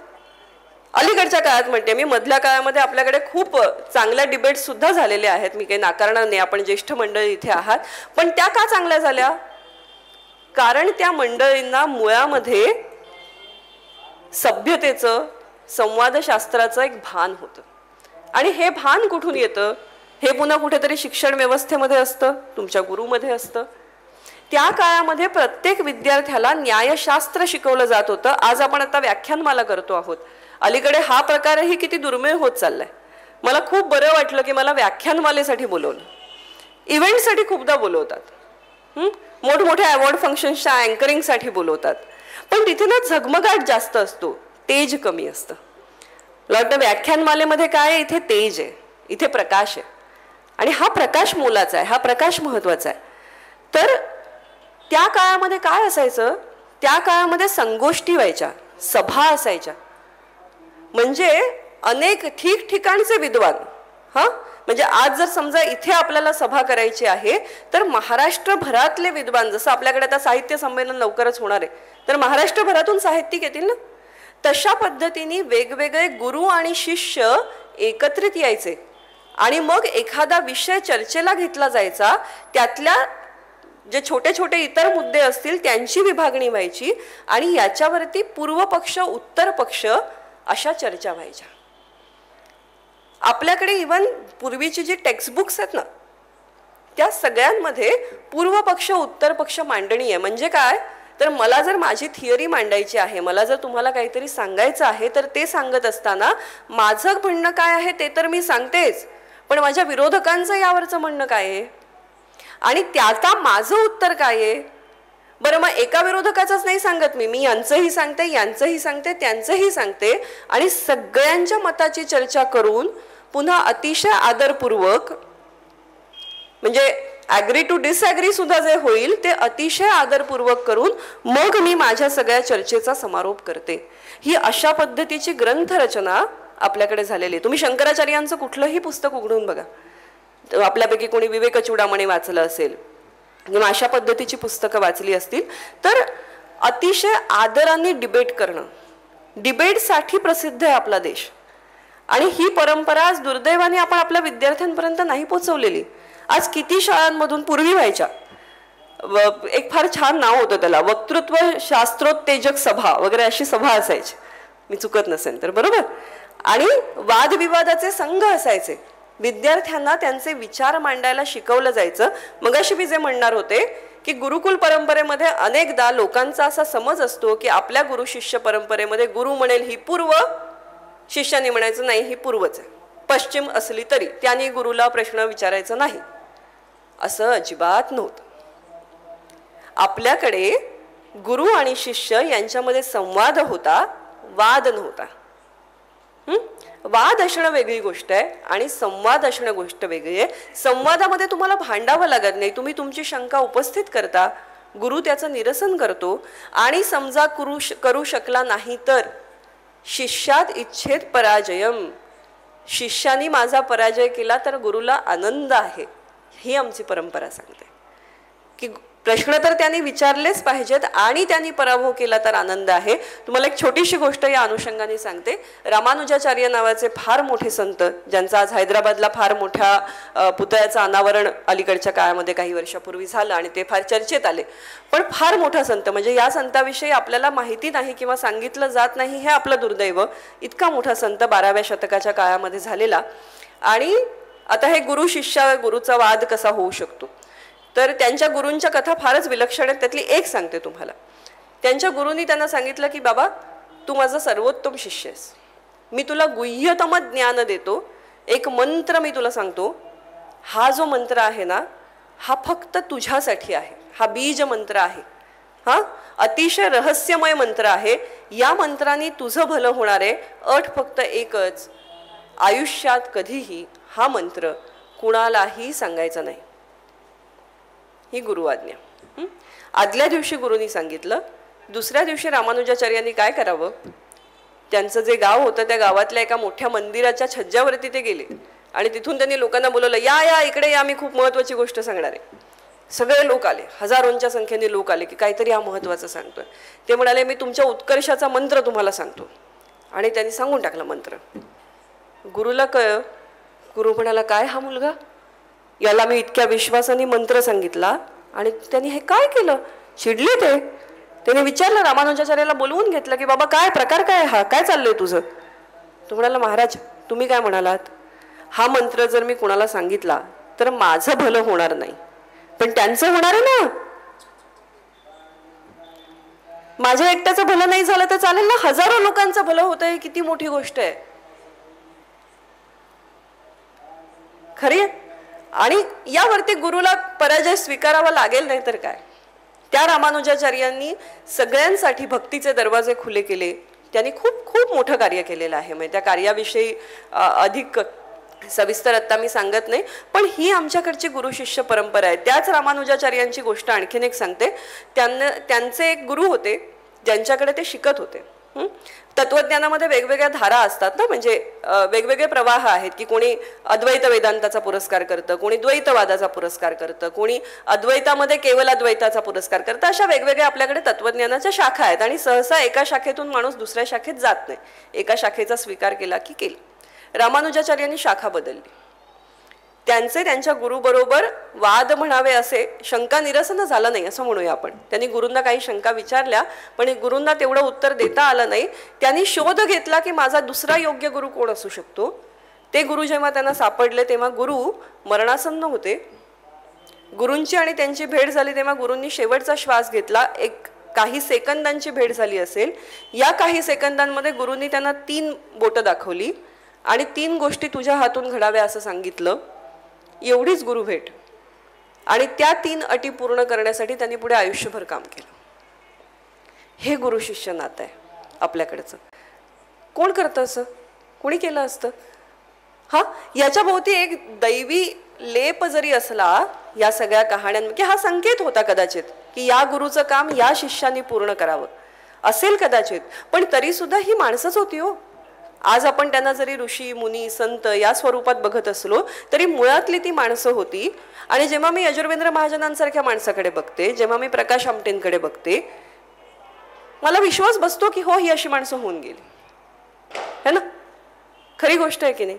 अलीकडच्या काळात म्हणते मी, मधल्या काळामध्ये आपल्याकडे खूप चांगल्या डिबेट्स सुद्धा झालेल्या आहेत, मी काही नाकारणार नाही, आपण ज्येष्ठ मंडळी इथे आहात. पण त्या का चांगल्या झाल्या, कारण त्या मंडळींना मुळामध्ये सभ्यतेचं, संवादशास्त्राचं एक भान होतं. आणि हे भान कुठून येतं, हे पुन्हा कुठेतरी शिक्षण व्यवस्थेमध्ये असतं, तुमच्या गुरुमध्ये असतं. त्या काळामध्ये प्रत्येक विद्यार्थ्याला न्यायशास्त्र शिकवलं जात होतं. आज आपण आता व्याख्यानमाला करतो आहोत. अलीकडे हा प्रकारही किती दुर्मिळ होत चाललाय. मला खूप बरं वाटलं की मला व्याख्यानमालेसाठी बोलवलं. इव्हेंटसाठी खूपदा बोलवतात, मोठमोठ्या अवॉर्ड फंक्शन्सच्या अँकरिंगसाठी बोलवतात, पण तिथे ना झगमगाट जास्त असतो, तेज कमी असतं. मला वाटतं व्याख्यानमालेमध्ये काय, इथे तेज आहे, इथे प्रकाश आहे. आणि हा प्रकाश मोलाचा आहे, हा प्रकाश महत्वाचा आहे. तर त्या काळामध्ये काय असायचं, त्या काळामध्ये संगोष्ठी व्हायच्या, सभा असायच्या. म्हणजे अनेक ठिकठिकाणचे विद्वान, म्हणजे आज जर समजा इथे आपल्याला सभा करायची आहे, तर महाराष्ट्रभरातले विद्वान, जसं आपल्याकडे आता साहित्य संमेलन लवकरच होणार आहे, तर महाराष्ट्रभरातून साहित्यिक येतील ना, तशा पद्धतीने वेगवेगळे गुरु आणि शिष्य एकत्रित यायचे. आणि मग एखादा विषय चर्चेला घेतला जायचा, त्यातल्या जे छोटे छोटे इतर मुद्दे असतील त्यांची विभागणी व्हायची, आणि याच्यावरती पूर्व पक्ष उत्तर पक्ष अशा चर्चा व्हायच्या. आपल्याकडे इव्हन पूर्वीची जी टेक्स्टबुक्स आहेत ना, त्या सगळ्यांमध्ये पूर्व पक्ष उत्तर पक्ष मांडणी आहे. म्हणजे काय, तर मला जर माझी थिअरी मांडायची आहे, मला जर तुम्हाला काहीतरी सांगायचं आहे, तर ते सांगत असताना माझं म्हणणं काय आहे ते तर मी सांगतेच, पण माझ्या विरोधकांचं यावरचं म्हणणं काय आहे आणि त्याचा माझं उत्तर काय आहे. बरं, मग एका विरोधकाचंच नाही सांगत मी यांचंही सांगते, यांचंही सांगते, त्यांचंही सांगते, आणि सगळ्यांच्या मताची चर्चा करून पुन्हा अतिशय आदरपूर्वक, म्हणजे ॲग्री टू डिसॲग्री सुद्धा जे होईल ते अतिशय आदरपूर्वक करून मग मी माझ्या सगळ्या चर्चेचा समारोप करते. ही अशा पद्धतीची ग्रंथरचना आपल्याकडे झालेली आहे. तुम्ही शंकराचार्यांचं कुठलंही पुस्तक उघडून बघा, आपल्यापैकी कोणी विवेक चूडामणी वाचलं असेल किंवा अशा पद्धतीची पुस्तकं वाचली असतील, तर अतिशय आदराने डिबेट करणं, डिबेटसाठी प्रसिद्ध आहे आपला देश. आणि ही परंपरा आज दुर्दैवाने आपण आपल्या विद्यार्थ्यांपर्यंत नाही पोचवलेली. आज किती शाळांमधून, पूर्वी व्हायच्या, एक फार छान नाव होतं त्याला, वक्तृत्व शास्त्रोत्तेजक सभा वगैरे अशी सभा असायची, मी चुकत नसेल तर, बरोबर. आणि वादविवादाचे संघ असायचे, विद्यार्थ्यांना त्यांचे विचार मांडायला शिकवलं जायचं. मगाशी मी जे म्हणणार होते की गुरुकुल परंपरेमध्ये अनेकदा लोकांचा असा समज असतो की आपल्या गुरु शिष्य परंपरेमध्ये गुरु म्हणेल ही पूर्व शिष्याने म्हणायचं नाही ही पूर्वच आहे, पश्चिम असली तरी त्यांनी गुरुला प्रश्न विचारायचा नाही, असं अजिबात नव्हतं. आपल्याकडे गुरु आणि शिष्य यांच्यामध्ये संवाद होता, वाद नव्हता. वाद असणं वेगळी गोष्ट आहे आणि संवाद असणं गोष्ट वेगळी आहे. संवादामध्ये तुम्हाला भांडावं लागत नाही, तुम्ही तुमची शंका उपस्थित करता, गुरु त्याचं निरसन करतो. आणि समजा करू शकला नाही तर शिष्यात इच्छेत पराजयम, शिष्याने माझा पराजय केला तर गुरुला आनंद आहे. ही आमची परंपरा सांगते की प्रश्न तर त्यांनी विचारलेच पाहिजेत आणि त्यांनी पराभव केला तर आनंद आहे. तुम्हाला एक छोटीशी गोष्ट या अनुषंगाने सांगते. रामानुजाचार्य नावाचे फार मोठे संत, ज्यांचा आज हैदराबादला फार मोठ्या पुतळ्याचं अनावरण अलीकडच्या काळामध्ये काही वर्षापूर्वी झालं आणि ते फार चर्चेत आले. पण फार मोठा संत, म्हणजे या संताविषयी आपल्याला माहिती नाही किंवा सांगितलं जात नाही, हे आपलं दुर्दैव. इतका मोठा संत 12व्या शतकाच्या काळामध्ये झालेला. आणि आता हे गुरु शिष्य गुरुचा वाद कसा होऊ शकतो, तर त्यांच्या गुरूंच्या कथा फारच विलक्षण आहेत. त्यातली एक सांगते तुम्हाला. त्यांच्या गुरूंनी त्यांना सांगितलं की बाबा, तू माझा सर्वोत्तम शिष्य आहेस, मी तुला गुह्यतम ज्ञान देतो, एक मंत्र मी तुला सांगतो, हा जो मंत्र आहे ना हा फक्त तुझ्यासाठी आहे, हा बीज मंत्र आहे, हा अतिशय रहस्यमय मंत्र आहे. या मंत्राने तुझं भलं होणार आहे. अट फक्त एकच, आयुष्यात कधीही हा मंत्र कुणालाही सांगायचा नाही. ही गुरुआज्ञा. आदल्या दिवशी गुरुनी सांगितलं. दुसऱ्या दिवशी रामानुजाचार्यांनी काय करावं, त्यांचं जे गाव होतं त्या गावातल्या एका मोठ्या मंदिराच्या छज्जावरती ते गेले आणि तिथून त्यांनी लोकांना बोलवलं, या इकडे या, मी खूप महत्त्वाची गोष्ट सांगणार आहे. सगळे लोक आले, हजारोंच्या संख्येने लोक आले की काहीतरी हा महत्त्वाचं सांगतोय. ते म्हणाले, मी तुमच्या उत्कर्षाचा मंत्र तुम्हाला सांगतो. आणि त्यांनी सांगून टाकला मंत्र. गुरुला कळ. गुरु म्हणाला, काय हा मुलगा, याला मी इतक्या विश्वासाने मंत्र सांगितला आणि त्यांनी हे काय केलं. चिडले ते. त्याने विचारलं, रामानुजाचार्याला बोलवून घेतलं की बाबा काय प्रकार, काय हा, काय चाललंय तुझं. तो म्हणाला, महाराज तुम्ही काय म्हणालात, हा मंत्र जर मी कुणाला सांगितला तर माझं भलं होणार नाही, पण त्यांचं होणार आहे ना. माझ्या एकट्याचं भलं नाही झालं तर चालेल ना, हजारो लोकांचं भलं होतं, हे किती मोठी गोष्ट आहे. खरी आहे. आणि यावरती गुरुला पराजय स्वीकारावा लागेल, नाही तर काय. त्या रामानुजाचार्यांनी सगळ्यांसाठी भक्तीचे दरवाजे खुले केले. त्यांनी खूप खूप मोठं कार्य केलेलं आहे. म्हणजे त्या कार्याविषयी अधिक सविस्तर आत्ता मी सांगत नाही, पण ही आमच्याकडची गुरु शिष्य परंपरा आहे. त्याच रामानुजाचार्यांची गोष्ट आणखीन एक सांगते. त्यांचे एक गुरु होते ज्यांच्याकडे ते शिकत होते. तत्वज्ञानामध्ये वेगवेगळ्या धारा असतात ना, म्हणजे वेगवेगळे प्रवाह आहेत की कोणी अद्वैत वेदांताचा पुरस्कार करतं, कोणी द्वैतवादाचा पुरस्कार करतं, कोणी अद्वैतामध्ये केवळ अद्वैताचा पुरस्कार करतं. अशा वेगवेगळ्या आपल्याकडे तत्वज्ञानाच्या शाखा आहेत आणि सहसा एका शाखेतून माणूस दुसऱ्या शाखेत जात नाही. एका शाखेचा स्वीकार केला की केला. रामानुजाचार्यांनी शाखा बदलली. त्यांच्या गुरुबरोबर वाद म्हणावे असे, शंका निरसन झालं नाही असं म्हणूया आपण. त्यांनी गुरूंना काही शंका विचारल्या पण गुरूंना तेवढं उत्तर देता आलं नाही. त्यांनी शोध घेतला की माझा दुसरा योग्य गुरु कोण असू शकतो. ते गुरु जेव्हा त्यांना सापडले तेव्हा गुरु मरणासन्न होते. गुरूंची आणि त्यांची भेट झाली तेव्हा गुरूंनी शेवटचा श्वास घेतला. एक काही सेकंदांची भेट झाली असेल. या काही सेकंदांमध्ये गुरूंनी त्यांना 3 बोटं दाखवली आणि 3 गोष्टी तुझ्या हातून घडाव्या असं सांगितलं. एवढीच गुरु भेट. आणि त्या 3 अटी पूर्ण करण्यासाठी त्यांनी पुढे आयुष्यभर काम केलं. हे गुरु शिष्य नातं आहे आपल्याकडचं. कोण करतं असं, कोणी केलं असतं. हा, याच्या भोवती एक दैवी लेप जरी असला या सगळ्या कहाण्यांमध्ये, हा संकेत होता कदाचित की या गुरुचं काम या शिष्याने पूर्ण करावं असेल कदाचित. पण तरी सुद्धा ही माणसंच होती हो. आज आपण त्यांना जरी ऋषी मुनी संत या स्वरूपात बघत असलो तरी मुळातली ती माणसं होती. आणि जेव्हा मी यजुर्वेंद्र महाजनांसारख्या माणसाकडे बघते, जेव्हा मी प्रकाश आमटेंकडे बघते, मला विश्वास बसतो की हो, ही अशी माणसं होऊन गेली है ना. खरी गोष्ट आहे की नाही,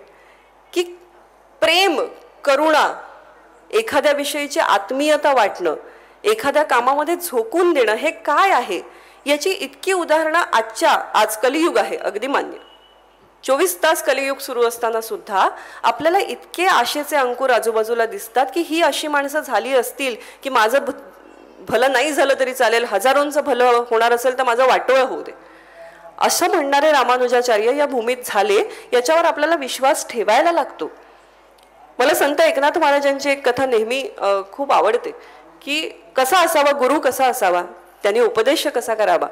की प्रेम, करुणा, एखाद्या विषयीची आत्मीयता वाटणं, एखाद्या कामामध्ये झोकून देणं, हे काय आहे याची इतकी उदाहरणं आज कलियुग आहे, अगदी मान्य. 24 तास कलियुग सुरू असताना सुद्धा आपल्याला इतके आशेचे अंकुर आजूबाजूला दिसतात की ही अशी माणसं झाली असतील की माझं भलं नाही झालं तरी चालेल, हजारोंचं भलं होणार असेल तर माझं वाटोळं होऊ दे. असं म्हणणारे रामानुजाचार्य या भूमीत झाले, याच्यावर आपल्याला विश्वास ठेवायला लागतो. मला संत एकनाथ महाराजांची एक कथा नेहमी खूप आवडते, की कसा असावा गुरु, कसा असावा, त्यांनी उपदेश कसा करावा.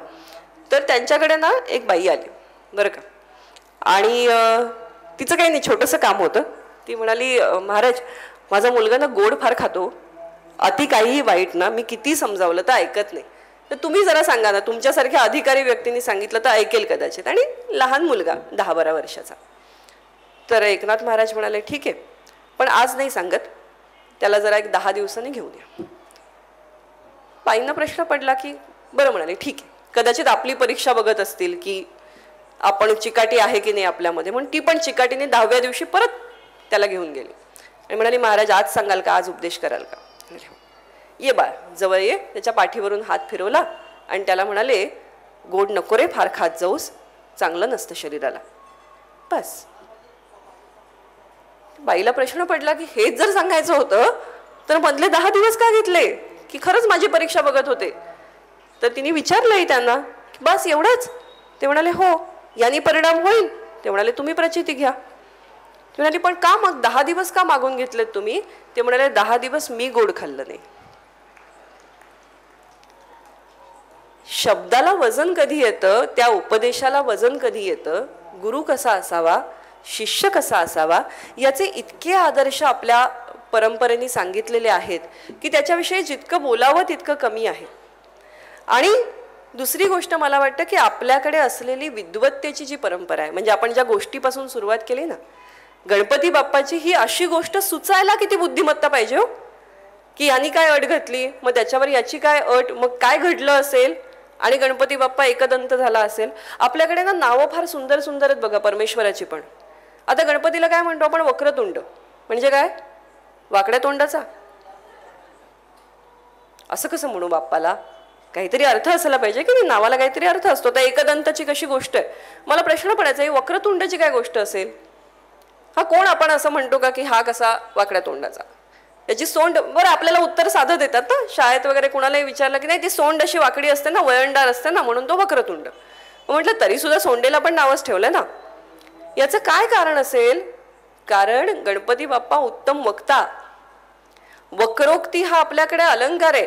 तर त्यांच्याकडे ना एक बाई आली बरं का, आणि तिचं काही नाही, छोटंसं काम होतं. ती म्हणाली, महाराज माझा मुलगा ना गोड फार खातो, अति काहीही वाईट ना, मी किती समजावलं तर ऐकत नाही, तर तुम्ही जरा सांगा ना, तुमच्यासारख्या अधिकारी व्यक्तींनी सांगितलं तर ऐकेल कदाचित. आणि लहान मुलगा 10-12 वर्षाचा. तर एकनाथ महाराज म्हणाले, ठीक आहे, पण आज नाही सांगत, त्याला जरा एक 10 दिवसांनी घेऊन या. बाईंना प्रश्न पडला की बरं, म्हणाले ठीक आहे, कदाचित आपली परीक्षा बघत असतील की आपण चिकाटी आहे की नाही आपल्यामध्ये, म्हणून ती पण चिकाटीने 10व्या दिवशी परत त्याला घेऊन गेली आणि म्हणाली, महाराज आज सांगाल का, आज उपदेश कराल का. ये बाळ जवळ ये. त्याच्या पाठीवरून हात फिरवला आणि त्याला म्हणाले, गोड नको रे फार खात जाऊस, चांगलं नसतं शरीराला. बस. बाईला प्रश्न पडला की हेच जर सांगायचं होतं तर मधले 10 दिवस का घेतले, की खरंच माझी परीक्षा बघत होते. तर तिने विचारलंही त्यांना, बस एवढंच. ते म्हणाले, हो, यांनी परिणाम होईल. ते म्हणाले, तुम्ही प्रचिती घ्या. ते म्हणाले, पण का मग 10 दिवस का मागून घेतलेत तुम्ही. ते म्हणाले, 10 दिवस मी गोड खाल्लं नाही. शब्दाला वजन कधी येतं, त्या उपदेशाला वजन कधी येतं, गुरु कसा असावा, शिष्य कसा असावा, याचे इतके आदर्श आपल्या परंपरेने सांगितलेले आहेत की त्याच्याविषयी जितकं बोलावं तितकं कमी आहे. आणि दुसरी गोष्ट मला वाटतं की आपल्याकडे असलेली विद्वत्तेची जी परंपरा आहे, म्हणजे आपण ज्या गोष्टीपासून सुरुवात केली ना, गणपती बाप्पाची, ही अशी गोष्ट सुचायला किती बुद्धिमत्ता पाहिजे हो, की यांनी काय अट घातली, मग त्याच्यावर याची काय अट, मग काय घडलं असेल आणि गणपती बाप्पा एकदंत झाला असेल. आपल्याकडे ना नावं फार सुंदर सुंदर आहेत बघा परमेश्वराची पण. आता गणपतीला काय म्हणतो आपण, वक्रतुंड. म्हणजे काय, वाकड्या तोंडाचा. असं कसं म्हणू बाप्पाला, काहीतरी अर्थ असायला पाहिजे की नाही, नावाला काहीतरी अर्थ असतो. तर एकदंताची कशी गोष्ट आहे. मला प्रश्न पडायचा, ही वक्रतुंडाची काय गोष्ट असेल. हा कोण आपण असं म्हणतो का की हा कसा वाकड्या तोंडाचा, याची सोंड. बरं, आपल्याला उत्तर साधं देतात ना शाळेत वगैरे, कुणालाही विचारलं की नाही ती सोंड अशी वाकडी असते ना, वळणदार असते ना, म्हणून तो वक्रतुंड. म्हटलं तरी सुद्धा सोंडेला पण नावच ठेवलं ना. याचं काय कारण असेल. कारण गणपती बाप्पा उत्तम वक्ता. वक्रोक्ती हा आपल्याकडे अलंकार आहे.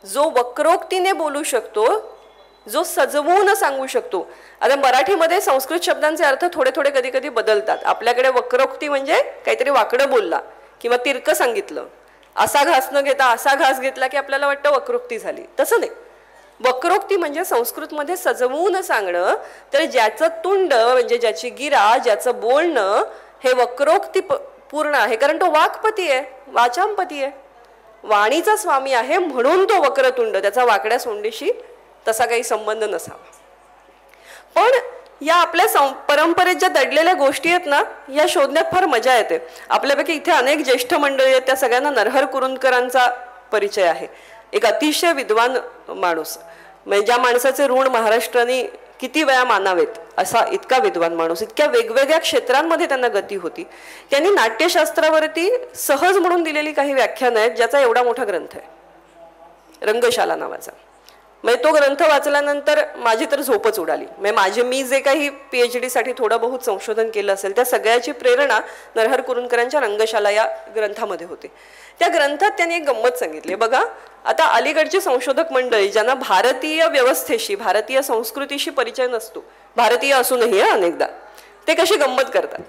जो वक्रोक्तीने बोलू शकतो, जो सजवून सांगू शकतो. आता मराठीमध्ये संस्कृत शब्दांचे अर्थ थोडे थोडे कधी कधी बदलतात. आपल्याकडे वक्रोक्ती म्हणजे काहीतरी वाकडं बोलला किंवा तिरकं सांगितलं. असा घास न घेता असा घास घेतला की आपल्याला वाटतं वक्रोक्ती झाली. तसं नाही. वक्रोक्ती म्हणजे संस्कृतमध्ये सजवून सांगणं. तर ज्याचं तुंड म्हणजे ज्याची गिरा, ज्याचं बोलणं हे वक्रोक्ती पूर्ण आहे. कारण तो वाक्पती आहे, वाचांपती आहे, वाणीचा स्वामी आहे, म्हणून तो वक्रतुंड. त्याचा वाकड्या सोंडीशी तसा काही संबंध नसावा. पण या आपल्या परंपरेत ज्या दडलेल्या गोष्टी आहेत ना, या शोधण्यात फार मजा येते. आपल्यापैकी इथे अनेक ज्येष्ठ मंडळी आहेत, त्या सगळ्यांना नरहर कुरुंदकरांचा परिचय आहे. एक अतिशय विद्वान माणूस, म्हणजे ज्या माणसाचे ऋण महाराष्ट्राने किती वेळा मानावेत असा इतका विद्वान माणूस. इतक्या वेगवेगळ्या क्षेत्रांमध्ये त्यांना गती होती. त्यांनी नाट्यशास्त्रावरती सहज म्हणून दिलेली काही व्याख्यानं आहेत, ज्याचा एवढा मोठा ग्रंथ आहे, रंगशाला नावाचा. म्हणजे तो ग्रंथ वाचल्यानंतर माझी तर झोपच उडाली. म्हणजे मी जे काही PhD साठी थोडं बहुत संशोधन केलं असेल, त्या सगळ्याची प्रेरणा नरहर कुरुंदकरांच्या रंगशाला या ग्रंथामध्ये होते. त्या ग्रंथात त्यांनी एक गंमत सांगितली बघा. आता अलीकडची संशोधक मंडळी ज्यांना भारतीय व्यवस्थेशी, भारतीय संस्कृतीशी परिचय नसतो, भारतीय असूनही अनेकदा, ते कशी गंमत करतात.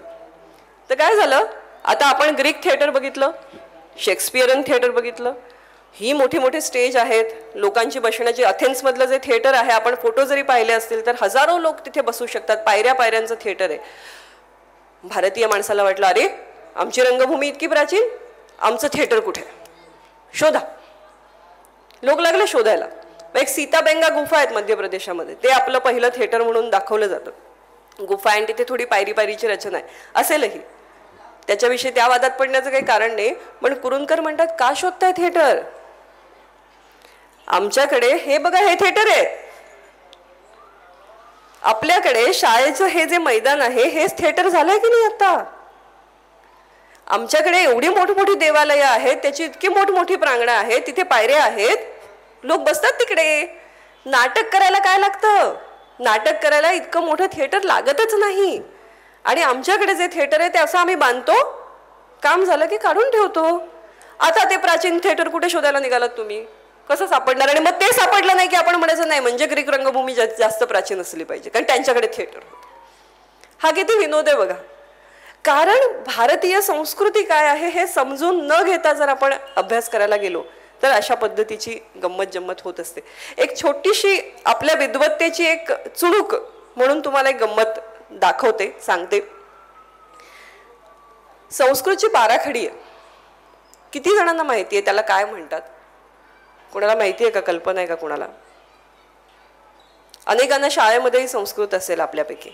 तर काय झालं, आता आपण ग्रीक थिएटर बघितलं, शेक्सपियरन थिएटर बघितलं, ही मोठी मोठी स्टेज आहेत, लोकांची बसण्याची. अथेन्समधलं जे थिएटर आहे, आपण फोटो जरी पाहिले असतील तर हजारो लोक तिथे बसू शकतात. पायऱ्या पायऱ्यांचं थिएटर आहे. भारतीय माणसाला वाटलं, अरे आमची रंगभूमी इतकी प्राचीन, आमचं थिएटर कुठे, शोधा. लोक लागले शोधायला. एक सीताबेंगा गुफा आहेत मध्य प्रदेशामध्ये, ते आपलं पहिलं थिएटर म्हणून दाखवलं जातं. गुफा आणि तिथे थोडी पायरी पायरीची रचना आहे. असेलही, त्याच्याविषयी त्या वादात पडण्याचं काही कारण नाही. पण कुरुंदकर म्हणतात, का शोधताय थिएटर, आमच्याकडे हे बघा, हे थिएटर आहे. आपल्याकडे शाळेचं हे जे मैदान आहे, हेच थिएटर झालंय की नाही आता. आमच्याकडे एवढी मोठमोठी देवालयं आहेत, त्याची इतकी मोठमोठी प्रांगणं आहेत, तिथे पायऱ्या आहेत, लोक बसतात तिकडे. नाटक करायला काय लागतं, नाटक करायला इतकं मोठं थिएटर लागतच नाही. आणि आमच्याकडे जे थिएटर आहे ते असं आम्ही बांधतो, काम झालं की काढून ठेवतो. आता ते प्राचीन थिएटर कुठे शोधायला निघालात तुम्ही? कसं सापडणार? आणि मग ते सापडलं नाही की आपण म्हणायचं नाही म्हणजे ग्रीक रंगभूमी जास्त प्राचीन असली पाहिजे कारण त्यांच्याकडे थिएटर होतं. हा किती विनोद आहे बघा. कारण भारतीय संस्कृती काय आहे हे समजून न घेता जर आपण अभ्यास करायला गेलो तर अशा पद्धतीची गंमत जम्मत होत असते. एक छोटीशी आपल्या विद्वत्तेची एक चुणूक म्हणून तुम्हाला एक गंमत दाखवते, सांगते. संस्कृतची बाराखडी आहे. किती जणांना माहिती आहे त्याला काय म्हणतात? कोणाला माहिती आहे का? कल्पना आहे का कोणाला? अनेकांना शाळेमध्येही संस्कृत असेल आपल्यापैकी.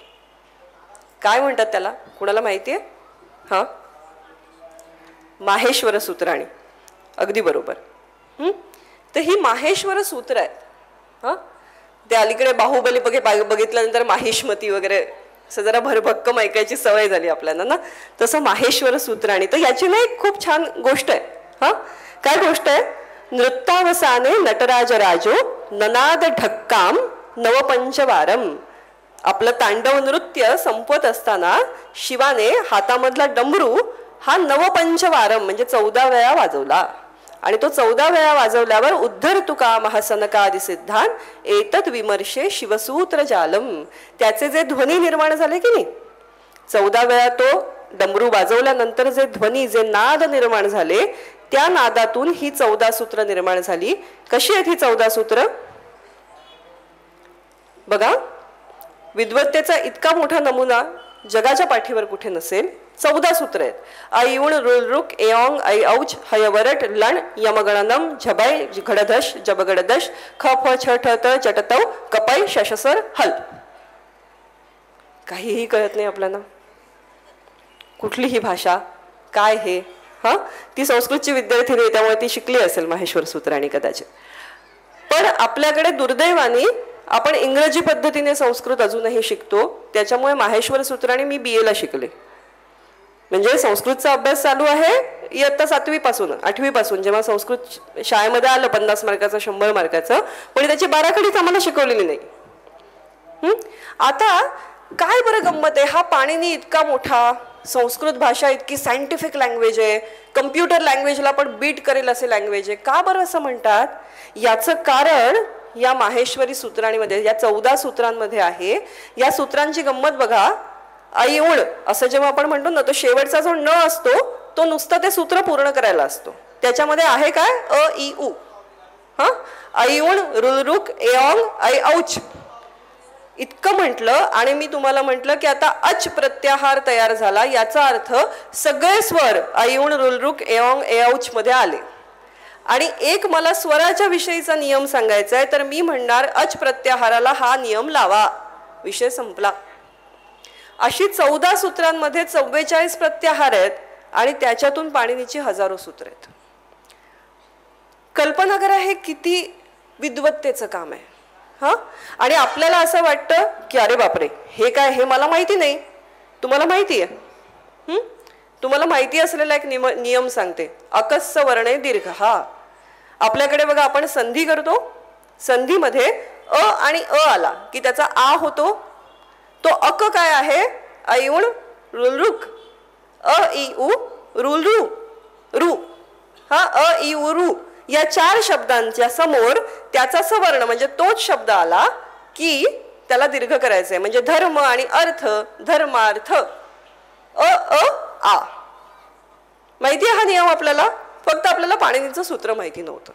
काय म्हणतात त्याला? कोणाला माहिती आहे? हा, माहेश्वर सूत्राणी. अगदी बरोबर. तर ही माहेश्वर सूत्र आहेत. हा, ते अलीकडे बाहुबली बघितल्यानंतर माहिष्मती वगैरे असं जरा भरभक्कम ऐकायची सवय झाली आपल्याला ना, तसं माहेश्वर सूत्राणी. तर याची ना एक खूप छान गोष्ट आहे. हा, काय गोष्ट आहे? नृत्तावसाने नटराज राजो ननाद ढक्काम नवपंचवारम. आपलं तांडव नृत्य संपत असताना शिवाने हातामधला डमरू हा नवपंचवारम म्हणजे 14 वेळा वाजवला. आणि तो 14 वेळा वाजवल्यावर उद्धर तुका महासनकादि सिद्धान एतत विमर्शे शिवसूत्र जालम. त्याचे जे ध्वनी निर्माण झाले की नाही, 14 वेळा तो डमरू वाजवल्यानंतर जे ध्वनी, जे नाद निर्माण झाले, त्या नादातून ही 14 सूत्र निर्माण झाली. कशी आहेत ही 14 सूत्र? बघा, विद्वत्तेचा इतका मोठा नमुना जगाच्या पाठीवर कुठे नसेल. 14 सूत्र आहेत. ऐउण रुलरुक एओंग ऐ औच हयवरट लन यमगणनम झबाय घडधश जबगडदश ख फ छ ठ त चटतव कपाई शशसर हल. काहीही कळत नाही आपल्याला. कुठली ही भाषा, काय हे? हा, ती संस्कृतची विद्यार्थी नाही त्यामुळे ती शिकली असेल माहेश्वर सूत्राणी कदाचित. पण आपल्याकडे दुर्दैवाने आपण इंग्रजी पद्धतीने संस्कृत अजूनही शिकतो. त्याच्यामुळे माहेश्वर सूत्राणी मी BA ला शिकले. म्हणजे संस्कृतचा अभ्यास चालू आहे इयत्ता 7वी पासून 8वी पासून, जेव्हा संस्कृत शाळेमध्ये आलं 50 मार्काचं 100 मार्काचं, पण त्याची बाराखडीच आम्हाला शिकवलेली नाही. आता काय बरं गंमत आहे, हा पाणिनी इतका मोठा, संस्कृत भाषा इतकी सायंटिफिक लँग्वेज आहे, कम्प्युटर लँग्वेजला पण बीट करेल असे लँग्वेज आहे, का बरं असं म्हणतात? याचं कारण या माहेश्वरी सूत्रांमध्ये, या 14 सूत्रांमध्ये आहे. या सूत्रांची गंमत बघा. ऐउण असं जेव्हा आपण म्हणतो ना, तो शेवटचा जो न असतो तो नुसतं ते सूत्र पूर्ण करायला असतो. त्याच्यामध्ये आहे काय? अ इ उ. हा, ऐउण रुलरुक एओंग ऐ औच इतकं म्हटलं आणि मी तुम्हाला म्हटलं की आता अच प्रत्याहार तयार झाला. याचा अर्थ सगळे स्वर ऐउण रुलरुक एओंग ए औच मध्ये आले. आणि एक मला स्वराच्या विषयीचा नियम सांगायचा आहे, तर मी म्हणणार अच प्रत्याहाराला हा नियम लावा, विषय संपला. अशी 14 सूत्रांमध्ये 44 प्रत्याहार आहेत आणि त्याच्यातून पाणिनीची हजारो सूत्र आहेत. कल्पना करा हे किती विद्वत्तेचं काम आहे. हा, आणि आपल्याला असं वाटतं की अरे बापरे हे काय, हे मला माहिती नाही. तुम्हाला माहिती आहे? तुम्हाला माहिती असलेला एक नियम सांगते. अकस्स वर्णे दीर्घ. हा, आपल्याकडे बघा आपण संधी करतो. संधीमध्ये अ आणि अ आला की त्याचा आ होतो. तो अक काय आहे? ऐउण रुलरुक अ इ उ रुलरू रू. हा, अ इ उ रू या 4 शब्दांच्या समोर त्याचा सवर्ण म्हणजे तोच शब्द आला की त्याला दीर्घ करायचंय. म्हणजे धर्म आणि अर्थ, धर्मार्थ, अ अ आ. माहिती आहे हा नियम आपल्याला, फक्त आपल्याला पाणिनीचं सूत्र माहिती नव्हतं.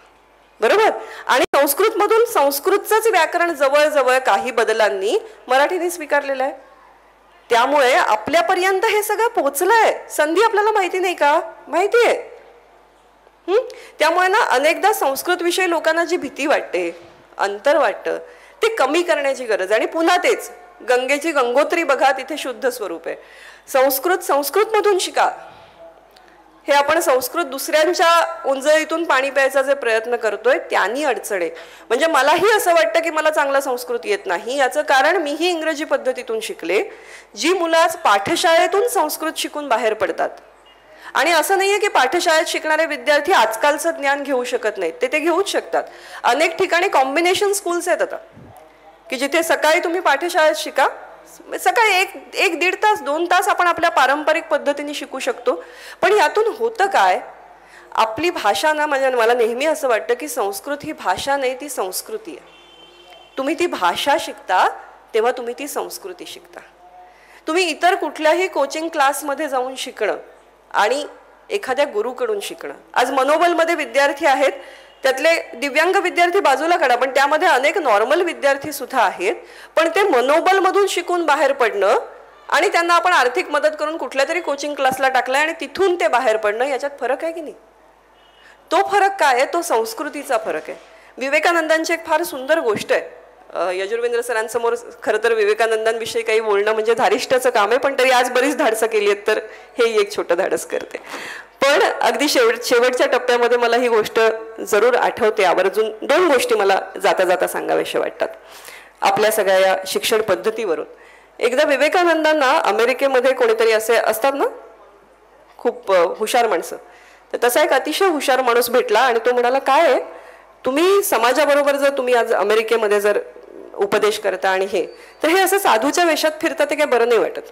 बरोबर. आणि संस्कृतमधून संस्कृतचंच व्याकरण जवळजवळ काही बदलांनी मराठीने स्वीकारलेलं आहे. त्यामुळे आपल्यापर्यंत हे सगळं पोचलंय. संधी आपल्याला माहिती नाही का? माहिती आहे. त्यामुळे ना अनेकदा संस्कृत विषयी लोकांना जी भीती वाटते, अंतर वाटतं, ते कमी करण्याची गरज. आणि पुन्हा तेच गंगेची गंगोत्री बघा, तिथे शुद्ध स्वरूप आहे. संस्कृतमधून शिका. हे आपण संस्कृत दुसऱ्यांच्या उंजळीतून पाणी प्यायचा जे प्रयत्न करतोय त्यांनी अडचण आहे. म्हणजे मलाही असं वाटतं की मला चांगला संस्कृत येत नाही. याचं कारण मीही इंग्रजी पद्धतीतून शिकले. जी मुलं आज पाठशाळेतून संस्कृत शिकून बाहेर पडतात, आणि असं नाहीये की पाठशाळेत शिकणारे विद्यार्थी आजकालचं ज्ञान घेऊ शकत नाहीत, ते घेऊच शकतात. अनेक ठिकाणी कॉम्बिनेशन स्कूल्स आहेत आता. की जिथे सकाळी तुम्ही पाठशाळेत शिका, सकाळी एक दीड तास 2 तास आपण आपल्या पारंपरिक पद्धतीने शिकू शकतो. पण यातून होतं काय, आपली भाषा ना, म्हणजे मला नेहमी असं वाटतं की संस्कृत ही भाषा नाही, ती संस्कृती आहे. तुम्ही ती भाषा शिकता तेव्हा तुम्ही ती संस्कृती शिकता. तुम्ही इतर कुठल्याही कोचिंग क्लासमध्ये जाऊन शिकणं आणि एखाद्या गुरुकडून शिकणं. आज मनोबलमध्ये विद्यार्थी आहेत, त्यातले दिव्यांग विद्यार्थी बाजूला काढा, पण त्यामध्ये अनेक नॉर्मल विद्यार्थी सुद्धा आहेत. पण ते मनोबलमधून शिकून बाहेर पडणं आणि त्यांना आपण आर्थिक मदत करून कुठल्या तरी कोचिंग क्लासला टाकलंय आणि तिथून ते बाहेर पडणं, याच्यात फरक आहे की नाही? तो फरक काय आहे? तो संस्कृतीचा फरक आहे. विवेकानंदांची एक फार सुंदर गोष्ट आहे. यजुर्वेंद्र सरांसमोर खरं तर विवेकानंदांविषयी काही बोलणं म्हणजे धारिष्ट्याचं काम आहे, पण तरी आज बरीच धाडसं केली आहेत, तर हे एक छोटं धाडस करते. पण अगदी शेवटच्या टप्प्यामध्ये मला ही गोष्ट जरूर आठवते. आवर्जून 2 गोष्टी मला जाता जाता सांगाव्याशा वाटतात आपल्या सगळ्या या शिक्षण पद्धतीवरून. एकदा विवेकानंदांना अमेरिकेमध्ये कोणीतरी असे असतात ना खूप हुशार माणसं, तर तसा एक अतिशय हुशार माणूस भेटला आणि तो म्हणाला, काय आहे तुम्ही समाजाबरोबर जर तुम्ही आज अमेरिकेमध्ये जर उपदेश करता आणि हे, तर हे असं साधूच्या वेशात फिरता ते काय बरं नाही वाटत,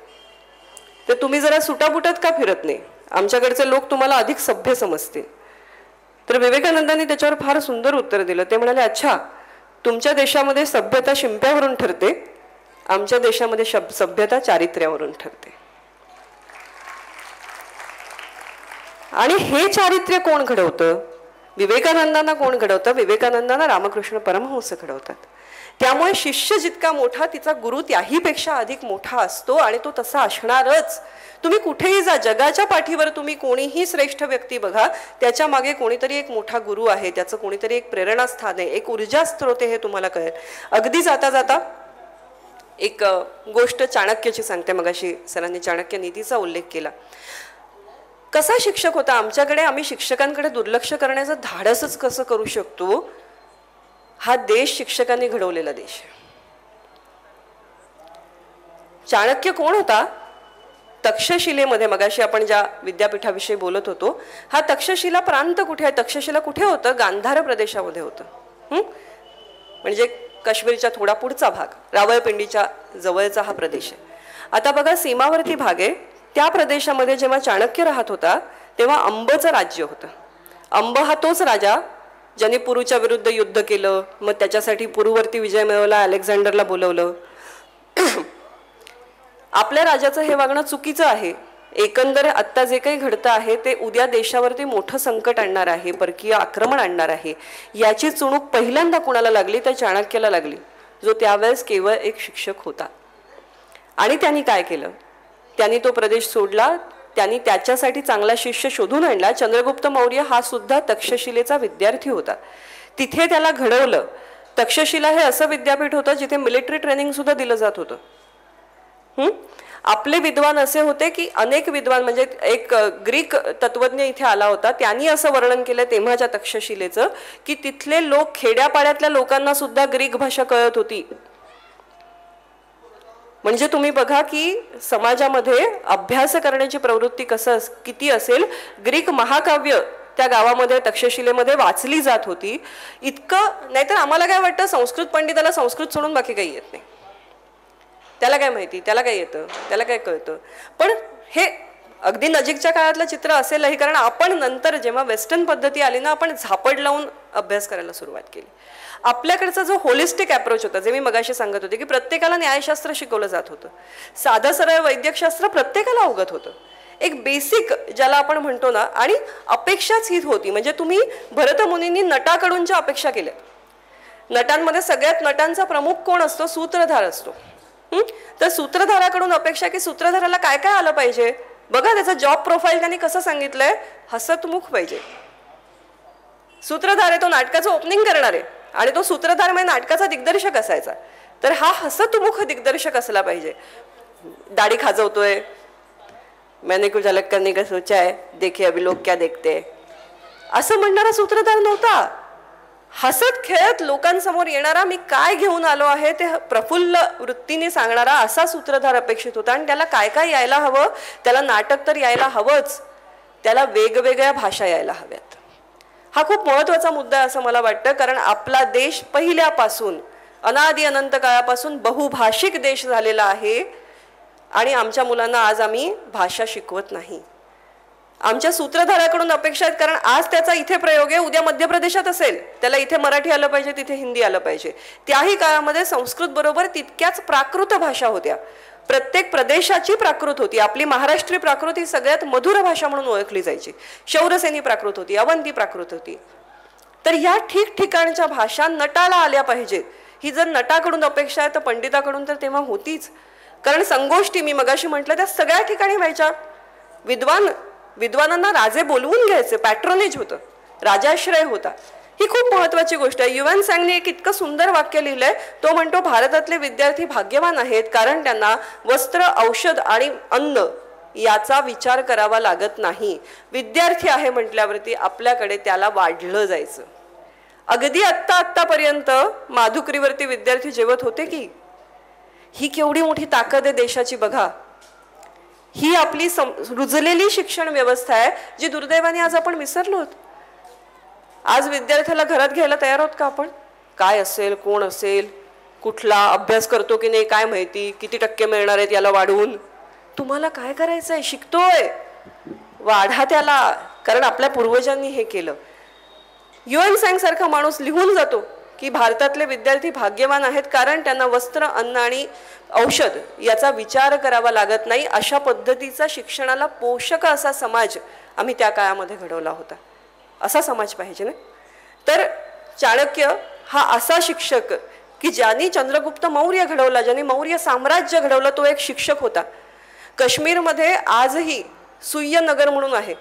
तर तुम्ही जरा सुटाबुटात का फिरत नाही? आमच्याकडचे लोक तुम्हाला अधिक सभ्य समजतील. तर विवेकानंदांनी त्याच्यावर फार सुंदर उत्तर दिलं. ते म्हणाले, अच्छा, तुमच्या देशामध्ये सभ्यता शिंप्यावरून ठरते, आमच्या देशामध्ये सभ्यता चारित्र्यावरून ठरते. आणि हे चारित्र्य कोण घडवतं? विवेकानंदांना कोण घडवतं? विवेकानंदांना रामकृष्ण परमहंस घडवतात. त्यामुळे शिष्य जितका मोठा तिचा गुरु त्याहीपेक्षा अधिक मोठा असतो आणि तो तसा असणारच. तुम्ही कुठेही जा, जगाच्या पाठीवर तुम्ही कोणीही श्रेष्ठ व्यक्ती बघा, त्याच्या मागे कोणीतरी एक मोठा गुरु आहे, त्याचं कोणीतरी एक प्रेरणास्थान आहे, एक ऊर्जा स्त्रोत आहे, हे तुम्हाला कळेल. अगदी जाता जाता एक गोष्ट चाणक्याची सांगते. मगाशी सरांनी चाणक्य नीतीचा उल्लेख केला. कसा शिक्षक होता आमच्याकडे? आम्ही शिक्षकांकडे दुर्लक्ष करण्याचं धाडसच कसं करू शकतो? हा देश शिक्षकांनी घडवलेला देश. चाणक्य कोण होता? तक्षशिलेमध्ये, मगाशी आपण ज्या विद्यापीठाविषयी बोलत होतो, हा तक्षशिला प्रांत कुठे आहे? तक्षशिला कुठे होतं? गांधार प्रदेशामध्ये होतं. म्हणजे काश्मीरच्या थोडा पुढचा भाग, रावळपिंडीच्या जवळचा हा प्रदेश आहे. आता बघा, सीमावर्ती भाग आहे. त्या प्रदेशामध्ये जेव्हा चाणक्य राहत होता तेव्हा अंबचं राज्य होतं. अंब हा तोच राजा ज्याने पुरूच्या विरुद्ध युद्ध केलं, मग त्याच्यासाठी पुरूवरती विजय मिळवला, अलेक्झांडरला बोलवलं. आपल्या राजाचं हे वागणं चुकीचं आहे. एकंदर आत्ता जे काही घडतं आहे ते उद्या देशावरती मोठं संकट आणणार आहे, परकीय आक्रमण आणणार आहे. याची चुणूक पहिल्यांदा कुणाला लागली? तर चाणक्याला लागली, जो त्यावेळेस केवळ एक शिक्षक होता. आणि त्यांनी काय केलं? त्यांनी तो प्रदेश सोडला. त्यांनी त्याच्यासाठी चांगला शिष्य शोधून आणला. चंद्रगुप्त मौर्य हा सुद्धा तक्षशिलेचा विद्यार्थी होता. तिथे त्याला घडवलं. तक्षशिला हे असं विद्यापीठ होतं जिथे मिलिटरी ट्रेनिंग सुद्धा दिलं जात होतं. आपले विद्वान असे होते की अनेक विद्वान, म्हणजे एक ग्रीक तत्वज्ञ इथे आला होता, त्यांनी असं वर्णन केलं तेव्हाच्या तक्षशिलेचं की तिथले लोक, खेड्यापाड्यातल्या लोकांना सुद्धा ग्रीक भाषा कळत होती. म्हणजे तुम्ही बघा की समाजामध्ये अभ्यास करण्याची प्रवृत्ती किती असेल. ग्रीक महाकाव्य त्या गावामध्ये, तक्षशिलेमध्ये वाचली जात होती. इतकं नाहीतर आम्हाला काय वाटतं, संस्कृत पंडिताला संस्कृत सोडून बाकी काही येत नाही, त्याला काय माहिती, त्याला काय येतं, त्याला काय कळतं. पण हे अगदी नजीकच्या काळातलं चित्र असेलही, कारण आपण नंतर जेव्हा वेस्टर्न पद्धती आली ना, आपण झापड लावून अभ्यास करायला सुरुवात केली. आपल्याकडचा जो होलिस्टिक अप्रोच होता, जे मी मगाशी सांगत होते की प्रत्येकाला न्यायशास्त्र शिकवलं जात होतं, साधं सरळ वैद्यकशास्त्र प्रत्येकाला अवगत होतं, एक बेसिक ज्याला आपण म्हणतो ना. आणि अपेक्षाच हीच होती. म्हणजे तुम्ही भरतमुनींनी नटाकडून ज्या अपेक्षा केल्या, नटांमध्ये सगळ्यात नटांचा प्रमुख कोण असतो? सूत्रधार असतो. तर सूत्रधाराकडून अपेक्षा की सूत्रधाराला काय काय आलं पाहिजे. बघा त्याचं जॉब प्रोफाईल त्यांनी कसं सांगितलंय, हसतमुख पाहिजे. सूत्रधार आहे, तो नाटकाचं ओपनिंग करणार आहे आणि तो सूत्रधार म्हणजे नाटकाचा दिग्दर्शक असायचा. तर हा हसतमुख दिग्दर्शक असला पाहिजे. दाढी खाजवतोय, मैंने कुछ अलग करने का सोचा है, देखिए अभी लोग क्या देखते हैं, असं म्हणणारा सूत्रधार नव्हता. हसत खेळत लोकांसमोर येणारा, मी काय घेऊन आलो आहे ते प्रफुल्ल वृत्तीने सांगणारा असा सूत्रधार अपेक्षित होता. आणि त्याला काय काय यायला हवं, त्याला नाटक तर यायला हवंच, त्याला वेगवेगळ्या भाषा यायला हव्यात. हा खूप महत्त्वाचा मुद्दा आहे असं मला वाटतं. कारण आपला देश पहिल्यापासून अनादि अनंत काळापासून बहुभाषिक देश झालेला आहे आणि आमच्या मुलांना आज आम्ही भाषा शिकवत नाही. आमच्या सूत्रधाराकडून अपेक्षा आहेत, कारण आज त्याचा इथे प्रयोग आहे, उद्या मध्य प्रदेशात असेल, त्याला इथे मराठी आलं पाहिजे, तिथे हिंदी आलं पाहिजे. त्याही काळामध्ये संस्कृत बरोबर तितक्याच प्राकृत भाषा होत्या. प्रत्येक प्रदेशाची प्राकृत होती. आपली महाराष्ट्री प्राकृत ही सगळ्यात मधुर भाषा म्हणून ओळखली जायची. शौरसेनी प्राकृत होती, अवंती प्राकृत होती. तर या ठिकठिकाणच्या भाषा नटाला आल्या पाहिजेत. ही जर नटाकडून अपेक्षा आहे तर पंडिताकडून तर तेव्हा होतीच. कारण संगोष्ठी मी मगाशी म्हटलं त्या सगळ्या ठिकाणी व्हायच्या. विद्वानांना राजे बोलवून घ्यायचे, पॅट्रोनेज होतं, राजाश्रय होता. ही खूप महत्वाची गोष्ट आहे. युएन सॅंगने एक इतकं सुंदर वाक्य लिहिलंय. तो म्हणतो, भारतातले विद्यार्थी भाग्यवान आहेत कारण त्यांना वस्त्र, औषध आणि अन्न याचा विचार करावा लागत नाही. विद्यार्थी आहे म्हटल्यावरती आपल्याकडे त्याला वाढलं जायचं. अगदी आत्तापर्यंत माधुकरीवरती विद्यार्थी जेवत होते की. ही केवढी मोठी ताकद आहे देशाची बघा. ही आपली रुजलेली शिक्षण व्यवस्था आहे जी दुर्दैवाने आज आपण विसरलो आहोत. आज विद्यार्थ्याला घरात घ्यायला तयार आहोत का आपण? काय असेल, कोण असेल, कुठला अभ्यास करतो की नाही काय माहिती, किती टक्के मिळणार आहेत याला वाढवून. तुम्हाला काय करायचंय? शिकतोय, वाढा त्याला, कारण आपल्या पूर्वजांनी हे केलं. युएन सॅंग सारखा माणूस लिहून जातो की भारतातले विद्यार्थी भाग्यवान आहेत कारण त्यांना वस्त्र, अन्न आणि औषध याचा विचार करावा लागत नाही. अशा पद्धतीचा शिक्षणाला पोषक असा समाज आम्ही त्या काळामध्ये घडवला होता. असा समाज पाहिजे ना. तर चाणक्य हा असा शिक्षक की ज्यांनी चंद्रगुप्त मौर्य घडवला, ज्यांनी मौर्य साम्राज्य घडवलं, तो एक शिक्षक होता. काश्मीरमध्ये आजही सुय्य नगर म्हणून आहे.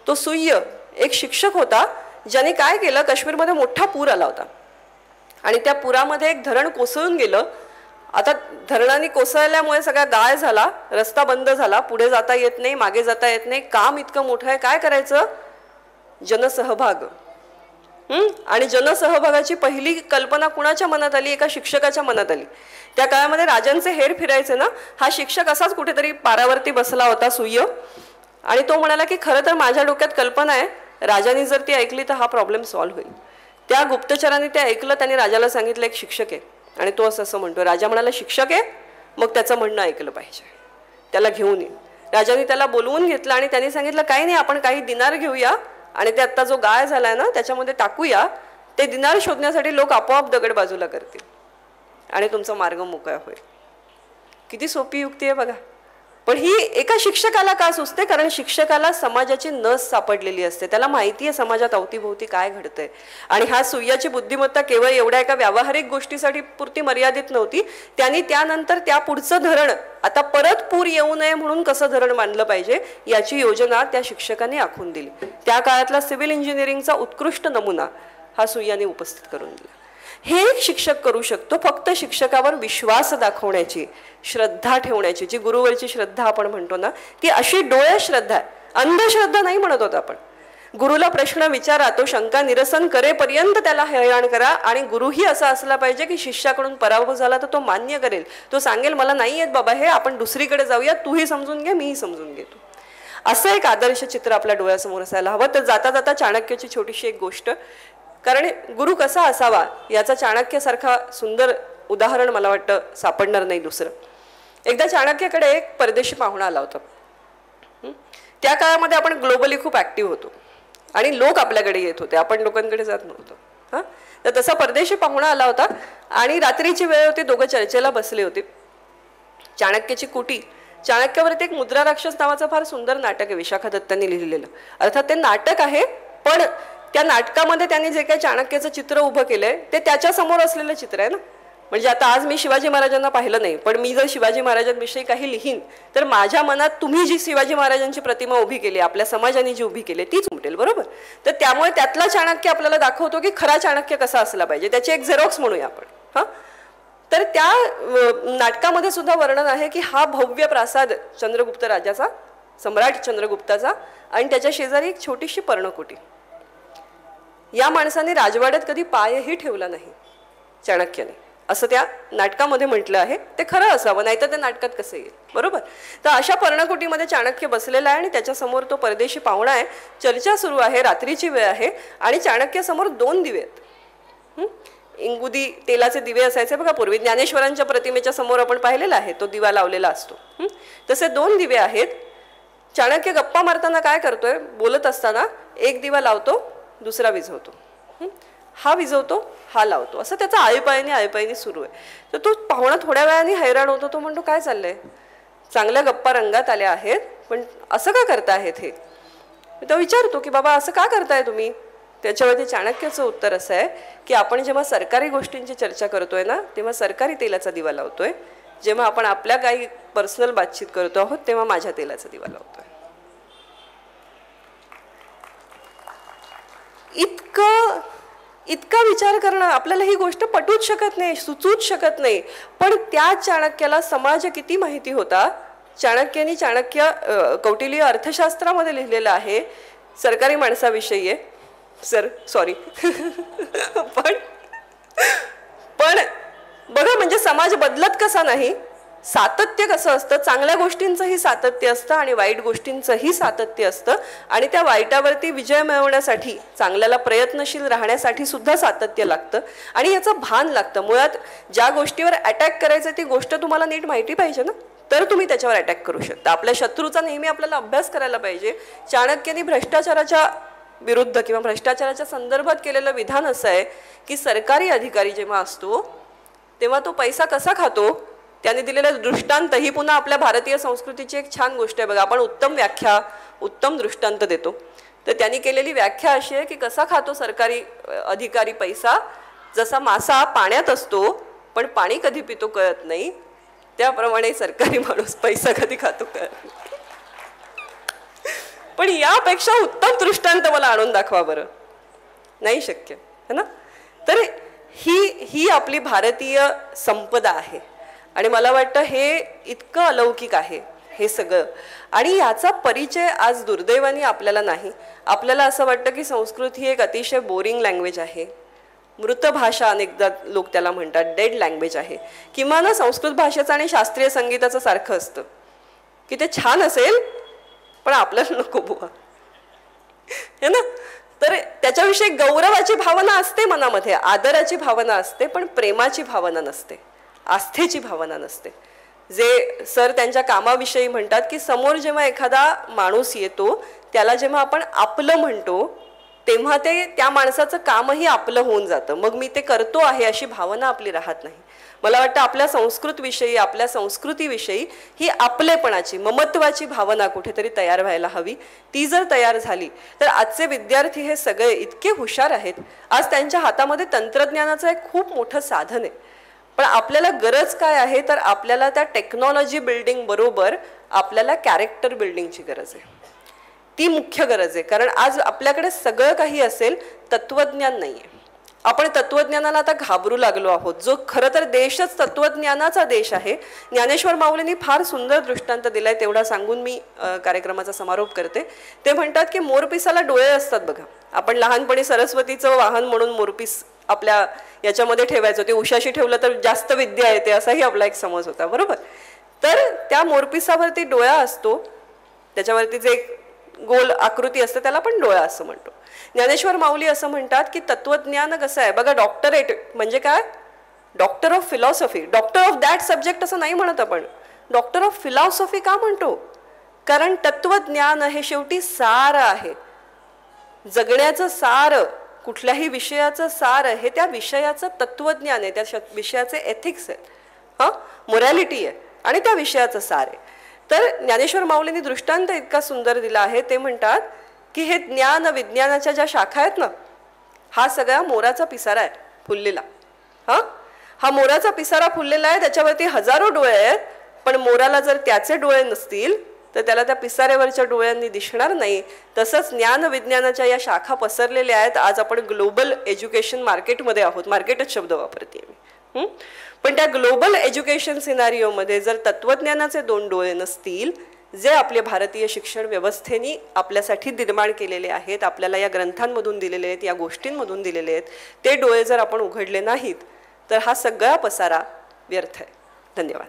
तो सुय्य एक शिक्षक होता ज्याने काय केलं, काश्मीरमध्ये मोठा पूर आला होता आणि त्या पुरामध्ये एक धरण कोसळून गेलं. आता धरणाने कोसळल्यामुळे सगळा गाळ झाला, रस्ता बंद झाला, पुढे जाता येत नाही, मागे जाता येत नाही. काम इतकं मोठं आहे, काय करायचं? जनसहभाग. आणि जनसहभागाची पहिली कल्पना कुणाच्या मनात आली? एका शिक्षकाच्या मनात आली. त्या काळामध्ये राजांचे हेर फिरायचे ना, हा शिक्षक असाच कुठेतरी पारावरती बसला होता सुय्य, आणि तो म्हणाला की खरं तर माझ्या डोक्यात कल्पना आहे, राजाने जर ती ऐकली तर हा प्रॉब्लेम सॉल्व्ह होईल. त्या गुप्तचराने ते ऐकलं, त्याने राजाला सांगितलं एक शिक्षक आहे, आणि तो असं म्हणतो. राजा म्हणाला शिक्षक आहे, मग त्याचं म्हणणं ऐकलं पाहिजे, त्याला घेऊन ये. राजाने त्याला बोलवून घेतलं आणि त्यांनी सांगितलं काही नाही, आपण काही दिनार घेऊया आणि ते आत्ता जो गाळ झालाय ना त्याच्यामध्ये टाकूया. ते दिनार शोधण्यासाठी लोक आपोआप दगड बाजूला करतील आणि तुमचा मार्ग मोकळा होईल. किती सोपी युक्ती आहे बघा. पण ही एका शिक्षकाला का सुचते? कारण शिक्षकाला समाजाची नस सापडलेली असते, त्याला माहिती आहे समाजात अवतीभोवती काय घडतंय. आणि हा सुय्याची बुद्धिमत्ता केवळ एवढ्या एका व्यावहारिक गोष्टीसाठी पुरती मर्यादित नव्हती. त्यांनी त्यानंतर त्या पुढचं धरण, आता परत पूर येऊ नये म्हणून कसं धरण बांधलं पाहिजे याची योजना त्या शिक्षकांनी आखून दिली. त्या काळातला सिव्हिल इंजिनिअरिंगचा उत्कृष्ट नमुना हा सुय्याने उपस्थित करून दिला. हे एक शिक्षक करू शकतो, फक्त शिक्षकावर विश्वास दाखवण्याची, श्रद्धा ठेवण्याची, जी गुरुवरची श्रद्धा आपण म्हणतो ना, ती अशी डोळ्यात श्रद्धा आहे, अंधश्रद्धा नाही म्हणत होत आपण. गुरुला प्रश्न विचारा, तो शंका निरसन करेपर्यंत त्याला हैराण करा. आणि गुरुही असा असला पाहिजे की शिष्याकडून पराभव झाला तर तो मान्य करेल, तो सांगेल मला नाही येत बाबा हे, आपण दुसरीकडे जाऊया, तूही समजून घे, मीही समजून घेतो. असं एक आदर्श चित्र आपल्या डोळ्यासमोर असायला हवं. तर जाता जाता चाणक्याची छोटीशी एक गोष्ट, कारण गुरु कसा असावा याचा चाणक्यासारखा सुंदर उदाहरण मला वाटतं सापडणार नाही दुसरं. एकदा चाणक्याकडे एक परदेशी पाहुणा आला होता. त्या काळामध्ये आपण ग्लोबली खूप ऍक्टिव्ह होतो आणि लोक आपल्याकडे येत होते, आपण लोकांकडे जात नव्हतो. तर तसा परदेशी पाहुणा आला होता आणि रात्रीची वेळ होती, दोघं चर्चेला बसले होते. चाणक्याची कुटी, चाणक्यावरती एक मुद्रा राक्षस नावाचं फार सुंदर नाटक आहे, विशाखा दत्तांनी लिहिलेलं. अर्थात ते नाटक आहे, पण त्या नाटकामध्ये त्यांनी जे काही चाणक्याचं चित्र उभं केलंय ते त्याच्या समोर असलेलं चित्र आहे ना. म्हणजे आता आज मी शिवाजी महाराजांना पाहिलं नाही, पण मी जर शिवाजी महाराजांविषयी काही लिहीन तर माझ्या मनात तुम्ही जी शिवाजी महाराजांची प्रतिमा उभी केली, आपल्या समाजाने जी उभी केली तीच उमटेल, बरोबर. तर त्यामुळे त्यातला चाणक्य आपल्याला दाखवतो की खरा चाणक्य कसा असला पाहिजे, त्याची एक झेरॉक्स म्हणूया आपण. तर त्या नाटकामध्ये सुद्धा वर्णन आहे की हा भव्य प्रासाद चंद्रगुप्त राजाचा, सम्राट चंद्रगुप्ताचा, आणि त्याच्या शेजारी एक छोटीशी पर्णकुटी. या माणसाने राजवाड्यात कधी पायही ठेवला नाही चाणक्याने, असं त्या नाटकामध्ये म्हटलं आहे. ते खरं असावं, नाहीतर त्या नाटकात कसं येईल, बरोबर. तर अशा पर्णकुटीमध्ये चाणक्य बसलेला आहे आणि त्याच्यासमोर तो परदेशी पाहुणा आहे. चर्चा सुरू आहे, रात्रीची वेळ आहे आणि चाणक्यासमोर 2 दिवे आहेत. इंगुदी तेलाचे दिवे असायचे बघा पूर्वी, ज्ञानेश्वरांच्या प्रतिमेच्या समोर आपण पाहिलेला आहे तो दिवा लावलेला असतो. तसे 2 दिवे आहेत. चाणक्य गप्पा मारताना काय करतोय, बोलत असताना एक दिवा लावतो, दुसरा विझवतो, हा विझवतो, हा लावतो, असं त्याचा आळीपाळीने सुरू आहे. तर तो पाहुणा थोड्या वेळाने हैराण होतो. तो म्हणतो काय चाललंय, चांगल्या गप्पा रंगात आल्या आहेत पण असं का करतायत हे. तो विचारतो की बाबा असं का करताय तुम्ही. त्याच्यावरती चाणक्याचं उत्तर असं आहे की आपण जेव्हा सरकारी गोष्टींची चर्चा करतोय ना तेव्हा सरकारी तेलाचा दिवा लावतोय, जेव्हा आपण आपल्या काही पर्सनल बातचीत करतो आहोत तेव्हा माझ्या तेलाचा दिवा लावतोय. इतका विचार करणं आपल्याला ही गोष्ट पटूच शकत नाही, सुचूच शकत नाही. पण त्या चाणक्याला समाज किती माहिती होता. चाणक्याने कौटिल्य अर्थशास्त्रामध्ये लिहिलेलं आहे सरकारी माणसाविषयी आहे सर सॉरी पण बघा म्हणजे समाज बदलत कसा नाही, सातत्य कसं असतं. चांगल्या गोष्टींचंही सातत्य असतं आणि वाईट गोष्टींचंही सातत्य असतं. आणि त्या वाईटावरती विजय मिळवण्यासाठी, चांगल्याला प्रयत्नशील राहण्यासाठी सुद्धा सातत्य लागतं आणि याचं भान लागतं. मुळात ज्या गोष्टीवर अटॅक करायचं ती गोष्ट तुम्हाला नीट माहिती पाहिजे ना, तर तुम्ही त्याच्यावर अटॅक करू शकता. आपल्या शत्रूचा नेहमी आपल्याला अभ्यास करायला पाहिजे. चाणक्याने भ्रष्टाचाराच्या विरुद्ध किंवा भ्रष्टाचाराच्या संदर्भात केलेलं विधान असं आहे की सरकारी अधिकारी जेव्हा असतो तेव्हा तो पैसा कसा खातो, त्याने दिलेलं दृष्टांत ही पुन्हा आपल्या भारतीय संस्कृतीची एक छान गोष्ट आहे बघा. आपण उत्तम व्याख्या, उत्तम दृष्टांत देतो. तर त्यांनी केलेली व्याख्या अशी आहे की कसा खातो सरकारी अधिकारी पैसा, जसा मासा पाण्यात असतो पण पाणी कधी पितो कळत नाही, त्याप्रमाणे सरकारी माणूस पैसा कधी खातो कळत नाही. पण यापेक्षा उत्तम दृष्टांत मला आणून दाखवा बरं, नाही शक्य है ना. तर ही आपली भारतीय संपदा आहे आणि मला वाटतं हे इतकं अलौकिक आहे हे सगळं. आणि याचा परिचय आज दुर्दैवाने आपल्याला नाही. आपल्याला असं वाटतं की संस्कृत ही एक अतिशय बोरिंग लँग्वेज आहे, मृत भाषा अनेकदा लोक त्याला म्हणतात, डेड लँग्वेज आहे. किंवा संस्कृत भाषेचं आणि शास्त्रीय संगीताचं सारखं असतं की ते छान असेल पण आपल्याला नको बुवा है ना. तर त्याच्याविषयी गौरवाची भावना असते मनामध्ये, आदराची भावना असते, पण प्रेमाची भावना नसते, आस्थेची भावना नसते. जे सर त्यांच्या कामाविषयी म्हणतात की समोर जेव्हा एखादा माणूस येतो त्याला जेव्हा आपण आपलं म्हणतो तेव्हा ते त्या माणसाचं कामही आपलं होऊन जातं. मग मी ते करतो आहे अशी भावना आपली राहत नाही. मला वाटतं आपल्या संस्कृतविषयी, आपल्या संस्कृतीविषयी ही आपलेपणाची, ममत्वाची भावना कुठेतरी तयार व्हायला हवी. ती जर तयार झाली तर आजचे विद्यार्थी हे सगळे इतके हुशार आहेत. आज त्यांच्या हातामध्ये तंत्रज्ञानाचं एक खूप मोठं साधन आहे. पण आपल्याला गरज काय आहे तर आपल्याला त्या टेक्नॉलॉजी बिल्डिंग बरोबर आपल्याला कॅरेक्टर बिल्डिंगची गरज आहे. ती मुख्य गरज आहे. कारण आज आपल्याकडे सगळं काही असेल, तत्वज्ञान नाही आहे. आपण तत्वज्ञानाला आता घाबरू लागलो आहोत, जो खरं तर देशच तत्वज्ञानाचा देश आहे. ज्ञानेश्वर माऊलींनी फार सुंदर दृष्टांत दिलाय, तेवढा सांगून मी कार्यक्रमाचा समारोप करते. ते म्हणतात की मोरपिसाला डोळे असतात बघा. आपण लहानपणी सरस्वतीचं वाहन म्हणून मोरपीस आपल्या याच्यामध्ये ठेवायचो, ते उशाशी ठेवलं तर जास्त विद्या येते असाही आपला एक समज होता, बरोबर. तर त्या मोरपिसावरती डोळा असतो, त्याच्यावरती जे गोल आकृती असते त्याला पण डोळा असं म्हणतो. ज्ञानेश्वर माऊली असं म्हणतात की तत्वज्ञान कसं आहे बघा. डॉक्टरेट म्हणजे काय, doctor of philosophy, doctor of that subject असं नाही म्हणत आपण. डॉक्टर ऑफ फिलॉसॉफी का म्हणतो, कारण तत्वज्ञान हे शेवटी सार आहे. जगण्याचं सार, कुठल्याही विषयाचं सार हे त्या विषयाचं तत्वज्ञान आहे, त्या विषयाचे एथिक्स आहेत, हां, मोरॅलिटी आहे आणि त्या विषयाचं सार आहे. तर ज्ञानेश्वर माऊलींनी दृष्टांत इतका सुंदर दिला आहे. ते म्हणतात की हे ज्ञान विज्ञानाच्या ज्या शाखा आहेत ना, हा सगळा मोराचा पिसारा आहे फुललेला. हा मोराचा पिसारा फुललेला आहे, त्याच्यावरती हजारो डोळे आहेत. पण मोराला जर त्याचे डोळे नसतील तर त्याला त्या पिसाऱ्यावरच्या डोळ्यांनी दिसणार नाही. तसंच ज्ञान विज्ञानाच्या या शाखा पसरलेल्या आहेत. आज आपण ग्लोबल एज्युकेशन मार्केटमध्ये आहोत, मार्केटच शब्द वापरते मी. पण त्या ग्लोबल एज्युकेशन सिनारिओमध्ये जर तत्वज्ञानाचे 2 डोळे नसतील, जे आपले भारतीय शिक्षण व्यवस्थेने आपल्यासाठी निर्माण केलेले आहेत, आपल्याला या ग्रंथांमधून दिलेले आहेत, या गोष्टींमधून दिलेले आहेत, ते डोळे जर आपण उघडले नाहीत तर हा सगळा पसारा व्यर्थ आहे. धन्यवाद.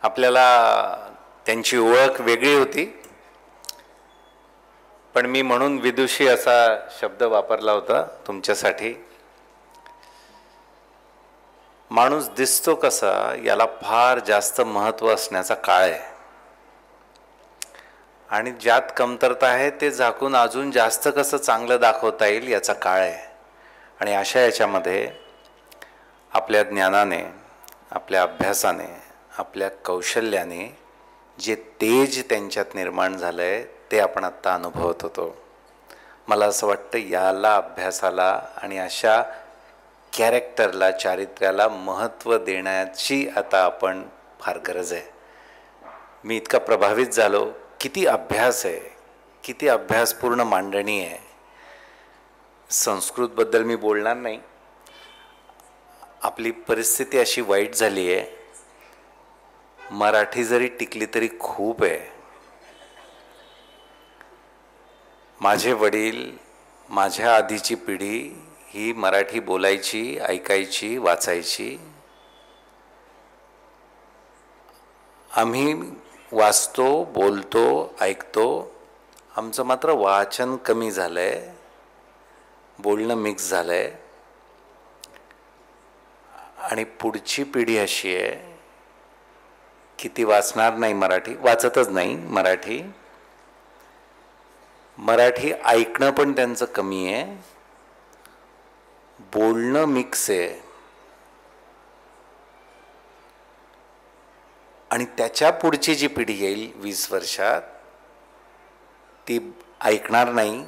आपल्याला त्यांची ओळख वेगळी होती, पण मी म्हणून विदुषी असा शब्द वापरला होता तुमच्यासाठी. माणूस दिसतो कसा याला फार जास्त महत्त्व असण्याचा काळ आहे, आणि ज्यात कमतरता आहे ते झाकून अजून जास्त कसं चांगलं दाखवता येईल याचा काळ आहे. आणि अशा याच्यामध्ये आपल्या ज्ञानाने, आपल्या अभ्यासाने, आपल्या कौशल्याने जे तेज त्यांच्यात निर्माण झालं आहे ते आपण आत्ता अनुभवत होतो. मला असं वाटतं याला, अभ्यासाला आणि अशा कॅरेक्टरला, चारित्र्याला महत्त्व देण्याची आता आपण फार गरज आहे. मी इतका प्रभावित झालो. किती अभ्यास आहे, किती अभ्यासपूर्ण मांडणी आहे. संस्कृतबद्दल मी बोलणार नाही. आपली परिस्थिती अशी वाईट झाली आहे, मराठी जरी टिकली तरी खूप आहे. माझे वडील, माझ्या आधीची पिढी ही मराठी बोलायची, ऐकायची, वाचायची. आम्ही वाचतो, बोलतो, ऐकतो. आमचं मात्र वाचन कमी झालं आहे, बोलणं मिक्स झालं आहे. आणि पुढची पिढी अशी आहे की ती वाचणार नाही मराठी, वाचतच नाही मराठी. मराठी ऐकणं पण त्यांचं कमी आहे, बोलणं मिक्स आहे. आणि त्याच्या पुढची जी पिढी येईल 20 वर्षात ती ऐकणार नाही,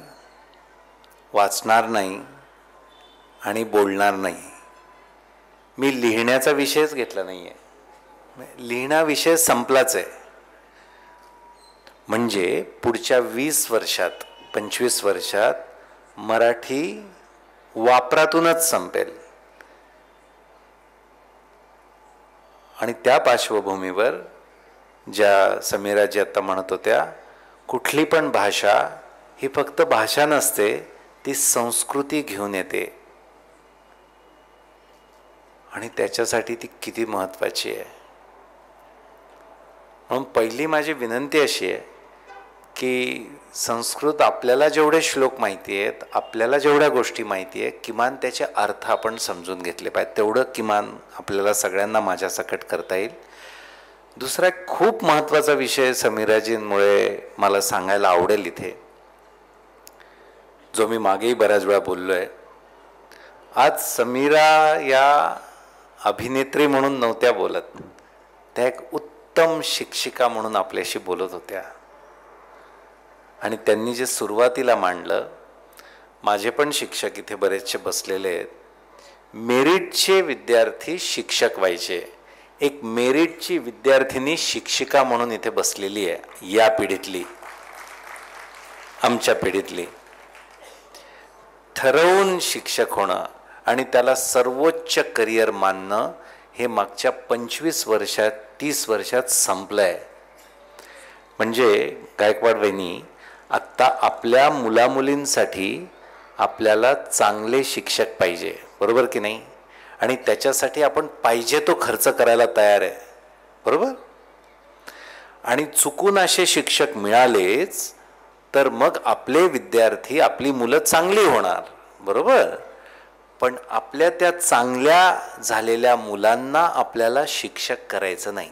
वाचणार नाही आणि बोलणार नाही. मी लिहिण्याचा विषयच घेतला नाही आहे. लिहिणा विषय संपलाच आहे. म्हणजे पुढच्या 20 वर्षात, 25 वर्षात मराठी वापरातूनच संपेल. आणि त्या पार्श्वभूमीवर ज्या समीराजी आता म्हणत होत्या, कुठली पण भाषा ही फक्त भाषा नसते, ती संस्कृती घेऊन येते. आणि त्याच्यासाठी ती किती महत्त्वाची आहे. म्हणून पहिली माझी विनंती अशी आहे की संस्कृत, आपल्याला जेवढे श्लोक माहिती आहेत, आपल्याला जेवढ्या गोष्टी माहिती आहे, किमान त्याचे अर्थ आपण समजून घेतले पाहिजे. तेवढं किमान आपल्याला सगळ्यांना माझ्यासकट करता येईल. दुसरा एक खूप महत्त्वाचा विषय समीराजींमुळे मला सांगायला आवडेल इथे, जो मी मागेही बऱ्याच वेळा बोललो आहे. आज समीरा या अभिनेत्री म्हणून नव्हत्या बोलत, त्या एक उत्तम शिक्षिका म्हणून आपल्याशी बोलत होत्या. आणि त्यांनी जे सुरुवातीला मांडलं, माझे पण शिक्षक इथे बरेचसे बसलेले आहेत, मेरिटचे विद्यार्थी शिक्षक व्हायचे. एक मेरिटची विद्यार्थिनी शिक्षिका म्हणून इथे बसलेली आहे, या पिढीतली, आमच्या पिढीतली. ठरवून शिक्षक होणं आणि त्याला सर्वोच्च करिअर मानणं हे मागच्या 25 वर्षात, 30 वर्षात संपलं आहे. म्हणजे गायकवाड वहिनी, आत्ता आपल्या मुलामुलींसाठी आपल्याला चांगले शिक्षक पाहिजे, बरोबर की नाही? आणि त्याच्यासाठी आपण पाहिजे तो खर्च करायला तयार आहे, बरोबर? आणि चुकून असे शिक्षक मिळालेच तर मग आपले विद्यार्थी, आपली मुलं चांगली होणार, बरोबर? पण आपल्या त्या चांगल्या झालेल्या मुलांना आपल्याला शिक्षक करायचं नाही,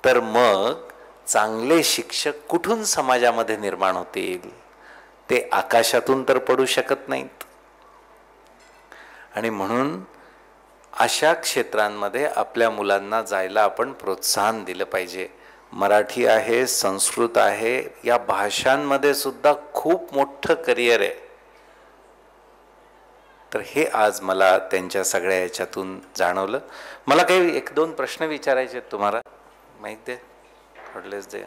तर मग चांगले शिक्षक कुठून समाजामध्ये निर्माण होतील? ते आकाशातून तर पडू शकत नाहीत. आणि म्हणून अशा क्षेत्रांमध्ये आपल्या मुलांना जायला आपण प्रोत्साहन दिलं पाहिजे. मराठी आहे, संस्कृत आहे, या भाषांमध्ये सुद्धा खूप मोठं करिअर आहे. तर हे आज मला त्यांच्या सगळ्या याच्यातून जाणवलं. मला काही 1-2 प्रश्न विचारायचे आहेत तुम्हाला, माहिती आहे? थोडलेच दे.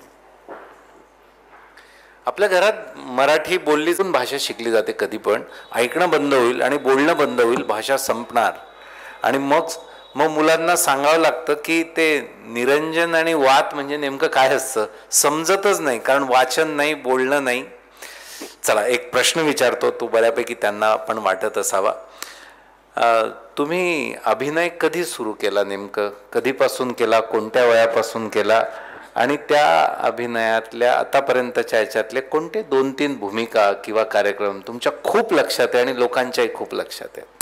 आपल्या घरात मराठी बोललीतून भाषा शिकली जाते. कधी पण ऐकणं बंद होईल आणि बोलणं बंद होईल, भाषा संपणार. आणि मग मुलांना सांगावं लागतं की ते निरंजन आणि वात म्हणजे नेमकं काय असतं, समजतच नाही, कारण वाचन नाही, बोलणं नाही. चला एक प्रश्न विचारतो, तो बऱ्यापैकी त्यांना पण वाटत असावा. तुम्ही अभिनय कधी सुरू केला, नेमकं कधीपासून केला, कोणत्या वयापासून केला, आणि त्या अभिनयातल्या आतापर्यंतच्या ह्याच्यातले कोणते 2-3 भूमिका किंवा कार्यक्रम तुमच्या खूप लक्षात आहे आणि लोकांच्याही खूप लक्षात आहे?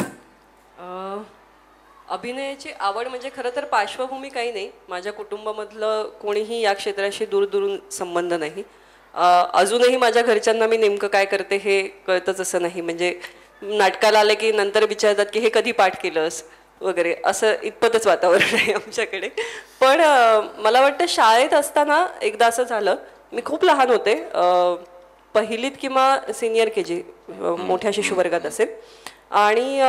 अभिनयाची आवड म्हणजे खरं तर पार्श्वभूमी काही नाही. माझ्या कुटुंबामधलं कोणीही या क्षेत्राशी दूरदूरून संबंध नाही. अजूनही माझ्या घरच्यांना मी नेमकं काय करते हे कळतच असं नाही. म्हणजे नाटकाला आलं की नंतर विचारतात की हे कधी पाठ केलंस वगैरे, असं इतपतच वातावरण आहे आमच्याकडे. पण मला वाटतं शाळेत असताना एकदा असं झालं, मी खूप लहान होते, पहिलीत किंवा सिनियर KG, मोठ्या शिशुवर्गात असेल, आणि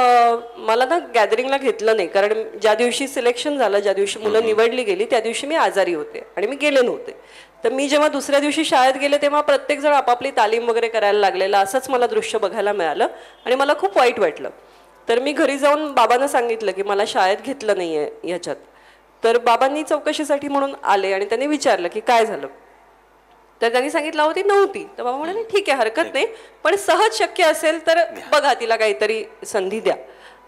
मला ना गॅदरिंगला घेतलं नाही, कारण ज्या दिवशी सिलेक्शन झालं, ज्या दिवशी मुलं निवडली गेली, त्या दिवशी मी आजारी होते आणि मी गेले नव्हते. तर मी जेव्हा दुसऱ्या दिवशी शाळेत गेले तेव्हा प्रत्येकजण आपापली तालीम वगैरे करायला लागलेला, असंच मला दृश्य बघायला मिळालं आणि मला खूप वाईट वाटलं. तर मी घरी जाऊन बाबांना सांगितलं की मला शाळेत घेतलं नाही आहे ह्याच्यात. तर बाबांनी चौकशीसाठी म्हणून आले आणि त्यांनी विचारलं की काय झालं. तर त्यांनी सांगितलं होती नव्हती. तर बाबा म्हणाले ठीक आहे, हरकत नाही, पण सहज शक्य असेल तर बघा, तिला काहीतरी संधी द्या.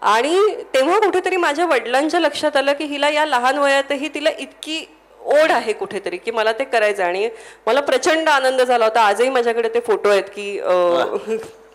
आणि तेव्हा कुठेतरी माझ्या वडिलांच्या लक्षात आलं की हिला या लहान वयातही तिला इतकी ओढ आहे कुठेतरी की मला ते करायचं. आणि मला प्रचंड आनंद झाला होता. आजही माझ्याकडे ते फोटो आहेत की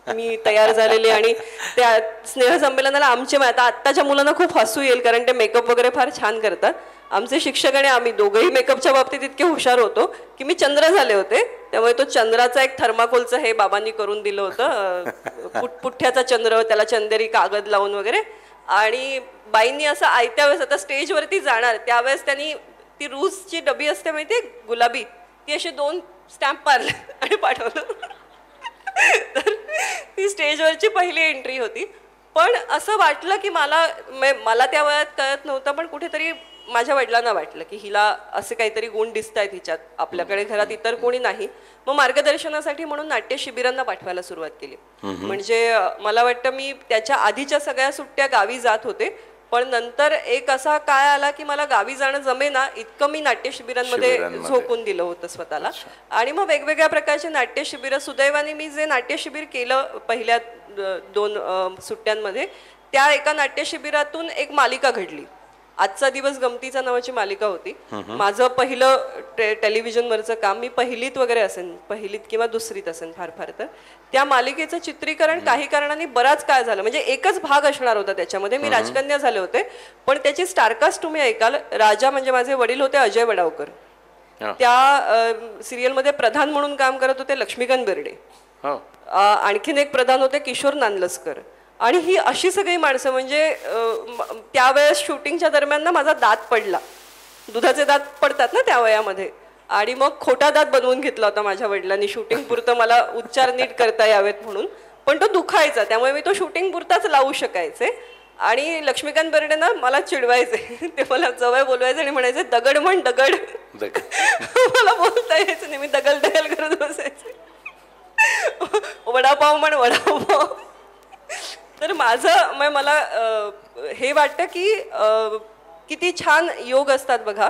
मी तयार झालेले आणि त्या स्नेहसंमेलनाला आता आत्ताच्या मुलांना खूप हसू येईल, कारण ते मेकअप वगैरे फार छान करतात. आमचे शिक्षक आणि आम्ही दोघंही मेकअपच्या बाबतीत इतके हुशार होतो की मी चंद्र झाले होते, त्यामुळे तो चंद्राचा एक थर्माकोलचं हे बाबांनी करून दिलं होतं, पुठ्ठ्याचा चंद्र, त्याला चंदेरी कागद लावून वगैरे. आणि बाईंनी असं आयत्या वेळेस आता स्टेजवरती जाणार त्यावेळेस त्यांनी ती रूसची डबी असते माहिती, गुलाबी, ती असे 2 स्टॅम्प मारले आणि पाठवलं. तर ती स्टेजवरची पहिली एंट्री होती. पण असं वाटलं की मला त्या वयात कळत नव्हतं, पण कुठेतरी माझ्या वडिलांना वाटलं की हिला असे काहीतरी गुण दिसत आहेत हिच्यात, आपल्याकडे घरात इतर कोणी नाही. मग मार्गदर्शनासाठी म्हणून नाट्य शिबिरांना पाठवायला सुरुवात केली. म्हणजे मला वाटतं मी त्याच्या आधीच्या सगळ्या सुट्ट्या गावी जात होते, पण नंतर एक असा काळ आला की मला गावी जाणं जमेना इतकं मी नाट्य शिबिरांमध्ये झोकून दिलं होतं स्वतःला. आणि मग वेगवेगळ्या प्रकारचे नाट्य शिबिरं, सुदैवाने मी जे नाट्य शिबिर केलं पहिल्या 2 सुट्ट्यांमध्ये, त्या एका नाट्य शिबिरातून एक मालिका घडली. आजचा दिवस गमतीचा नावाची मालिका होती. माझं पहिलं टेलिव्हिजनवरचं काम, मी पहिलीत वगैरे असेन, पहिलीत किंवा दुसरीत असेन फार फार तर. त्या मालिकेचं चित्रीकरण काही कारणाने बराच काळ झालं, म्हणजे एकच भाग असणार होता त्याच्यामध्ये. मी राजकन्या झाले होते, पण त्याची स्टारकास्ट तुम्ही ऐकाल. राजा म्हणजे माझे वडील होते अजय वडावकर, त्या सिरियलमध्ये प्रधान म्हणून काम करत होते लक्ष्मीकांत बेर्डे. आणखीन एक प्रधान होते किशोर नानलस्कर. आणि ही अशी सगळी माणसं, म्हणजे त्यावेळेस शूटिंगच्या दरम्यान ना माझा दात पडला, दुधाचे दात पडतात ना त्या वयामध्ये, आणि मग खोटा दात बनवून घेतला होता माझ्या वडिलांनी शूटिंग पुरतं, मला उच्चार नीट करता यावेत म्हणून. पण तो दुखायचा, त्यामुळे मी तो शूटिंग पुरताच लावू शकायचे. आणि लक्ष्मीकांत बेर्डे ना मला चिडवायचे, ते मला जवळ बोलवायचे आणि म्हणायचे दगड म्हण दगड. मला बोलता यायचं नाही, मी दगल दगल करत बसायचे. वडापाव म्हण वडापाव. तर माझं मला हे वाटतं की किती छान योग असतात बघा,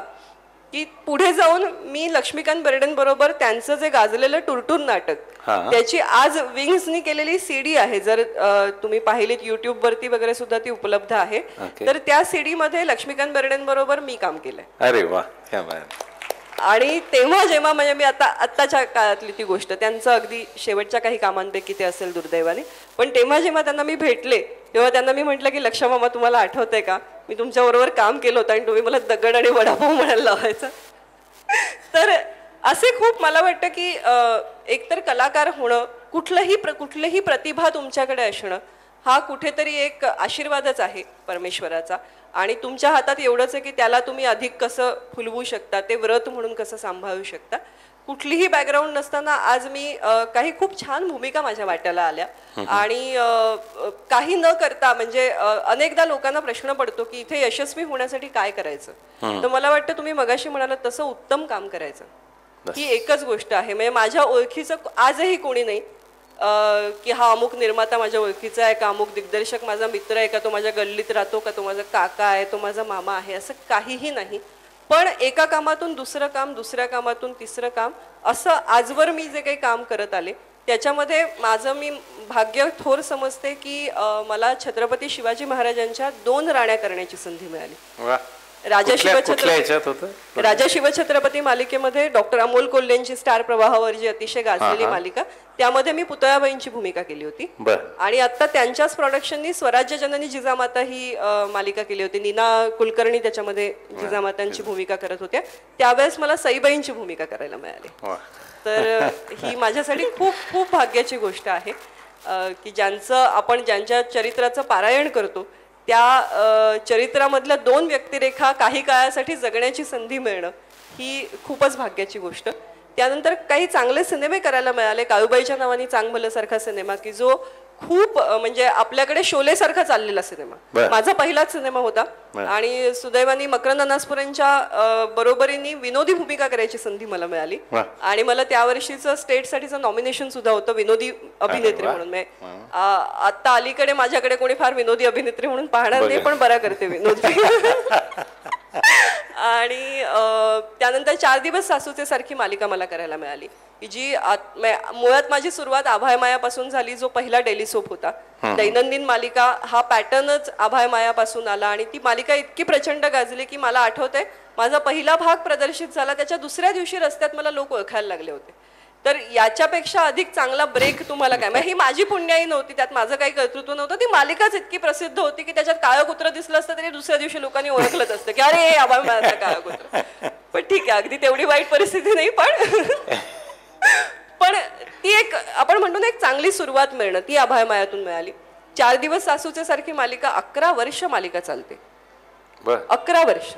की पुढे जाऊन मी लक्ष्मीकांत बेर्डेंबरोबर त्यांचं जे गाजलेलं टुरटूर नाटक, त्याची आज विंग्सनी केलेली CD आहे, जर तुम्ही पाहिलीत युट्यूबवरती वगैरे सुद्धा ती उपलब्ध आहे. तर त्या CD मध्ये लक्ष्मीकांत बेर्डेंबरोबर मी काम केलंय. अरे वा. आणि तेव्हा जेव्हा म्हणजे मी आत्ताच्या काळातली ती गोष्ट, त्यांचं अगदी शेवटच्या काही कामांपैकी ते असेल दुर्दैवाने, पण तेव्हा जेव्हा त्यांना मी भेटले तेव्हा त्यांना मी म्हटलं की लक्षा मामा, तुम्हाला आठवतंय का मी तुमच्याबरोबर काम केलं होतं आणि तुम्ही मला दगड आणि वडापाव म्हणायला लावायचं. तर असे खूप मला वाटतं की एकतर कलाकार होणं, कुठलीही प्रतिभा तुमच्याकडे असणं हा कुठेतरी एक आशीर्वादच आहे परमेश्वराचा. आणि तुमच्या हातात एवढंच आहे की त्याला तुम्ही अधिक कसं फुलवू शकता, ते व्रत म्हणून कसं सांभाळू शकता. कुठलीही बॅकग्राऊंड नसताना आज मी काही खूप छान भूमिका माझ्या वाट्याला आल्या. आणि काही न करता, म्हणजे अनेकदा लोकांना प्रश्न पडतो की इथे यशस्वी होण्यासाठी काय करायचं. तर मला वाटतं तुम्ही मगाशी म्हणालात तसं उत्तम काम करायचं, ही एकच गोष्ट आहे. म्हणजे माझ्या ओळखीचं आजही कोणी नाही की हा अमुक निर्माता माझ्या ओळखीचा आहे का, अमुक दिग्दर्शक माझा मित्र आहे का, तो माझ्या गल्लीत राहतो का, तो माझा काका आहे, तो माझा मामा आहे, असं काहीही नाही. पण एका कामातून दुसरं काम, दुसऱ्या कामातून तिसरं काम, असं आजवर मी जे काही काम करत आले त्याच्यामध्ये भाग्य थोर समजते की मला छत्रपती शिवाजी महाराजांच्या 2 राण्या करण्याची संधी मिळाली. वा. राजा कुठल्या शिवछत्रपती ह्याच्यात होतं? राजा शिवछत्रपती मालिकेमध्ये डॉक्टर अमोल कोल्हेंची स्टार प्रवाहावर जी अतिशय गाजलेली मालिका, त्यामध्ये मी पुतळाबाईंची भूमिका केली होती. आणि आता त्यांच्याच प्रोडक्शननी स्वराज्य जननी जिजामाता ही मालिका केली होती. नीना कुलकर्णी त्याच्यामध्ये जिजामातांची भूमिका करत होत्या. त्यावेळेस मला सईबाईंची भूमिका करायला मिळाली. तर ही माझ्यासाठी खूप खूप भाग्याची गोष्ट आहे की ज्यांच्या चरित्राचं पारायण करतो त्या चरित्रामधल्या 2 व्यक्तिरेखा काही काळासाठी जगण्याची संधी मिळणं ही खूपच भाग्याची गोष्ट. त्यानंतर काही चांगले सिनेमे करायला मिळाले. काळूबाईच्या नावाने चांगलं सारखा सिनेमा की जो खूप म्हणजे आपल्याकडे शोले सारखा चाललेला सिनेमा, माझा पहिलाच सिनेमा होता. आणि सुदैवाने मकरंद अनासपुरेंच्या बरोबरीने विनोदी भूमिका करायची संधी मला मिळाली. आणि मला त्या वर्षीचं स्टेटसाठीचं नॉमिनेशन सुद्धा होतं विनोदी अभिनेत्री म्हणून. आता अलीकडे माझ्याकडे कोणी फार विनोदी अभिनेत्री म्हणून पाहणार नाही, पण बरा करते विनोदी. आणि त्यानंतर 4 दिवस सासूचे सारखी मालिका मला करायला मिळाली की जी मुळात माझी सुरुवात आभाय मायापासून झाली, जो पहिला डेली सोप होता. दैनंदिन मालिका हा पॅटर्नच आभाय मायापासून आला आणि ती मालिका इतकी प्रचंड गाजली की मला आठवतंय माझा पहिला भाग प्रदर्शित झाला, त्याच्या दुसऱ्या दिवशी रस्त्यात मला लोक ओळखायला लागले होते. तर याच्यापेक्षा अधिक चांगला ब्रेक तुम्हाला काय? ही माझी पुण्याई नव्हती, त्यात माझं काही कर्तृत्व नव्हतं. ती मालिकाच इतकी प्रसिद्ध होती की त्याच्यात काळं कुत्र दिसलं असतं तरी दुसऱ्या दिवशी लोकांनी ओळखलंच असतं की अरे आभाळ माझा काळं कुत्र. पण ठीक आहे, अगदी तेवढी वाईट परिस्थिती नाही, पण ती एक आपण म्हणतो ना एक चांगली सुरुवात मिळणं ती आभाळ मायातून मिळाली. 4 दिवस सासूचे सारखी मालिका 11 वर्ष मालिका चालते. 11 वर्ष.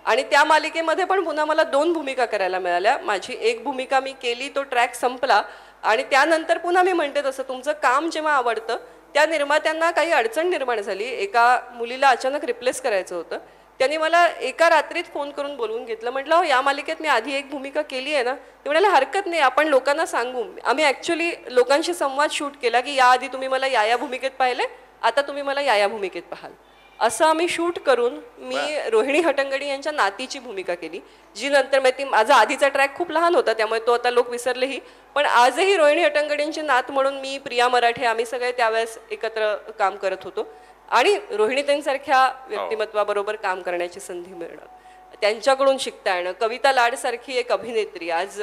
आणि त्या मालिकेमध्ये पण पुन्हा मला 2 भूमिका करायला मिळाल्या. माझी एक भूमिका मी केली, तो ट्रॅक संपला. आणि त्यानंतर पुन्हा मी म्हणते तसं तुमचं काम जेव्हा आवडतं त्या निर्मात्यांना काही अडचण निर्माण झाली. एका मुलीला अचानक रिप्लेस करायचं होतं. त्यांनी मला एका रात्रीत फोन करून बोलवून घेतलं. म्हटलं हो या मालिकेत मी आधी एक भूमिका केली आहे ना. ते म्हणाले हरकत नाही, आपण लोकांना सांगू. आम्ही ॲक्च्युली लोकांशी संवाद शूट केला की याआधी तुम्ही मला या भूमिकेत पाहिले, आता तुम्ही मला या भूमिकेत पाहाल. असं आम्ही शूट करून मी रोहिणी हटंगडी यांच्या नातीची भूमिका केली, जी नंतर माझा आधीचा ट्रॅक खूप लहान होता त्यामुळे तो आता लोक विसरलेही. पण आजही रोहिणी हटंगडींची नात म्हणून मी, प्रिया मराठे, आम्ही सगळे त्यावेळेस एकत्र काम करत होतो. आणि रोहिणीताईंसारख्या व्यक्तिमत्वाबरोबर काम करण्याची संधी मिळणं, त्यांच्याकडून शिकता येणं. कविता लाड सारखी एक अभिनेत्री आज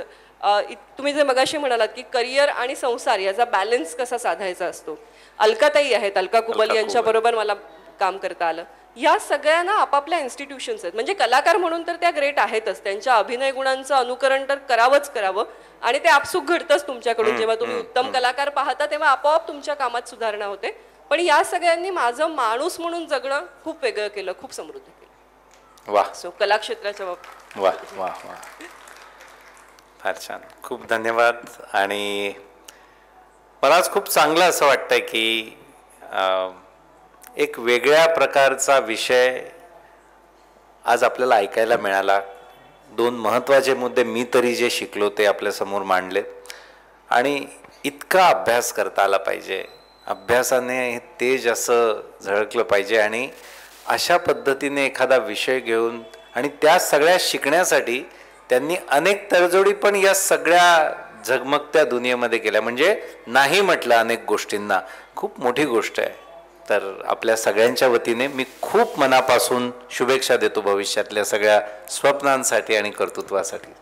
तुम्ही जे मगाशी म्हणालात की करिअर आणि संसार याचा बॅलन्स कसा साधायचा असतो. अलकाताई आहेत, अलका कुबल यांच्याबरोबर मला काम करता आलं. या सगळ्यांना आपापल्या इन्स्टिट्यूशन्स आहेत. म्हणजे कलाकार म्हणून तर त्या ग्रेट आहेतच, त्यांच्या अभिनय गुणांचं अनुकरण तर करावंच करावं. आणि ते आपसूक घडतंच तुमच्याकडून. जेव्हा तुम्ही उत्तम कलाकार पाहता तेव्हा आपोआप तुमच्या कामात सुधारणा होते. पण या सगळ्यांनी माझं माणूस म्हणून जगणं खूप वेगळं केलं, खूप समृद्ध केलं. वा. सो कलाक्षेत्राच्या बाबतीत वा वा वा, फार छान, खूप धन्यवाद. आणि मलाच खूप चांगलं असं वाटतंय की एक वेगळ्या प्रकारचा विषय आज आपल्याला ऐकायला मिळाला. 2 महत्त्वाचे मुद्दे मी तरी जे शिकलो ते आपल्यासमोर मांडले. आणि इतका अभ्यास करता आला पाहिजे, अभ्यासाने तेज असं झळकलं पाहिजे. आणि अशा पद्धतीने एखादा विषय घेऊन आणि त्या सगळ्या शिकण्यासाठी त्यांनी अनेक तडजोडी पण या सगळ्या झगमगत्या दुनियेमध्ये केल्या. म्हणजे नाही म्हटलं अनेक गोष्टींना, खूप मोठी गोष्ट आहे. तर आपल्या सगळ्यांच्या वतीने मी खूप मनापासून शुभेच्छा देतो भविष्यातल्या सगळ्या स्वप्नांसाठी आणि कर्तृत्वासाठी.